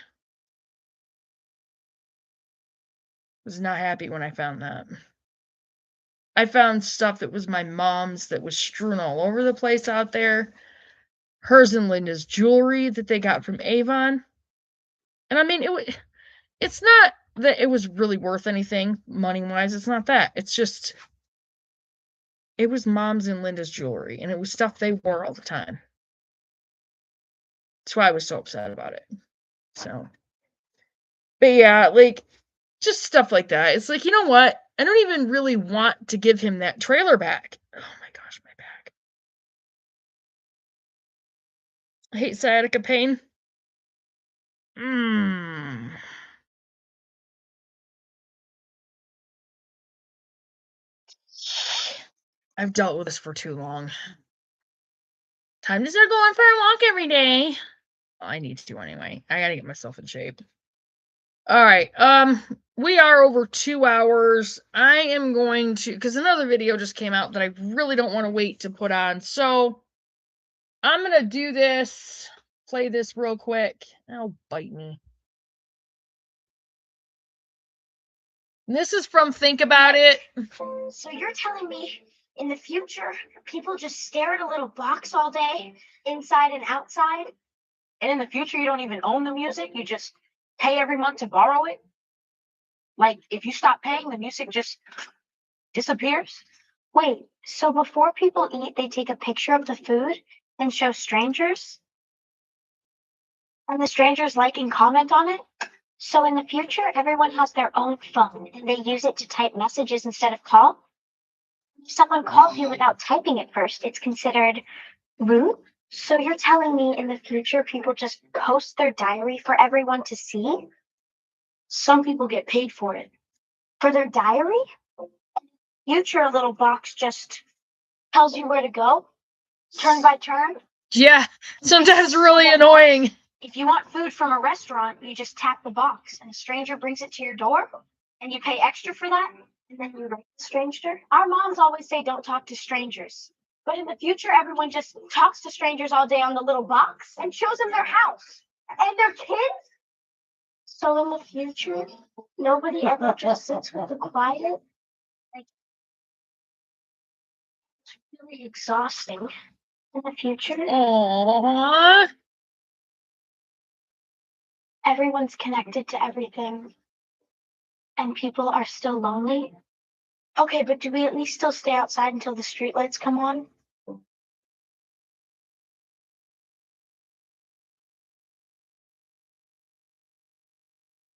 Was not happy when I found that. I found stuff that was my mom's that was strewn all over the place out there. Hers and Linda's jewelry that they got from Avon. And I mean, it's not that it was really worth anything money-wise. It's not that. It's just, it was Mom's and Linda's jewelry, and it was stuff they wore all the time. That's why I was so upset about it. So, but yeah, like, just stuff like that. It's like, you know what? I don't even really want to give him that trailer back. Oh my gosh, my back. I hate sciatica pain. I've dealt with this for too long. Time to start going for a walk every day. Well, I need to anyway. I gotta get myself in shape. All right. We are over 2 hours. I am going to, because another video just came out that I really don't want to wait to put on. So I'm gonna do this, play this real quick. Oh, bite me. And this is from Think About It. So you're telling me in the future, people just stare at a little box all day, inside and outside? And in the future, you don't even own the music. You just pay every month to borrow it. Like, if you stop paying, the music just disappears. Wait, so before people eat, they take a picture of the food and show strangers? And the strangers like and comment on it? So in the future, everyone has their own phone and they use it to type messages instead of call? If someone calls you without typing it first, it's considered rude? So you're telling me in the future, people just post their diary for everyone to see? Some people get paid for it. For their diary? Future, a little box just tells you where to go, turn by turn? Yeah, sometimes really annoying. If you want food from a restaurant, you just tap the box and a stranger brings it to your door and you pay extra for that and then you rate the stranger. Our moms always say don't talk to strangers. But in the future, everyone just talks to strangers all day on the little box and shows them their house and their kids. So in the future, nobody ever just sits with the quiet. Like, it's really exhausting in the future. Aww. Everyone's connected to everything. And people are still lonely. Okay, but do we at least still stay outside until the streetlights come on?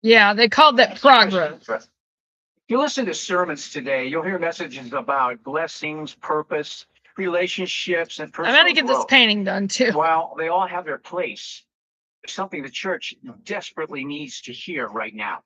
Yeah, they called that progress. If you listen to sermons today, you'll hear messages about blessings, purpose, relationships, and personal I'm gonna get this growth. painting done too. Well, they all have their place. There's something the church desperately needs to hear right now.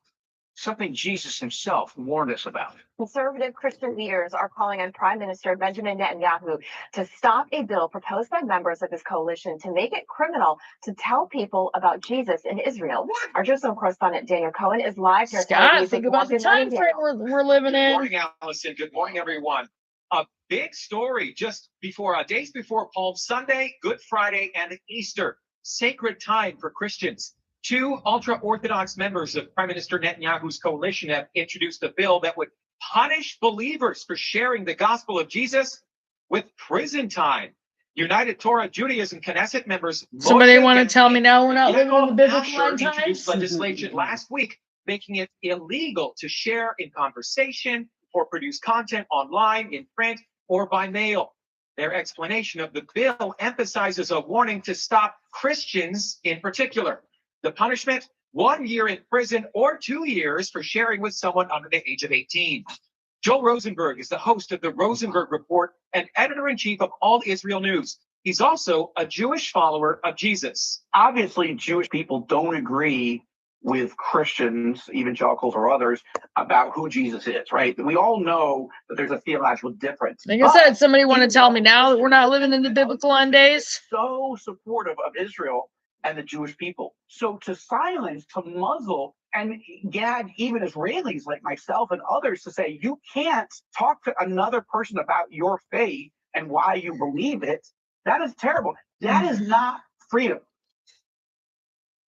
Something Jesus himself warned us about. Conservative Christian leaders are calling on Prime Minister Benjamin Netanyahu to stop a bill proposed by members of his coalition to make it criminal to tell people about Jesus in Israel. Our Jerusalem correspondent Daniel Cohen is live here. Scott, think about the time frame we're living Good in. morning, Allison. Good morning, everyone. A big story just before, days before Palm Sunday, Good Friday, and Easter. Sacred time for Christians. 2 ultra-Orthodox members of Prime Minister Netanyahu's coalition have introduced a bill that would punish believers for sharing the gospel of Jesus with prison time. United Torah Judaism Knesset members. Somebody want to tell me now we're not living in the biblical Asher end introduced times? legislation last week, making it illegal to share in conversation or produce content online, in print, or by mail. Their explanation of the bill emphasizes a warning to stop Christians in particular. The punishment, 1 year in prison or 2 years for sharing with someone under the age of 18. Joel Rosenberg is the host of the Rosenberg Report and editor-in-chief of All Israel News. He's also a Jewish follower of Jesus. Obviously, Jewish people don't agree with Christians, evangelicals or others, about who Jesus is, right? We all know that there's a theological difference. Like I said, somebody want to tell me now that we're not living in the biblical end days? So supportive of Israel and the Jewish people. So to silence, to muzzle, and gag even Israelis like myself and others to say, you can't talk to another person about your faith and why you believe it, that is terrible. That is not freedom.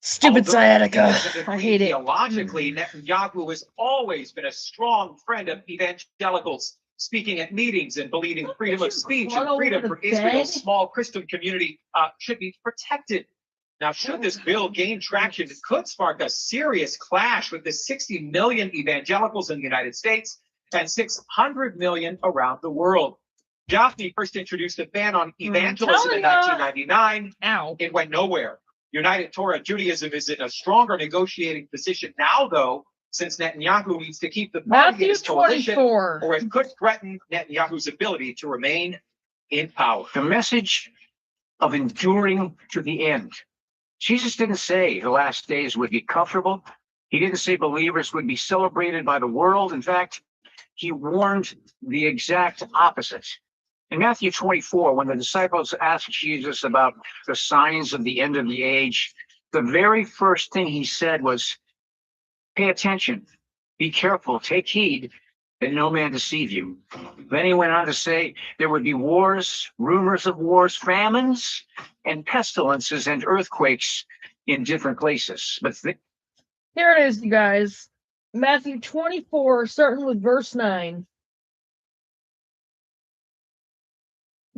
Stupid Although sciatica. politically, I hate it. Theologically, Netanyahu has always been a strong friend of evangelicals, speaking at meetings and believing freedom of speech and freedom from Israel's small Christian community should be protected. Now, should this bill gain traction, it could spark a serious clash with the 60 million evangelicals in the United States and 600 million around the world. Gafni first introduced a ban on evangelism in 1999. It went nowhere. United Torah Judaism is in a stronger negotiating position now, though, since Netanyahu needs to keep the party in his coalition, or it could threaten Netanyahu's ability to remain in power. The message of enduring to the end. Jesus didn't say the last days would be comfortable. He didn't say believers would be celebrated by the world. In fact, he warned the exact opposite. In Matthew 24, when the disciples asked Jesus about the signs of the end of the age, the very first thing he said was, pay attention, be careful, take heed that no man deceive you. Then he went on to say there would be wars, rumors of wars, famines, and pestilences and earthquakes in different places. But here it is, you guys. Matthew 24, starting with verse 9.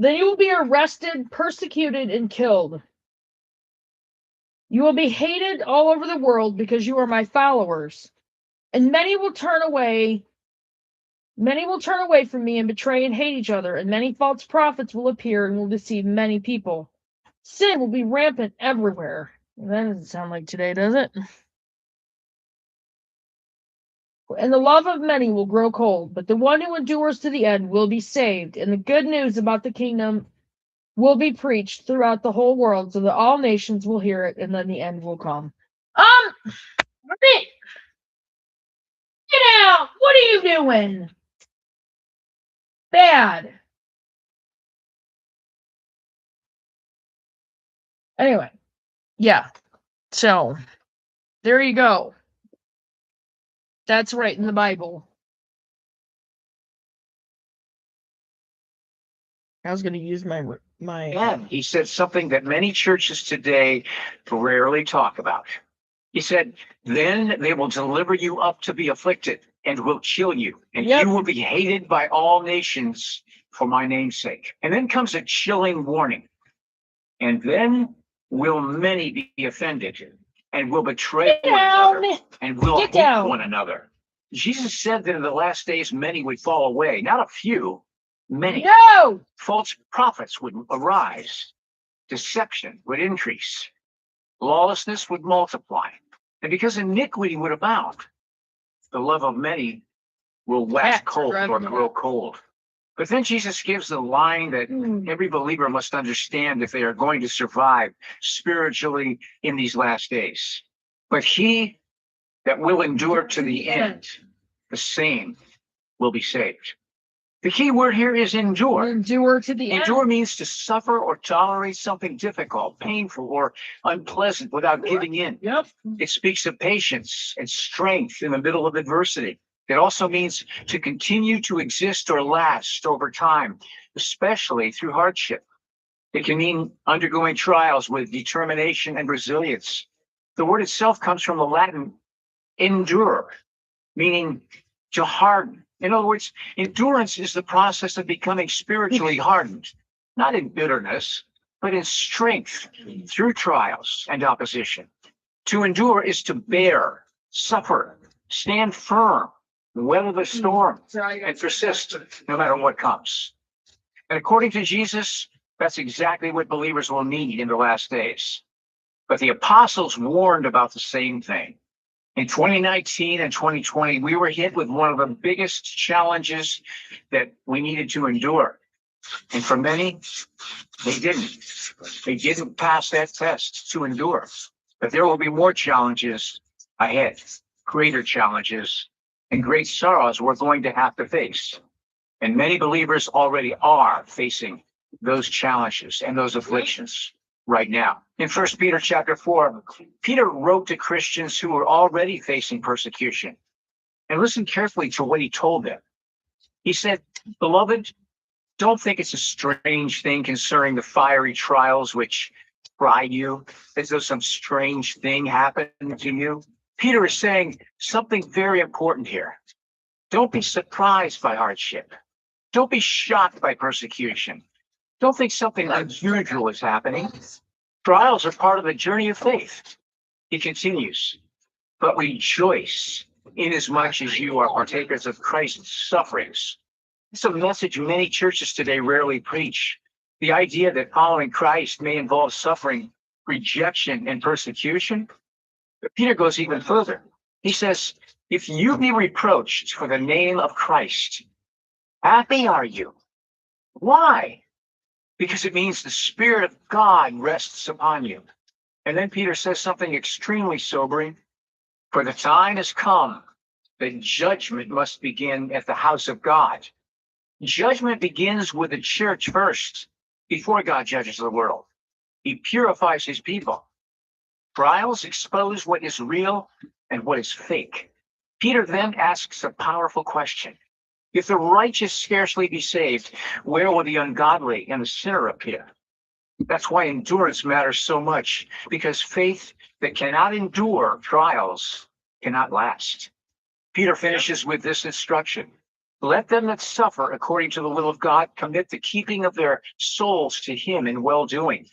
Then you will be arrested, persecuted, and killed. You will be hated all over the world because you are my followers. And many will turn away from me and betray and hate each other, and many false prophets will appear and will deceive many people. Sin will be rampant everywhere. That doesn't sound like today, does it? And the love of many will grow cold, but the one who endures to the end will be saved. And the good news about the kingdom will be preached throughout the whole world so that all nations will hear it, and then the end will come. Get out! What are you doing? Bad. Anyway, yeah. So, there you go. That's right in the Bible. I was going to use my. And he said something that many churches today rarely talk about. He said, then they will deliver you up to be afflicted and will kill you, and you will be hated by all nations for my name's sake. And then comes a chilling warning. And then will many be offended and will betray one another and will hate one another. Jesus said that in the last days, many would fall away, not a few, many. No! False prophets would arise. Deception would increase. Lawlessness would multiply. And because iniquity would abound, the love of many will wax cold or grow cold. But then Jesus gives the line that every believer must understand if they are going to survive spiritually in these last days. But he that will endure to the end, the same will be saved. The key word here is endure. Endure to the end. Endure means to suffer or tolerate something difficult, painful, or unpleasant without giving in. It speaks of patience and strength in the middle of adversity. It also means to continue to exist or last over time, especially through hardship. It can mean undergoing trials with determination and resilience. The word itself comes from the Latin endure, meaning to harden. In other words, endurance is the process of becoming spiritually hardened, not in bitterness, but in strength through trials and opposition. To endure is to bear, suffer, stand firm, weather the storm, and persist no matter what comes. And according to Jesus, that's exactly what believers will need in the last days. But the apostles warned about the same thing. In 2019 and 2020, we were hit with one of the biggest challenges that we needed to endure. And for many, they didn't. They didn't pass that test to endure. But there will be more challenges ahead, greater challenges, and great sorrows we're going to have to face. And many believers already are facing those challenges and those afflictions right now. In 1 Peter chapter 4, Peter wrote to Christians who were already facing persecution. And listen carefully to what he told them. He said, beloved, don't think it's a strange thing concerning the fiery trials which try you, as though some strange thing happened to you. Peter is saying something very important here. Don't be surprised by hardship. Don't be shocked by persecution. Don't think something unusual is happening. Trials are part of the journey of faith. He continues, but rejoice inasmuch as you are partakers of Christ's sufferings. It's a message many churches today rarely preach. The idea that following Christ may involve suffering, rejection, and persecution. But Peter goes even further. He says, if you be reproached for the name of Christ, happy are you. Why? Because it means the Spirit of God rests upon you. And then Peter says something extremely sobering. For the time has come that judgment must begin at the house of God. Judgment begins with the church first, before God judges the world. He purifies his people. Trials expose what is real and what is fake. Peter then asks a powerful question. If the righteous scarcely be saved, where will the ungodly and the sinner appear? That's why endurance matters so much, because faith that cannot endure trials cannot last. Peter finishes with this instruction. Let them that suffer according to the will of God commit the keeping of their souls to him in well-doing,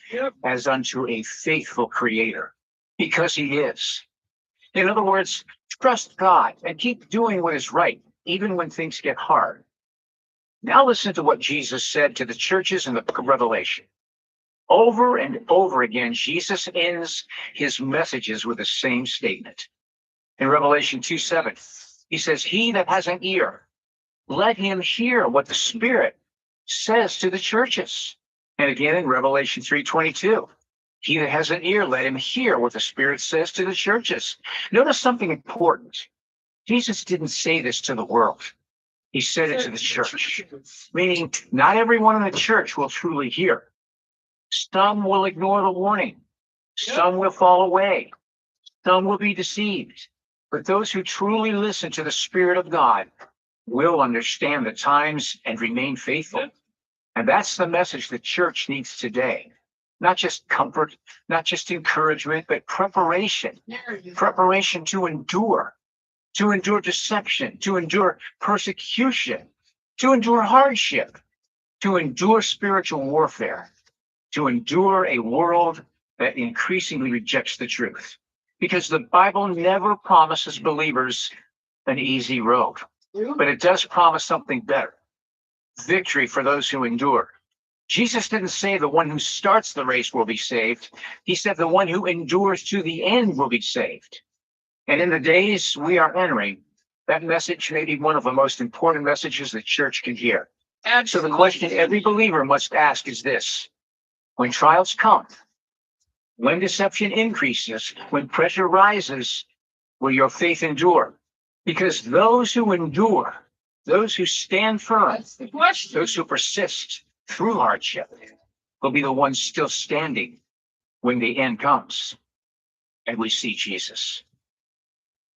as unto a faithful creator, because he is. In other words, trust God and keep doing what is right, even when things get hard. Now listen to what Jesus said to the churches in the book of Revelation. Over and over again, Jesus ends his messages with the same statement. In Revelation 2:7, he says, he that has an ear, let him hear what the Spirit says to the churches. And again in Revelation 3:22, he that has an ear, let him hear what the Spirit says to the churches. Notice something important. Jesus didn't say this to the world. He said it to the church, meaning not everyone in the church will truly hear. Some will ignore the warning. Some will fall away. Some will be deceived. But those who truly listen to the Spirit of God will understand the times and remain faithful. And that's the message the church needs today. Not just comfort, not just encouragement, but preparation. Preparation to endure deception, to endure persecution, to endure hardship, to endure spiritual warfare, to endure a world that increasingly rejects the truth. Because the Bible never promises believers an easy road, but it does promise something better. Victory for those who endure. Jesus didn't say the one who starts the race will be saved. He said the one who endures to the end will be saved. And in the days we are entering, that message may be one of the most important messages the church can hear. So the question every believer must ask is this. When trials come, when deception increases, when pressure rises, will your faith endure? Because those who endure, those who stand firm, those who persist through hardship, will be the ones still standing when the end comes and we see Jesus.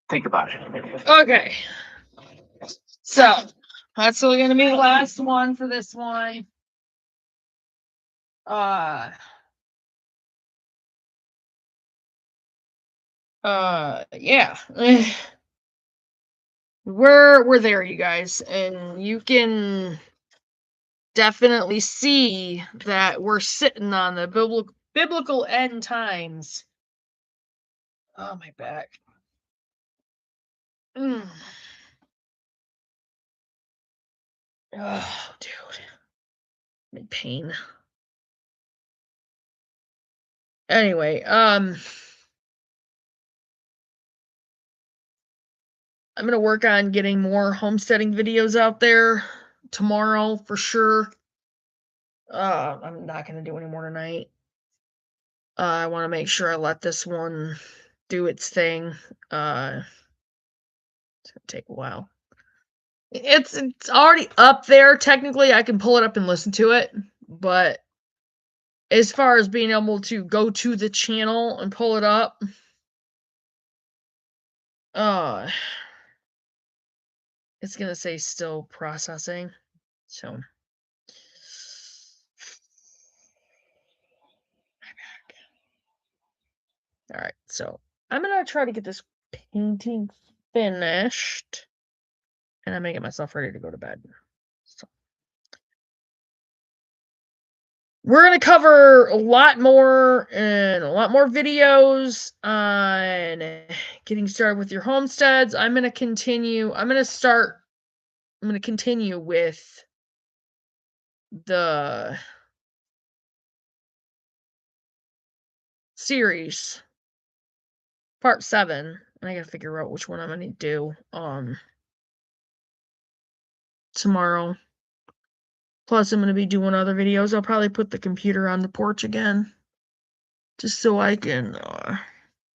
Think about it. Okay. So that's going to be the last one for this one. Yeah. We're there, you guys, and you can definitely see that we're sitting on the biblical end times. Oh, my back. Oh, dude. I'm in pain. Anyway, I'm going to work on getting more homesteading videos out there tomorrow for sure. I'm not going to do any more tonight. I want to make sure I let this one do its thing. It's going to take a while. It's already up there. Technically, I can pull it up and listen to it. But as far as being able to go to the channel and pull it up, it's going to say still processing. So. All right, so I'm gonna try to get this painting finished, and I'm gonna get myself ready to go to bed. So we're gonna cover a lot more and a lot more videos on getting started with your homesteads. I'm gonna continue. I'm gonna continue with the series part 7. I gotta figure out which one I'm gonna do tomorrow. Plus, I'm gonna be doing other videos. I'll probably put the computer on the porch again, just so I can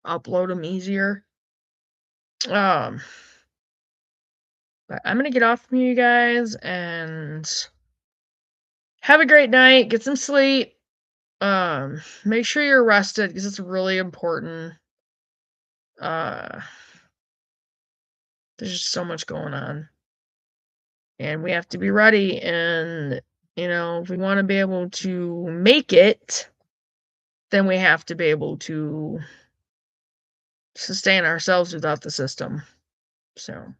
upload them easier. But I'm gonna get off from you guys and have a great night. Get some sleep. Make sure you're rested because it's really important. There's just so much going on. And we have to be ready. And, if we want to be able to make it, then we have to be able to sustain ourselves without the system. So, there's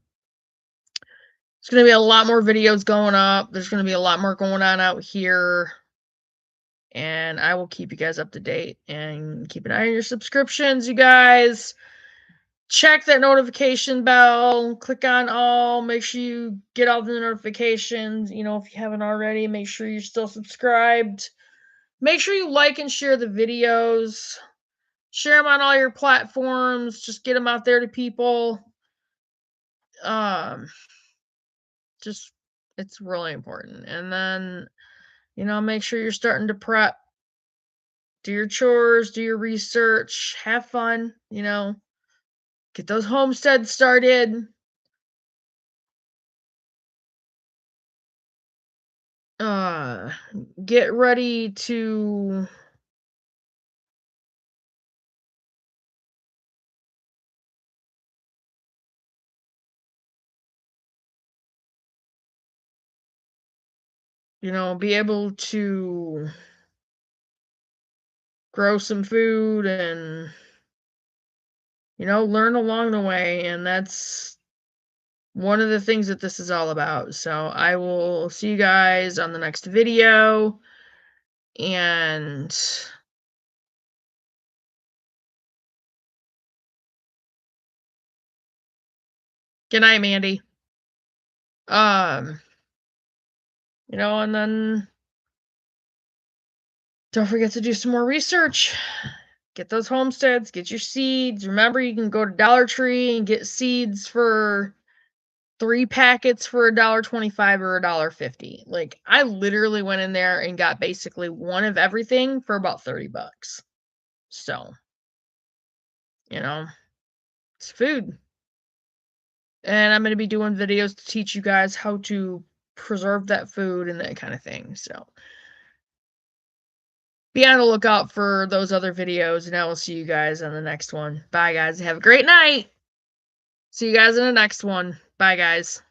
going to be a lot more videos going up. There's going to be a lot more going on out here. And I will keep you guys up to date. And keep an eye on your subscriptions, you guys. Check that notification bell, click on all, make sure you get all the notifications. If you haven't already, make sure you're still subscribed. Make sure you like and share the videos. Share them on all your platforms. Just get them out there to people. It's really important. And then, make sure you're starting to prep. Do your chores, do your research, have fun, Get those homesteads started. Get ready to be able to grow some food and learn along the way, and that's one of the things that this is all about. So I will see you guys on the next video, and good night, Mandy. And then don't forget to do some more research. Get those homesteads, get your seeds. Remember, you can go to Dollar Tree and get seeds for 3 packets for $1.25 or $1.50. Like, I literally went in there and got basically one of everything for about $30. So, it's food. And I'm going to be doing videos to teach you guys how to preserve that food and that kind of thing. So, be on the lookout for those other videos, and I will see you guys on the next one. Bye, guys. Have a great night. See you guys in the next one. Bye, guys.